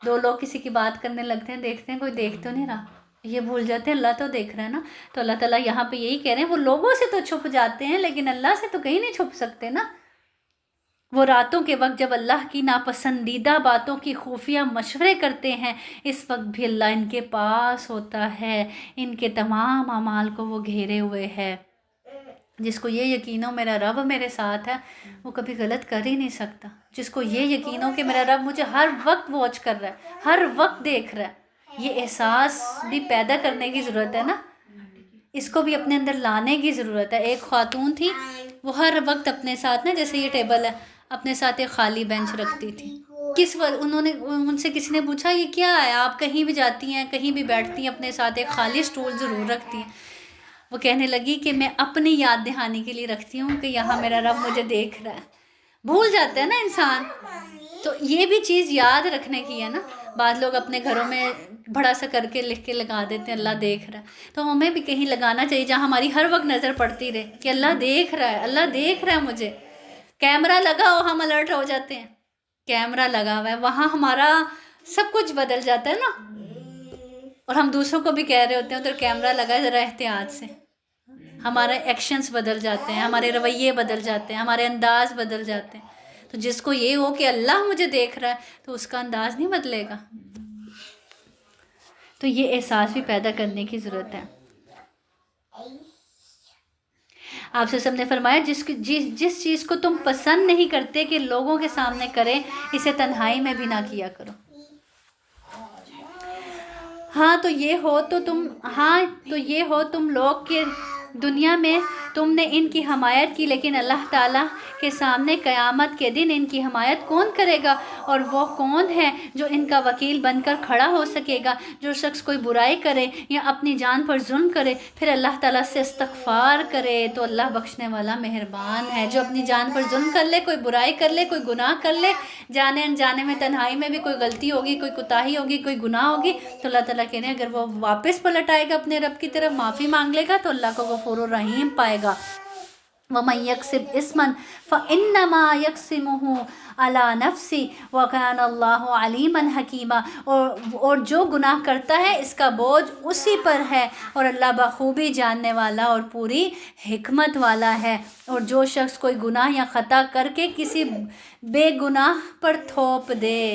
2 لوگ کسی کی بات کرنے لگتے ہیں، دیکھتے ہیں کوئی دیکھ تو نہیں رہا، یہ بھول جاتے ہیں اللہ تو دیکھ رہا ہے نا۔ تو اللہ تعالیٰ یہاں پہ یہی کہہ رہے ہیں وہ لوگوں سے تو چھپ جاتے ہیں لیکن اللہ سے تو کہیں نہیں چھپ سکتے نا۔ وہ راتوں کے وقت جب اللہ کی ناپسندیدہ باتوں کی خفیہ مشورے کرتے ہیں، اس وقت بھی اللہ ان کے پاس ہوتا ہے، ان کے تمام اعمال کو وہ گھیرے ہوئے ہے۔ جس کو یہ یقین ہو میرا رب میرے ساتھ ہے وہ کبھی غلط کر ہی نہیں سکتا۔ جس کو یہ یقین ہو کہ میرا رب مجھے ہر وقت واچ کر رہا ہے، ہر وقت دیکھ رہا ہے، یہ احساس بھی پیدا کرنے کی ضرورت ہے نا، اس کو بھی اپنے اندر لانے کی ضرورت ہے۔ ایک خاتون تھی، وہ ہر وقت اپنے ساتھ نا، جیسے یہ ٹیبل ہے، اپنے ساتھ ایک خالی بینچ رکھتی تھی۔ ان سے کسی نے پوچھا یہ کیا ہے، آپ کہیں بھی جاتی ہیں کہیں بھی بیٹھتی ہیں اپنے ساتھ ایک خالی سٹول ضرور رکھتی ہیں؟ وہ کہنے لگی کہ میں اپنی یاد دہانی کے لیے رکھتی ہوں کہ یہاں میرا رب مجھے دیکھ رہا ہے۔ بھول جاتا ہے نا انسان، تو یہ بھی چیز یاد رکھنے کی ہے نا۔ بعض لوگ اپنے گھروں میں بڑا سا کر کے لکھ کے لگا دیتے ہیں اللہ دیکھ رہا ہے، تو ہمیں بھی کہیں لگانا چاہیے جہاں ہماری ہر وقت نظر پڑتی رہے کہ اللہ دیکھ رہا ہے، اللہ دیکھ رہا ہے مجھے۔ کیمرہ لگا ہو ہم الرٹ ہو جاتے ہیں، کیمرہ لگا ہوا ہے وہاں ہمارا سب کچھ بدل جاتا ہے نا، اور ہم دوسروں کو بھی کہہ رہے ہوتے ہیں ادھر کیمرہ لگا ہے ذرا احتیاط سے، ہمارے ایکشنز بدل جاتے ہیں، ہمارے رویے بدل جاتے ہیں، ہمارے انداز بدل جاتے ہیں۔ تو جس کو یہ ہو کہ اللہ مجھے دیکھ رہا ہے تو اس کا انداز نہیں بدلے گا۔ تو یہ احساس بھی پیدا کرنے کی ضرورت ہے۔ آپ سے سب نے فرمایا جس چیز کو تم پسند نہیں کرتے کہ لوگوں کے سامنے کریں اسے تنہائی میں بھی نہ کیا کرو۔ ہاں تو یہ ہو تم لوگ کہ دنیا میں تم نے ان کی حمایت کی، لیکن اللہ تعالیٰ کے سامنے قیامت کے دن ان کی حمایت کون کرے گا؟ اور وہ کون ہے جو ان کا وکیل بن کر کھڑا ہو سکے گا؟ جو شخص کوئی برائی کرے یا اپنی جان پر ظلم کرے پھر اللہ تعالیٰ سے استغفار کرے تو اللہ بخشنے والا مہربان ہے۔ جو اپنی جان پر ظلم کر لے، کوئی برائی کر لے، کوئی گناہ کر لے، جانے انجانے میں تنہائی میں بھی کوئی غلطی ہوگی، کوئی کوتاہی ہوگی، کوئی گناہ ہوگی، تو اللہ تعالیٰ کہہ رہے ہیں اگر وہ واپس پلٹ آئے گا اپنے رب کی طرف، معافی مانگ لے گا تو اللہ کو غفور الرحیم پائے گا۔ وَمَن يَكْسِبْ إِثْمًا فَإِنَّمَا يَكْسِبُهُ عَلَى نَفْسِهِ وَكَانَ اللَّهُ عَلِيمًا حَكِيمًا، اور جو گناہ کرتا ہے اس کا بوجھ اسی پر ہے، اور اللہ بخوبی جاننے والا اور پوری حکمت والا ہے۔ اور جو شخص کوئی گناہ یا خطا کر کے کسی بے گناہ پر تھوپ دے،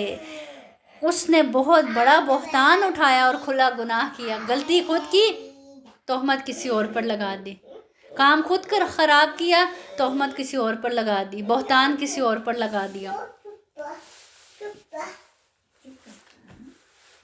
اس نے بہت بڑا بہتان اٹھایا اور کھلا گناہ کیا۔ غلطی خود کی، تہمت کسی اور پر لگا دی، کام خود کر خراب کیا، تہمت کسی اور پر لگا دی، بہتان کسی اور پر لگا دیا۔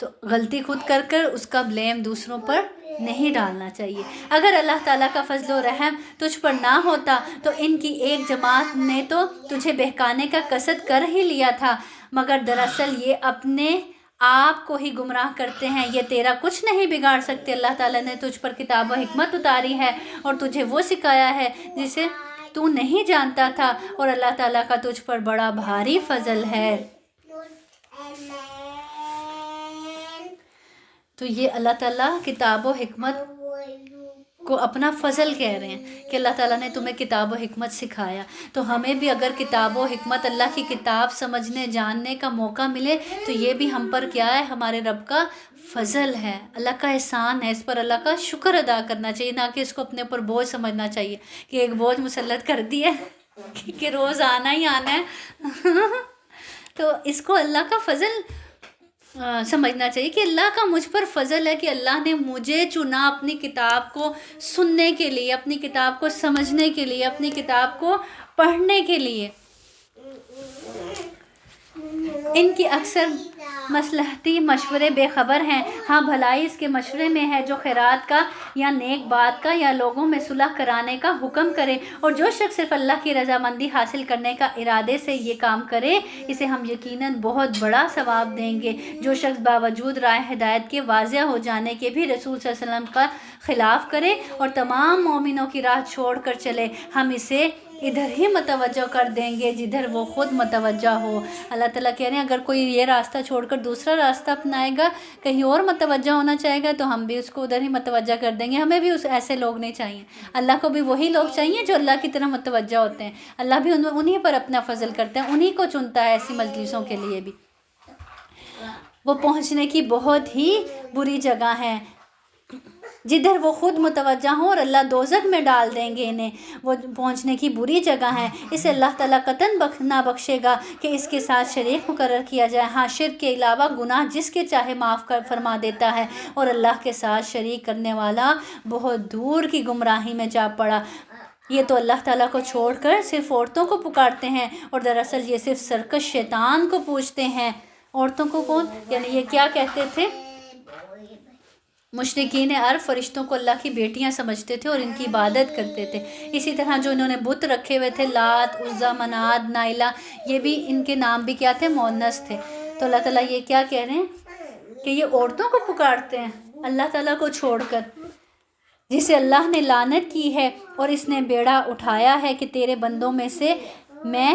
تو غلطی خود کر کر اس کا بلیم دوسروں پر نہیں ڈالنا چاہیے۔ اگر اللہ تعالیٰ کا فضل و رحم تجھ پر نہ ہوتا تو ان کی ایک جماعت نے تو تجھے بہکانے کا قصد کر ہی لیا تھا، مگر دراصل یہ اپنے آپ کو ہی گمراہ کرتے ہیں، یہ تیرا کچھ نہیں بگاڑ سکتے۔ اللہ تعالیٰ نے تجھ پر کتاب و حکمت اتاری ہے اور تجھے وہ سکھایا ہے جسے تو نہیں جانتا تھا، اور اللہ تعالیٰ کا تجھ پر بڑا بھاری فضل ہے۔ تو یہ اللہ تعالیٰ کتاب و حکمت کو اپنا فضل کہہ رہے ہیں کہ اللہ تعالیٰ نے تمہیں کتاب و حکمت سکھایا، تو ہمیں بھی اگر کتاب و حکمت اللہ کی کتاب سمجھنے جاننے کا موقع ملے تو یہ بھی ہم پر کیا ہے؟ ہمارے رب کا فضل ہے، اللہ کا احسان ہے، اس پر اللہ کا شکر ادا کرنا چاہیے، نہ کہ اس کو اپنے اوپر بوجھ سمجھنا چاہیے کہ ایک بوجھ مسلط کر دیا کہ روز آنا ہی آنا ہے۔ تو اس کو اللہ کا فضل سمجھنا چاہیے کہ اللہ کا مجھ پر فضل ہے کہ اللہ نے مجھے چنا اپنی کتاب کو سننے کے لیے، اپنی کتاب کو سمجھنے کے لیے، اپنی کتاب کو پڑھنے کے لیے۔ ان کی اکثر مصلحتی مشورے بے خبر ہیں، ہاں بھلائی اس کے مشورے میں ہے جو خیرات کا یا نیک بات کا یا لوگوں میں صلح کرانے کا حکم کرے، اور جو شخص صرف اللہ کی رضامندی حاصل کرنے کا ارادے سے یہ کام کرے اسے ہم یقیناً بہت بڑا ثواب دیں گے۔ جو شخص باوجود راہ ہدایت کے واضح ہو جانے کے بھی رسول صلی اللہ علیہ وسلم کا خلاف کرے اور تمام مومنوں کی راہ چھوڑ کر چلے، ہم اسے ادھر ہی متوجہ کر دیں گے جدھر وہ خود متوجہ ہو۔ اللہ تعالیٰ کہہ رہے ہیں اگر کوئی یہ راستہ چھوڑ کر دوسرا راستہ اپنائے گا، کہیں اور متوجہ ہونا چاہے گا، تو ہم بھی اس کو ادھر ہی متوجہ کر دیں گے۔ ہمیں بھی ایسے لوگ نہیں چاہیے، اللہ کو بھی وہی لوگ چاہیے جو اللہ کی طرح متوجہ ہوتے ہیں۔ اللہ بھی انہی پر اپنا فضل کرتے ہیں، انہی کو چنتا ہے ایسی مجلسوں کے لیے بھی۔ وہ پہنچنے کی بہت ہی بری جگہ ہے جدھر وہ خود متوجہ ہوں، اور اللہ دوزخ میں ڈال دیں گے انہیں، وہ پہنچنے کی بری جگہ ہے۔ اسے اللہ تعالیٰ قطعاً نہ بخشے گا کہ اس کے ساتھ شریک مقرر کیا جائے۔ ہاں شرک کے علاوہ گناہ جس کے چاہے معاف فرما دیتا ہے، اور اللہ کے ساتھ شریک کرنے والا بہت دور کی گمراہی میں جا پڑا۔ یہ تو اللہ تعالیٰ کو چھوڑ کر صرف عورتوں کو پکارتے ہیں، اور دراصل یہ صرف سرکش شیطان کو پوجتے ہیں۔ عورتوں کو کون؟ یعنی یہ کیا کہتے تھے؟ مشرکین عرب فرشتوں کو اللہ کی بیٹیاں سمجھتے تھے اور ان کی عبادت کرتے تھے۔ اسی طرح جو انہوں نے بت رکھے ہوئے تھے، لات، عزا، منات، نائلہ، یہ بھی ان کے نام بھی کیا تھے؟ مؤنث تھے۔ تو اللہ تعالیٰ یہ کیا کہہ رہے ہیں کہ یہ عورتوں کو پکارتے ہیں اللہ تعالیٰ کو چھوڑ کر، جسے اللہ نے لعنت کی ہے، اور اس نے بیڑا اٹھایا ہے کہ تیرے بندوں میں سے میں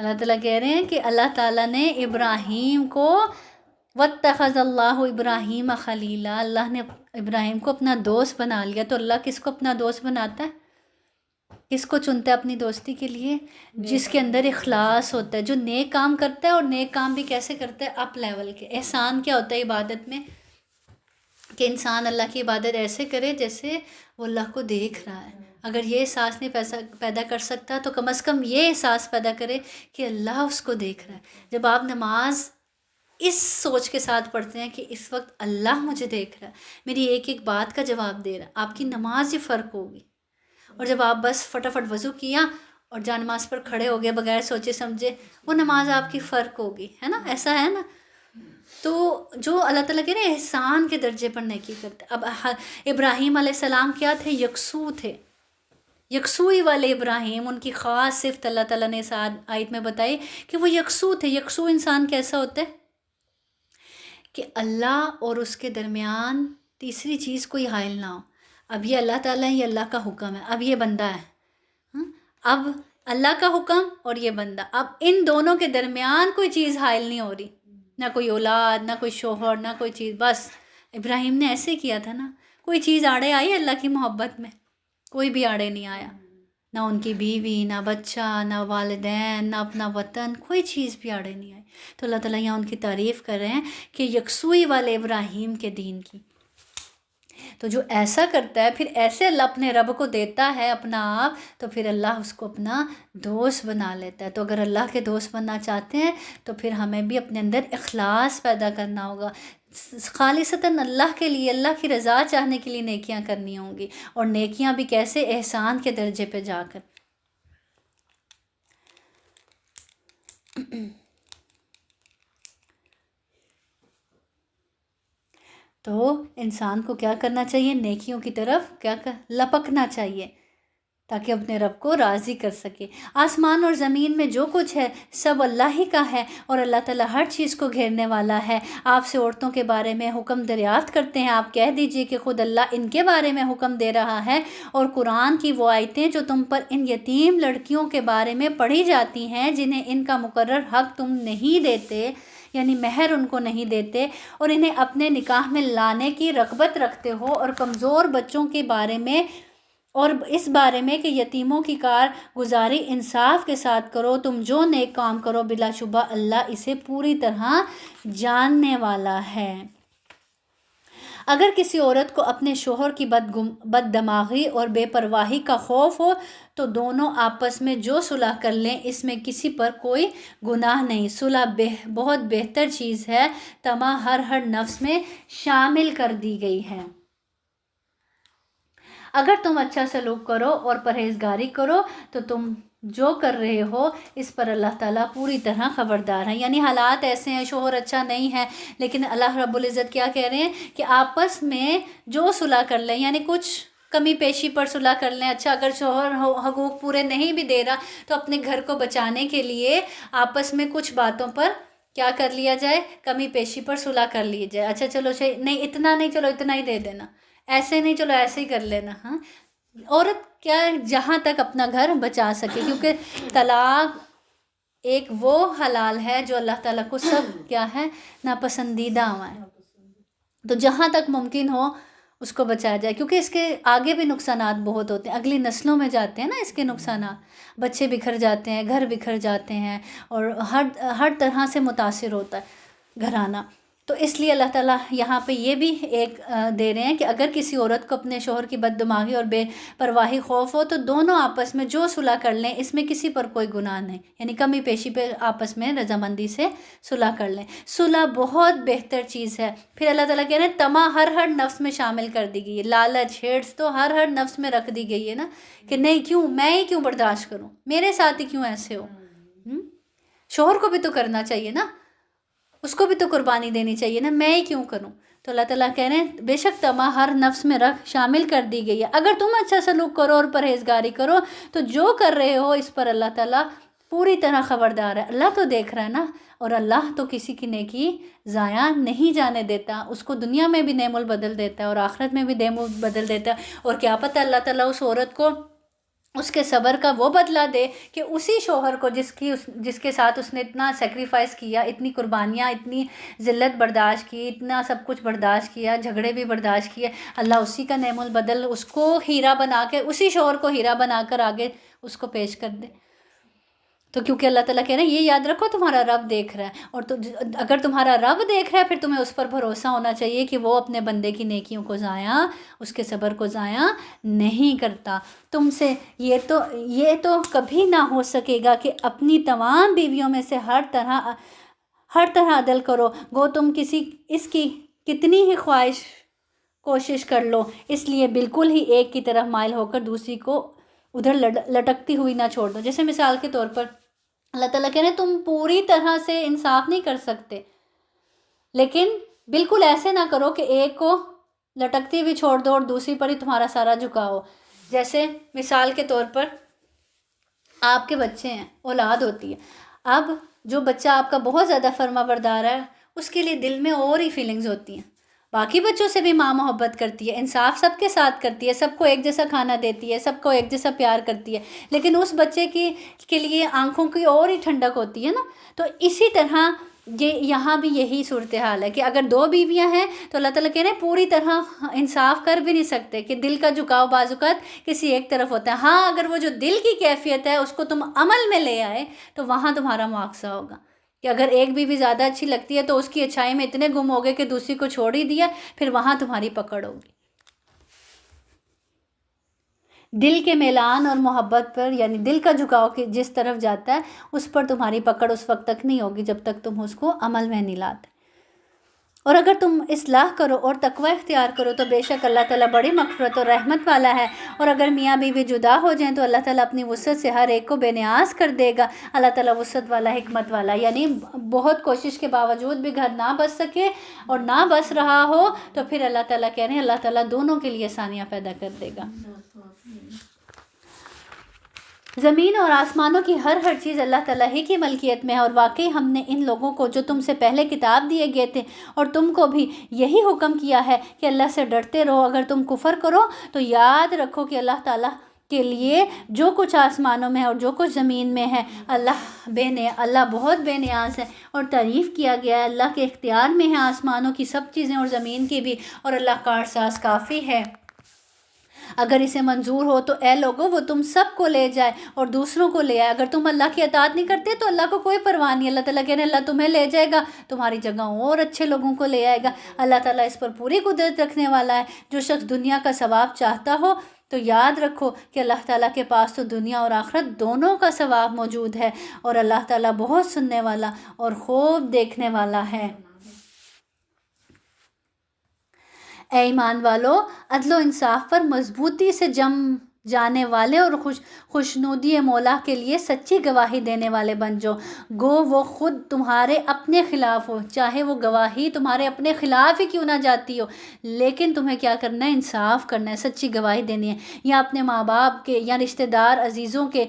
اللہ تعالیٰ کہہ رہے ہیں کہ اللہ تعالیٰ نے ابراہیم کو واتخذ اللہ ابراہیم خلیلا، اللہ نے ابراہیم کو اپنا دوست بنا لیا. تو اللہ کس کو اپنا دوست بناتا ہے؟ کس کو چنتا ہے اپنی دوستی کے لیے؟ جس کے اندر اخلاص ہوتا ہے، جو نیک کام کرتا ہے. اور نیک کام بھی کیسے کرتا ہے؟ اپ لیول کے. احسان کیا ہوتا ہے عبادت میں؟ کہ انسان اللہ کی عبادت ایسے کرے جیسے وہ اللہ کو دیکھ رہا ہے. اگر یہ احساس نہیں پیدا کر سکتا تو کم از کم یہ احساس پیدا کرے کہ اللہ اس کو دیکھ رہا ہے. جب آپ نماز اس سوچ کے ساتھ پڑھتے ہیں کہ اس وقت اللہ مجھے دیکھ رہا ہے، میری ایک ایک بات کا جواب دے رہا ہے، آپ کی نماز ہی فرق ہوگی. اور جب آپ بس فٹافٹ وضو کیا اور جا نماز پر کھڑے ہو گئے بغیر سوچے سمجھے، وہ نماز آپ کی فرق ہوگی، ہے نا؟ ایسا ہے نا. تو جو اللہ تعالیٰ کے نا احسان کے درجے پر نیکی کرتے. اب ابراہیم علیہ السلام کیا تھے؟ یکسو تھے. یکسوئی والے ابراہیم، ان کی خاص صفت اللہ تعالیٰ نے اس آیت میں بتائی کہ وہ یکسو تھے. یکسو انسان کیسا ہوتا ہے؟ کہ اللہ اور اس کے درمیان تیسری چیز کوئی حائل نہ ہو. اب یہ اللہ تعالیٰ ہے، یہ اللہ کا حکم ہے، اب یہ بندہ ہے. اب اللہ کا حکم اور یہ بندہ، اب ان دونوں کے درمیان کوئی چیز حائل نہیں ہو رہی، نہ کوئی اولاد، نہ کوئی شوہر، نہ کوئی چیز. بس ابراہیم نے ایسے کیا تھا نا. کوئی چیز آڑے آئی اللہ کی محبت میں؟ کوئی بھی آڑے نہیں آیا. نہ ان کی بیوی، نہ بچہ، نہ والدین، نہ اپنا وطن، کوئی چیز بھی آڑے نہیں آئی. تو اللہ تعالیٰ یہاں ان کی تعریف کر رہے ہیں کہ یکسوئی والے ابراہیم کے دین کی. تو جو ایسا کرتا ہے، پھر ایسے اللہ اپنے رب کو دیتا ہے اپنا آپ، تو پھر اللہ اس کو اپنا دوست بنا لیتا ہے. تو اگر اللہ کے دوست بننا چاہتے ہیں تو پھر ہمیں بھی اپنے اندر اخلاص پیدا کرنا ہوگا. خالصتاً اللہ کے لیے، اللہ کی رضا چاہنے کے لیے نیکیاں کرنی ہوں گی. اور نیکیاں بھی کیسے؟ احسان کے درجے پہ جا کر. تو انسان کو کیا کرنا چاہیے؟ نیکیوں کی طرف لپکنا چاہیے تاکہ اپنے رب کو راضی کر سکے. آسمان اور زمین میں جو کچھ ہے سب اللہ ہی کا ہے، اور اللہ تعالیٰ ہر چیز کو گھیرنے والا ہے. آپ سے عورتوں کے بارے میں حکم دریافت کرتے ہیں، آپ کہہ دیجئے کہ خود اللہ ان کے بارے میں حکم دے رہا ہے. اور قرآن کی وہ آیتیں جو تم پر ان یتیم لڑکیوں کے بارے میں پڑھی جاتی ہیں جنہیں ان کا مقرر حق تم نہیں دیتے، یعنی مہر ان کو نہیں دیتے، اور انہیں اپنے نکاح میں لانے کی رغبت رکھتے ہو، اور کمزور بچوں کے بارے میں، اور اس بارے میں کہ یتیموں کی کارگزاری انصاف کے ساتھ کرو. تم جو نیک کام کرو بلا شبہ اللہ اسے پوری طرح جاننے والا ہے. اگر کسی عورت کو اپنے شوہر کی بد دماغی اور بے پرواہی کا خوف ہو تو دونوں آپس میں جو صلح کر لیں، اس میں کسی پر کوئی گناہ نہیں. صلح بہت بہتر چیز ہے، طمع ہر نفس میں شامل کر دی گئی ہے. اگر تم اچھا سلوک کرو اور پرہیزگاری کرو تو تم جو کر رہے ہو اس پر اللہ تعالیٰ پوری طرح خبردار ہے. یعنی حالات ایسے ہیں، شوہر اچھا نہیں ہے، لیکن اللہ رب العزت کیا کہہ رہے ہیں کہ آپس میں جو صلح کر لیں، یعنی کچھ کمی پیشی پر صلح کر لیں. اچھا اگر شوہر حقوق پورے نہیں بھی دے رہا تو اپنے گھر کو بچانے کے لیے آپس میں کچھ باتوں پر کیا کر لیا جائے؟ کمی پیشی پر صلح کر لی جائے. اچھا چلو نہیں اتنا نہیں، چلو اتنا ہی دے دینا، ایسے نہیں، چلو ایسے ہی کر لینا. ہاں، عورت کیا جہاں تک اپنا گھر بچا سکے، کیونکہ طلاق ایک وہ حلال ہے جو اللہ تعالیٰ کو سب کیا ہے ناپسندیدہ ہوا ہے. تو جہاں تک ممکن ہو اس کو بچایا جائے، کیونکہ اس کے آگے بھی نقصانات بہت ہوتے ہیں، اگلی نسلوں میں جاتے ہیں نا اس کے نقصانات. بچے بکھر جاتے ہیں، گھر بکھر جاتے ہیں، اور ہر طرح سے متاثر ہوتا ہے گھرانہ. تو اس لیے اللہ تعالیٰ یہاں پہ یہ بھی ایک دے رہے ہیں کہ اگر کسی عورت کو اپنے شوہر کی بد دماغی اور بے پرواہی خوف ہو تو دونوں آپس میں جو صلح کر لیں، اس میں کسی پر کوئی گناہ نہیں، یعنی کمی پیشی پہ آپس میں رضامندی سے صلح کر لیں. صلح بہت بہتر چیز ہے. پھر اللہ تعالیٰ کہہ رہے ہیں طمع ہر نفس میں شامل کر دی گئی ہے. لالچ، ہرس تو ہر نفس میں رکھ دی گئی ہے نا، کہ نہیں کیوں میں ہی کیوں برداشت کروں، میرے ساتھ ہی کیوں ایسے ہو. شوہر کو بھی تو کرنا چاہیے نا، اس کو بھی تو قربانی دینی چاہیے نا، میں ہی کیوں کروں. تو اللہ تعالیٰ کہہ رہے ہیں بے شک طمع ہر نفس میں شامل کر دی گئی ہے. اگر تم اچھا سلوک کرو اور پرہیزگاری کرو تو جو کر رہے ہو اس پر اللہ تعالیٰ پوری طرح خبردار ہے. اللہ تو دیکھ رہا ہے نا، اور اللہ تو کسی کی نیکی ضائع نہیں جانے دیتا. اس کو دنیا میں بھی نعم بدل دیتا ہے اور آخرت میں بھی نعم بدل دیتا ہے. اور کیا پتہ اللہ تعالیٰ اس عورت کو اس کے صبر کا وہ بدلہ دے کہ اسی شوہر کو جس کے ساتھ اس نے اتنا سیکریفائس کیا، اتنی قربانیاں، اتنی ذلت برداشت کی، اتنا سب کچھ برداشت کیا، جھگڑے بھی برداشت کیے، اللہ اسی کا نعم البدل اس کو ہیرا بنا کے، اسی شوہر کو ہیرا بنا کر آگے اس کو پیش کر دے۔ تو کیونکہ اللہ تعالیٰ کہہ رہے ہیں یہ یاد رکھو تمہارا رب دیکھ رہا ہے، اور اگر تمہارا رب دیکھ رہا ہے پھر تمہیں اس پر بھروسہ ہونا چاہیے کہ وہ اپنے بندے کی نیکیوں کو ضائع، اس کے صبر کو ضائع نہیں کرتا۔ تم سے یہ تو کبھی نہ ہو سکے گا کہ اپنی تمام بیویوں میں سے ہر طرح عدل کرو، گو تم اس کی کتنی ہی کوشش کر لو، اس لیے بالکل ہی ایک کی طرف مائل ہو کر دوسری کو ادھر لٹکتی ہوئی نہ چھوڑ دو۔ جیسے مثال کے طور پر اللہ تعالیٰ کہہ رہے ہیں تم پوری طرح سے انصاف نہیں کر سکتے، لیکن بالکل ایسے نہ کرو کہ ایک کو لٹکتی ہوئی چھوڑ دو اور دوسری پر ہی تمہارا سارا جھکاؤ۔ جیسے مثال کے طور پر آپ کے بچے ہیں، اولاد ہوتی ہے، اب جو بچہ آپ کا بہت زیادہ فرما بردار ہے اس کے لیے دل میں اور ہی فیلنگز ہوتی ہیں۔ باقی بچوں سے بھی ماں محبت کرتی ہے، انصاف سب کے ساتھ کرتی ہے، سب کو ایک جیسا کھانا دیتی ہے، سب کو ایک جیسا پیار کرتی ہے، لیکن اس بچے کے لیے آنکھوں کی اور ہی ٹھنڈک ہوتی ہے نا۔ تو اسی طرح یہاں بھی یہی صورتحال ہے کہ اگر دو بیویاں ہیں تو اللہ تعالیٰ کہہ رہے ہیں پوری طرح انصاف کر بھی نہیں سکتے، کہ دل کا جھکاؤ بعض اوقات کسی ایک طرف ہوتا ہے۔ ہاں اگر وہ جو دل کی کیفیت ہے اس کو تم عمل میں لے آئے تو وہاں تمہارا مواخذہ ہوگا، کہ اگر ایک بیوی زیادہ اچھی لگتی ہے تو اس کی اچھائی میں اتنے گم ہو گئے کہ دوسری کو چھوڑ ہی دیا، پھر وہاں تمہاری پکڑ ہوگی۔ دل کے میلان اور محبت پر، یعنی دل کا جھکاؤ کہ جس طرف جاتا ہے اس پر تمہاری پکڑ اس وقت تک نہیں ہوگی جب تک تم اس کو عمل میں نہیں لاتے۔ اور اگر تم اصلاح کرو اور تقوی اختیار کرو تو بے شک اللہ تعالیٰ بڑی مغفرت اور رحمت والا ہے۔ اور اگر میاں بیوی جدا ہو جائیں تو اللہ تعالیٰ اپنی وسعت سے ہر ایک کو بے نیاز کر دے گا۔ اللہ تعالیٰ وسعت والا، حکمت والا، یعنی بہت کوشش کے باوجود بھی گھر نہ بس سکے اور نہ بس رہا ہو تو پھر اللہ تعالیٰ کہہ رہے ہیں اللہ تعالیٰ دونوں کے لیے آسانیاں پیدا کر دے گا۔ زمین اور آسمانوں کی ہر چیز اللہ تعالیٰ ہی کی ملکیت میں ہے، اور واقعی ہم نے ان لوگوں کو جو تم سے پہلے کتاب دیے گئے تھے اور تم کو بھی یہی حکم کیا ہے کہ اللہ سے ڈرتے رہو۔ اگر تم کفر کرو تو یاد رکھو کہ اللہ تعالیٰ کے لیے جو کچھ آسمانوں میں ہے اور جو کچھ زمین میں ہے اللہ بہت بے نیاز ہے، اور تعریف کیا گیا ہے اللہ کے اختیار میں ہے آسمانوں کی سب چیزیں اور زمین کی بھی، اور اللہ کارساز کافی ہے۔ اگر اسے منظور ہو تو اے لوگو وہ تم سب کو لے جائے اور دوسروں کو لے آئے۔ اگر تم اللہ کی اطاعت نہیں کرتے تو اللہ کو کوئی پرواہ نہیں، اللہ تعالیٰ کہہ رہے ہیں اللہ تمہیں لے جائے گا، تمہاری جگہ اور اچھے لوگوں کو لے آئے گا۔ اللہ تعالیٰ اس پر پوری قدرت رکھنے والا ہے۔ جو شخص دنیا کا ثواب چاہتا ہو تو یاد رکھو کہ اللہ تعالیٰ کے پاس تو دنیا اور آخرت دونوں کا ثواب موجود ہے، اور اللہ تعالیٰ بہت سننے والا اور خوب دیکھنے والا ہے۔ اے ایمان والو، عدل و انصاف پر مضبوطی سے جم جانے والے اور خوشنودی مولا کے لیے سچی گواہی دینے والے بن جاؤ، گو وہ خود تمہارے اپنے خلاف ہو، چاہے وہ گواہی تمہارے اپنے خلاف ہی کیوں نہ جاتی ہو، لیکن تمہیں کیا کرنا ہے؟ انصاف کرنا ہے، سچی گواہی دینی ہے، یا اپنے ماں باپ کے یا رشتہ دار عزیزوں کے۔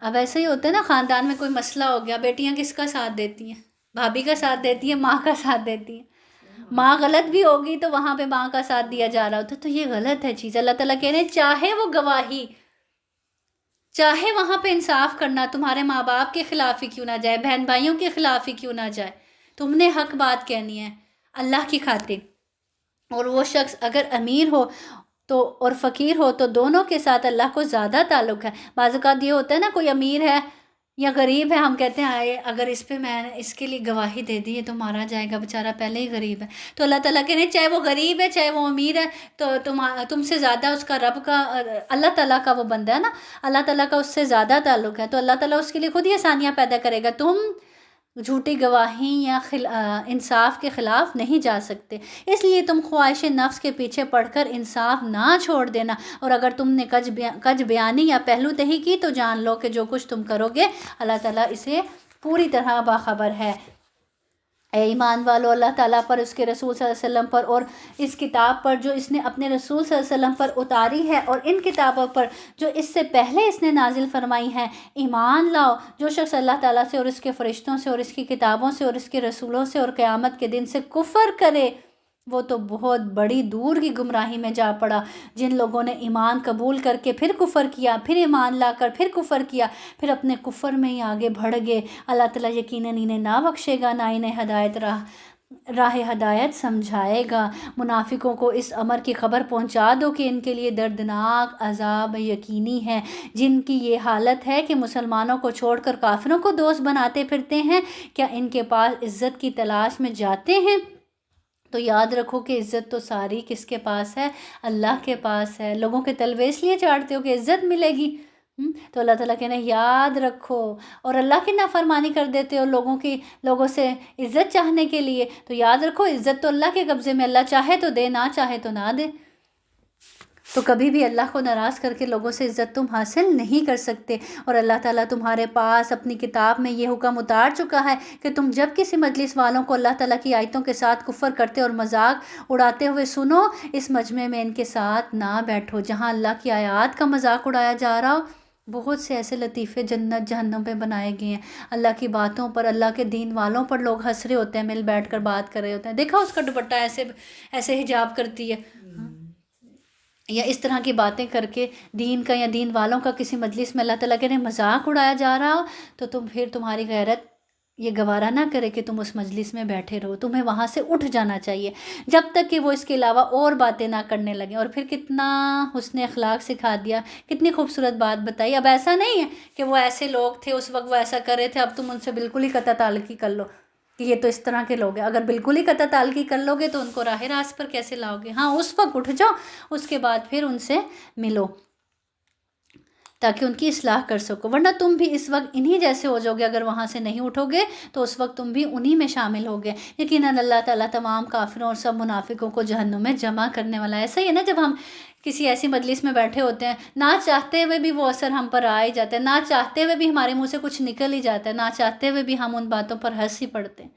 اب ایسے ہی ہوتا ہے نا، خاندان میں کوئی مسئلہ ہو گیا، بیٹیاں کس کا ساتھ دیتی ہیں؟ بھابھی کا ساتھ دیتی ہیں، ماں کا ساتھ دیتی ہیں۔ ماں غلط بھی ہوگی تو وہاں پہ ماں کا ساتھ دیا جا رہا ہوتا، تو یہ غلط ہے چیز۔ اللہ تعالیٰ کہہ رہے ہیں چاہے وہ گواہی، چاہے وہاں پہ انصاف کرنا تمہارے ماں باپ کے خلاف ہی کیوں نہ جائے، بہن بھائیوں کے خلاف ہی کیوں نہ جائے، تم نے حق بات کہنی ہے اللہ کی خاطر۔ اور وہ شخص اگر امیر ہو تو اور فقیر ہو تو دونوں کے ساتھ اللہ کو زیادہ تعلق ہے۔ بعض اوقات یہ ہوتا ہے نا، کوئی امیر ہے یا غریب ہے، ہم کہتے ہیں اگر اس پہ میں نے اس کے لیے گواہی دے دی ہے تو مارا جائے گا، بیچارہ پہلے ہی غریب ہے۔ تو اللہ تعالیٰ کہہ رہے ہیں چاہے وہ غریب ہے چاہے وہ امیر ہے، تو تم سے زیادہ اس کا رب کا، اللہ تعالیٰ کا وہ بندہ ہے نا، اللہ تعالیٰ کا اس سے زیادہ تعلق ہے، تو اللہ تعالیٰ اس کے لیے خود ہی آسانیاں پیدا کرے گا۔ تم جھوٹی گواہی یا انصاف کے خلاف نہیں جا سکتے، اس لیے تم خواہش نفس کے پیچھے پڑھ کر انصاف نہ چھوڑ دینا، اور اگر تم نے کج بیانی یا پہلو دہی کی تو جان لو کہ جو کچھ تم کرو گے اللہ تعالیٰ اسے پوری طرح باخبر ہے۔ اے ایمان والو، اللہ تعالیٰ پر، اس کے رسول صلی اللہ علیہ وسلم پر اور اس کتاب پر جو اس نے اپنے رسول صلی اللہ علیہ وسلم پر اتاری ہے، اور ان کتابوں پر جو اس سے پہلے اس نے نازل فرمائی ہیں، ایمان لاؤ۔ جو شخص اللہ تعالیٰ سے اور اس کے فرشتوں سے اور اس کی کتابوں سے اور اس کے رسولوں سے اور قیامت کے دن سے کفر کرے وہ تو بہت بڑی دور کی گمراہی میں جا پڑا جن لوگوں نے ایمان قبول کر کے پھر کفر کیا، پھر ایمان لا کر پھر کفر کیا، پھر اپنے کفر میں ہی آگے بڑھ گئے۔ اللہ تعالیٰ یقیناً انہیں نہ بخشے گا، نہ انہیں راہ ہدایت سمجھائے گا۔ منافقوں کو اس امر کی خبر پہنچا دو کہ ان کے لیے دردناک عذاب یقینی ہے۔ جن کی یہ حالت ہے کہ مسلمانوں کو چھوڑ کر کافروں کو دوست بناتے پھرتے ہیں، کیا ان کے پاس عزت کی تلاش میں جاتے ہیں؟ تو یاد رکھو کہ عزت تو ساری کس کے پاس ہے؟ اللہ کے پاس ہے۔ لوگوں کے تلوے اس لیے چاڑتے ہو کہ عزت ملے گی، تو اللہ تعالیٰ کہنا یاد رکھو، اور اللہ کی نافرمانی کر دیتے ہو لوگوں سے عزت چاہنے کے لیے، تو یاد رکھو عزت تو اللہ کے قبضے میں، اللہ چاہے تو دے، نہ چاہے تو نہ دے۔ تو کبھی بھی اللہ کو ناراض کر کے لوگوں سے عزت تم حاصل نہیں کر سکتے۔ اور اللہ تعالیٰ تمہارے پاس اپنی کتاب میں یہ حکم اتار چکا ہے کہ تم جب کسی مجلس والوں کو اللہ تعالیٰ کی آیتوں کے ساتھ کفر کرتے اور مذاق اڑاتے ہوئے سنو، اس مجمع میں ان کے ساتھ نہ بیٹھو جہاں اللہ کی آیات کا مذاق اڑایا جا رہا ہو۔ بہت سے ایسے لطیفے جنت جہنم پہ بنائے گئے ہیں، اللہ کی باتوں پر، اللہ کے دین والوں پر لوگ ہنس رہے ہوتے ہیں، مل بیٹھ کر بات کر رہے ہوتے ہیں، دیکھا اس کا دوپٹہ ایسے حجاب کرتی ہے، یا اس طرح کی باتیں کر کے دین کا یا دین والوں کا کسی مجلس میں اللہ تعالیٰ کے مذاق اڑایا جا رہا ہو، تو پھر تمہاری غیرت یہ گوارا نہ کرے کہ تم اس مجلس میں بیٹھے رہو، تمہیں وہاں سے اٹھ جانا چاہیے جب تک کہ وہ اس کے علاوہ اور باتیں نہ کرنے لگیں۔ اور پھر کتنا حسن اخلاق سکھا دیا، کتنی خوبصورت بات بتائی۔ اب ایسا نہیں ہے کہ وہ ایسے لوگ تھے اس وقت، وہ ایسا کر رہے تھے، اب تم ان سے بالکل ہی قطع تعلقی کر لو کہ یہ تو اس طرح کے لوگ ہیں۔ اگر بالکل ہی قطع تعلقی کر لو گے تو ان کو راہ راست پر کیسے لاؤ گے؟ ہاں اس وقت اٹھ جاؤ، اس کے بعد پھر ان سے ملو تاکہ ان کی اصلاح کر سکو، ورنہ تم بھی اس وقت انہی جیسے ہو جاؤ گے۔ اگر وہاں سے نہیں اٹھو گے تو اس وقت تم بھی انہی میں شامل ہوگے۔ یقیناً اللہ تعالیٰ تمام کافروں اور سب منافقوں کو جہنم میں جمع کرنے والا ہے۔ ایسا ہی ہے نا، جب ہم کسی ایسی مجلس میں بیٹھے ہوتے ہیں، نہ چاہتے ہوئے بھی وہ اثر ہم پر آ ہی جاتا ہے، نہ چاہتے ہوئے بھی ہمارے منہ سے کچھ نکل ہی جاتا ہے، نہ چاہتے ہوئے بھی ہم ان باتوں پر ہنس ہی پڑتے ہیں۔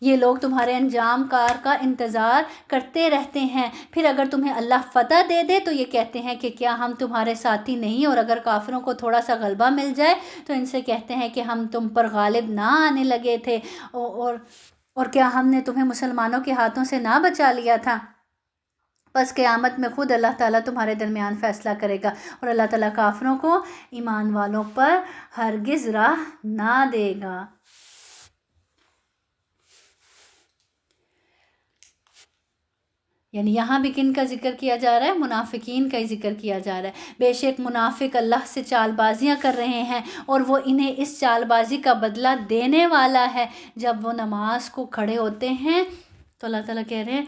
یہ لوگ تمہارے انجام کار کا انتظار کرتے رہتے ہیں، پھر اگر تمہیں اللہ فتح دے دے تو یہ کہتے ہیں کہ کیا ہم تمہارے ساتھی نہیں، اور اگر کافروں کو تھوڑا سا غلبہ مل جائے تو ان سے کہتے ہیں کہ ہم تم پر غالب نہ آنے لگے تھے، اور کیا ہم نے تمہیں مسلمانوں کے ہاتھوں سے نہ بچا لیا تھا؟ بس قیامت میں خود اللہ تعالیٰ تمہارے درمیان فیصلہ کرے گا، اور اللہ تعالیٰ کافروں کو ایمان والوں پر ہرگز راہ نہ دے گا۔ یعنی یہاں بھی کن کا ذکر کیا جا رہا ہے؟ منافقین کا ہی ذکر کیا جا رہا ہے۔ بے شک منافق اللہ سے چال بازیاں کر رہے ہیں، اور وہ انہیں اس چال بازی کا بدلہ دینے والا ہے۔ جب وہ نماز کو کھڑے ہوتے ہیں تو اللہ تعالیٰ کہہ رہے ہیں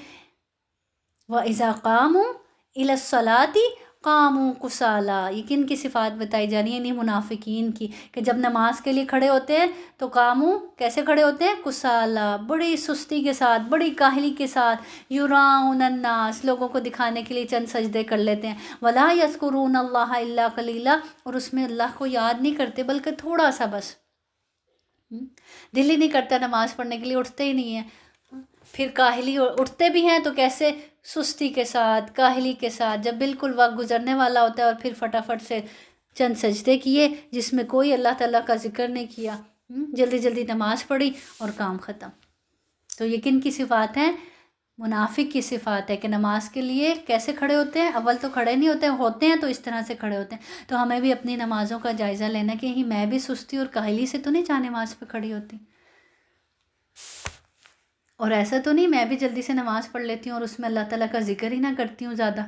وَإِذَا قَامُوا إِلَى الصَّلَاةِ قَامُوا كُسَالَىٰ۔ یہ کن کی صفات بتائی جا رہی ہیں؟ انہیں منافقین کی، کہ جب نماز کے لیے کھڑے ہوتے ہیں تو قاموا کیسے کھڑے ہوتے ہیں؟ کسالہ، بڑی سستی کے ساتھ، بڑی کاہلی کے ساتھ، یراؤن الناس، لوگوں کو دکھانے کے لیے چند سجدے کر لیتے ہیں، وَلَا يَذْكُرُونَ اللَّهَ إِلَّا قَلِيلًا، اور اس میں اللہ کو یاد نہیں کرتے بلکہ تھوڑا سا بس، دل ہی نہیں کرتا نماز پڑھنے کے لیے، اٹھتے ہی نہیں ہیں۔ پھر کاہلی، اٹھتے بھی ہیں تو کیسے؟ سستی کے ساتھ، کاہلی کے ساتھ، جب بالکل وقت گزرنے والا ہوتا ہے، اور پھر فٹافٹ سے چند سجدے کیے جس میں کوئی اللہ تعالیٰ کا ذکر نہیں کیا، جلدی جلدی نماز پڑھی اور کام ختم۔ تو یہ کن کی صفات ہیں؟ منافق کی صفات ہے کہ نماز کے لیے کیسے کھڑے ہوتے ہیں؟ اول تو کھڑے نہیں ہوتے ہیں تو اس طرح سے کھڑے ہوتے ہیں۔ تو ہمیں بھی اپنی نمازوں کا جائزہ لینا کہ میں بھی سستی اور کاہلی سے تو نہیں جہاں نماز پہ کھڑی ہوتی، اور ایسا تو نہیں میں بھی جلدی سے نماز پڑھ لیتی ہوں اور اس میں اللہ تعالیٰ کا ذکر ہی نہ کرتی ہوں زیادہ۔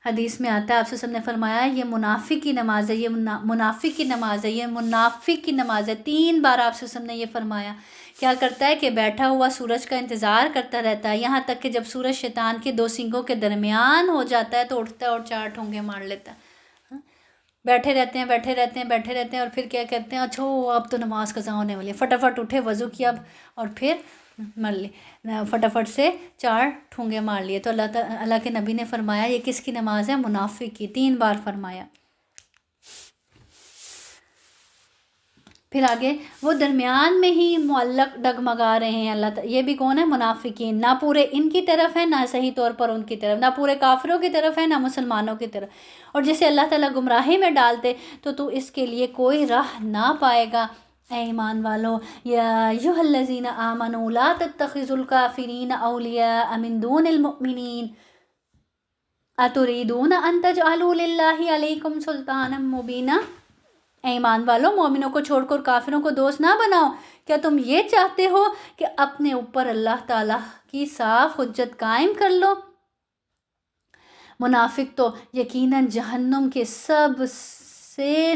حدیث میں آتا ہے، آپ سے نے فرمایا یہ منافق کی نماز ہے، یہ منافق کی نماز ہے، یہ منافق کی نماز ہے۔ 3 بار آپ سے نے یہ فرمایا۔ کیا کرتا ہے کہ بیٹھا ہوا سورج کا انتظار کرتا رہتا ہے، یہاں تک کہ جب سورج شیطان کے 2 سینگوں کے درمیان ہو جاتا ہے تو اٹھتا ہے اور 4 ٹھونگے مار لیتا ہے۔ بیٹھے رہتے ہیں اور پھر کیا کہتے ہیں؟ اچھا اب تو نماز قضا ہونے والی ہے، فٹافٹ اٹھے، وضو کیا اور پھر مر لی، فٹافٹ سے 4 ٹھونگے مار لیے۔ تو اللہ کے نبی نے فرمایا یہ کس کی نماز ہے؟ منافق کی، 3 بار فرمایا۔ پھر آگے وہ درمیان میں ہی معلق ڈگمگا رہے ہیں اللہ تعالیٰ، یہ بھی کون ہے؟ منافقین، نہ پورے ان کی طرف ہے، نہ صحیح طور پر ان کی طرف، نہ پورے کافروں کی طرف ہے، نہ مسلمانوں کی طرف۔ اور جسے اللہ تعالیٰ گمراہی میں ڈال دے تو اس کے لیے کوئی راہ نہ پائے گا۔ اے ایمان والو، یا ایھا الذین آمنوا لا تتخذوا الکافرین اولیاء من دون المؤمنین اتریدون ان تجعلوا للہ علیکم سلطانا مبینا۔ اے ایمان والو، مومنوں کو چھوڑ کر کافروں کو دوست نہ بناؤ۔ کیا تم یہ چاہتے ہو کہ اپنے اوپر اللہ تعالیٰ کی صاف حجت قائم کر لو؟ منافق تو یقیناً جہنم کے سب سے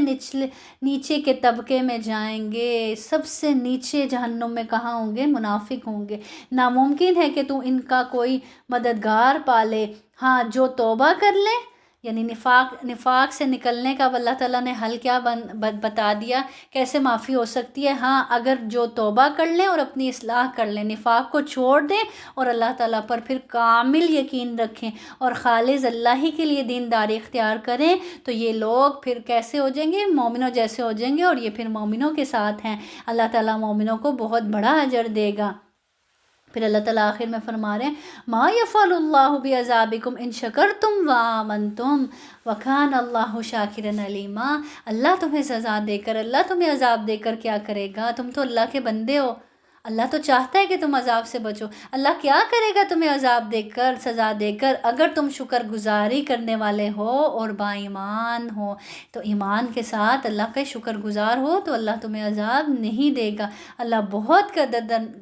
نیچے کے طبقے میں جائیں گے۔ سب سے نیچے جہنم میں کہاں ہوں گے؟ منافق ہوں گے۔ ناممکن ہے کہ تو ان کا کوئی مددگار پالے۔ ہاں، جو توبہ کر لے، یعنی نفاق سے نکلنے کا اللہ تعالیٰ نے حل کیا بتا دیا، کیسے معافی ہو سکتی ہے۔ ہاں، اگر جو توبہ کر لیں اور اپنی اصلاح کر لیں، نفاق کو چھوڑ دیں اور اللہ تعالیٰ پر پھر کامل یقین رکھیں اور خالص اللہ ہی کے لیے دینداری اختیار کریں، تو یہ لوگ پھر کیسے ہو جائیں گے؟ مومنوں جیسے ہو جائیں گے، اور یہ پھر مومنوں کے ساتھ ہیں۔ اللہ تعالیٰ مومنوں کو بہت بڑا اجر دے گا۔ پھر اللہ تعالیٰ آخر میں فرما رہے ہیں ما یفعل اللہ بعذابکم ان شکرتم وآمنتم وکان اللہ شاکرا علیما۔ اللہ تمہیں سزا دے کر، اللہ تمہیں عذاب دے کر کیا کرے گا؟ تم تو اللہ کے بندے ہو، اللہ تو چاہتا ہے کہ تم عذاب سے بچو۔ اللہ کیا کرے گا تمہیں عذاب دے کر، سزا دے کر، اگر تم شکر گزاری کرنے والے ہو اور با ایمان ہو۔ تو ایمان کے ساتھ اللہ کا شکر گزار ہو تو اللہ تمہیں عذاب نہیں دے گا۔ اللہ بہت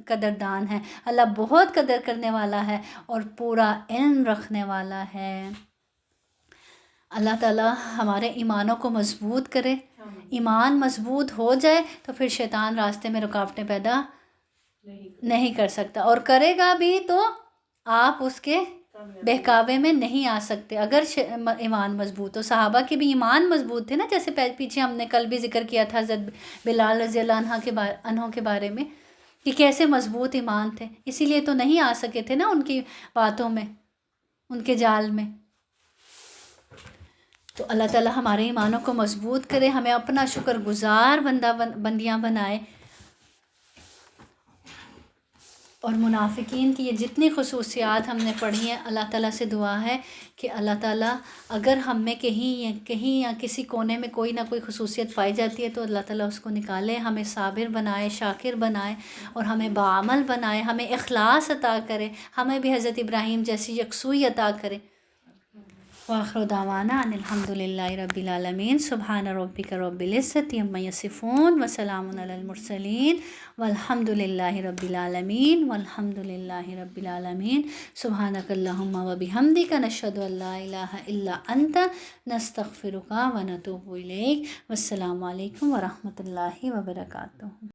قدردان ہے، اللہ بہت قدر کرنے والا ہے اور پورا علم رکھنے والا ہے۔ اللہ تعالیٰ ہمارے ایمانوں کو مضبوط کرے۔ ایمان مضبوط ہو جائے تو پھر شیطان راستے میں رکاوٹیں پیدا نہیں کر سکتا، اور کرے گا بھی تو آپ اس کے بہکاوے میں نہیں آ سکتے اگر ایمان مضبوط ہو۔ صحابہ کے بھی ایمان مضبوط تھے نا، جیسے پیچھے ہم نے کل بھی ذکر کیا تھا حضرت بلال رضی اللہ عنہ کے بارے میں، کہ کیسے مضبوط ایمان تھے، اسی لیے تو نہیں آ سکے تھے نا ان کی باتوں میں، ان کے جال میں۔ تو اللہ تعالیٰ ہمارے ایمانوں کو مضبوط کرے، ہمیں اپنا شکر گزار بندیاں بنائے، اور منافقین کی یہ جتنی خصوصیات ہم نے پڑھی ہیں، اللہ تعالیٰ سے دعا ہے کہ اللہ تعالیٰ اگر ہم میں کہیں یا کسی کونے میں کوئی نہ کوئی خصوصیت پائی جاتی ہے تو اللہ تعالیٰ اس کو نکالے، ہمیں صابر بنائے، شاکر بنائے، اور ہمیں باعمل بنائے، ہمیں اخلاص عطا کرے، ہمیں بھی حضرت ابراہیم جیسی یکسوئی عطا کرے۔ وآخر دعوانا ان الحمد للہ رب العالمین۔ سبحان ربک رب العزۃ عما یصفون وسلام علی المرسلین والحمد للہ رب العالمین والحمد للہ رب العالمین۔ سبحانک اللہم وبحمدک نشہد ان لا الہ الا انت نستغفرک ونتوب الیک۔ والسلام علیکم ورحمۃ اللہ وبرکاتہ۔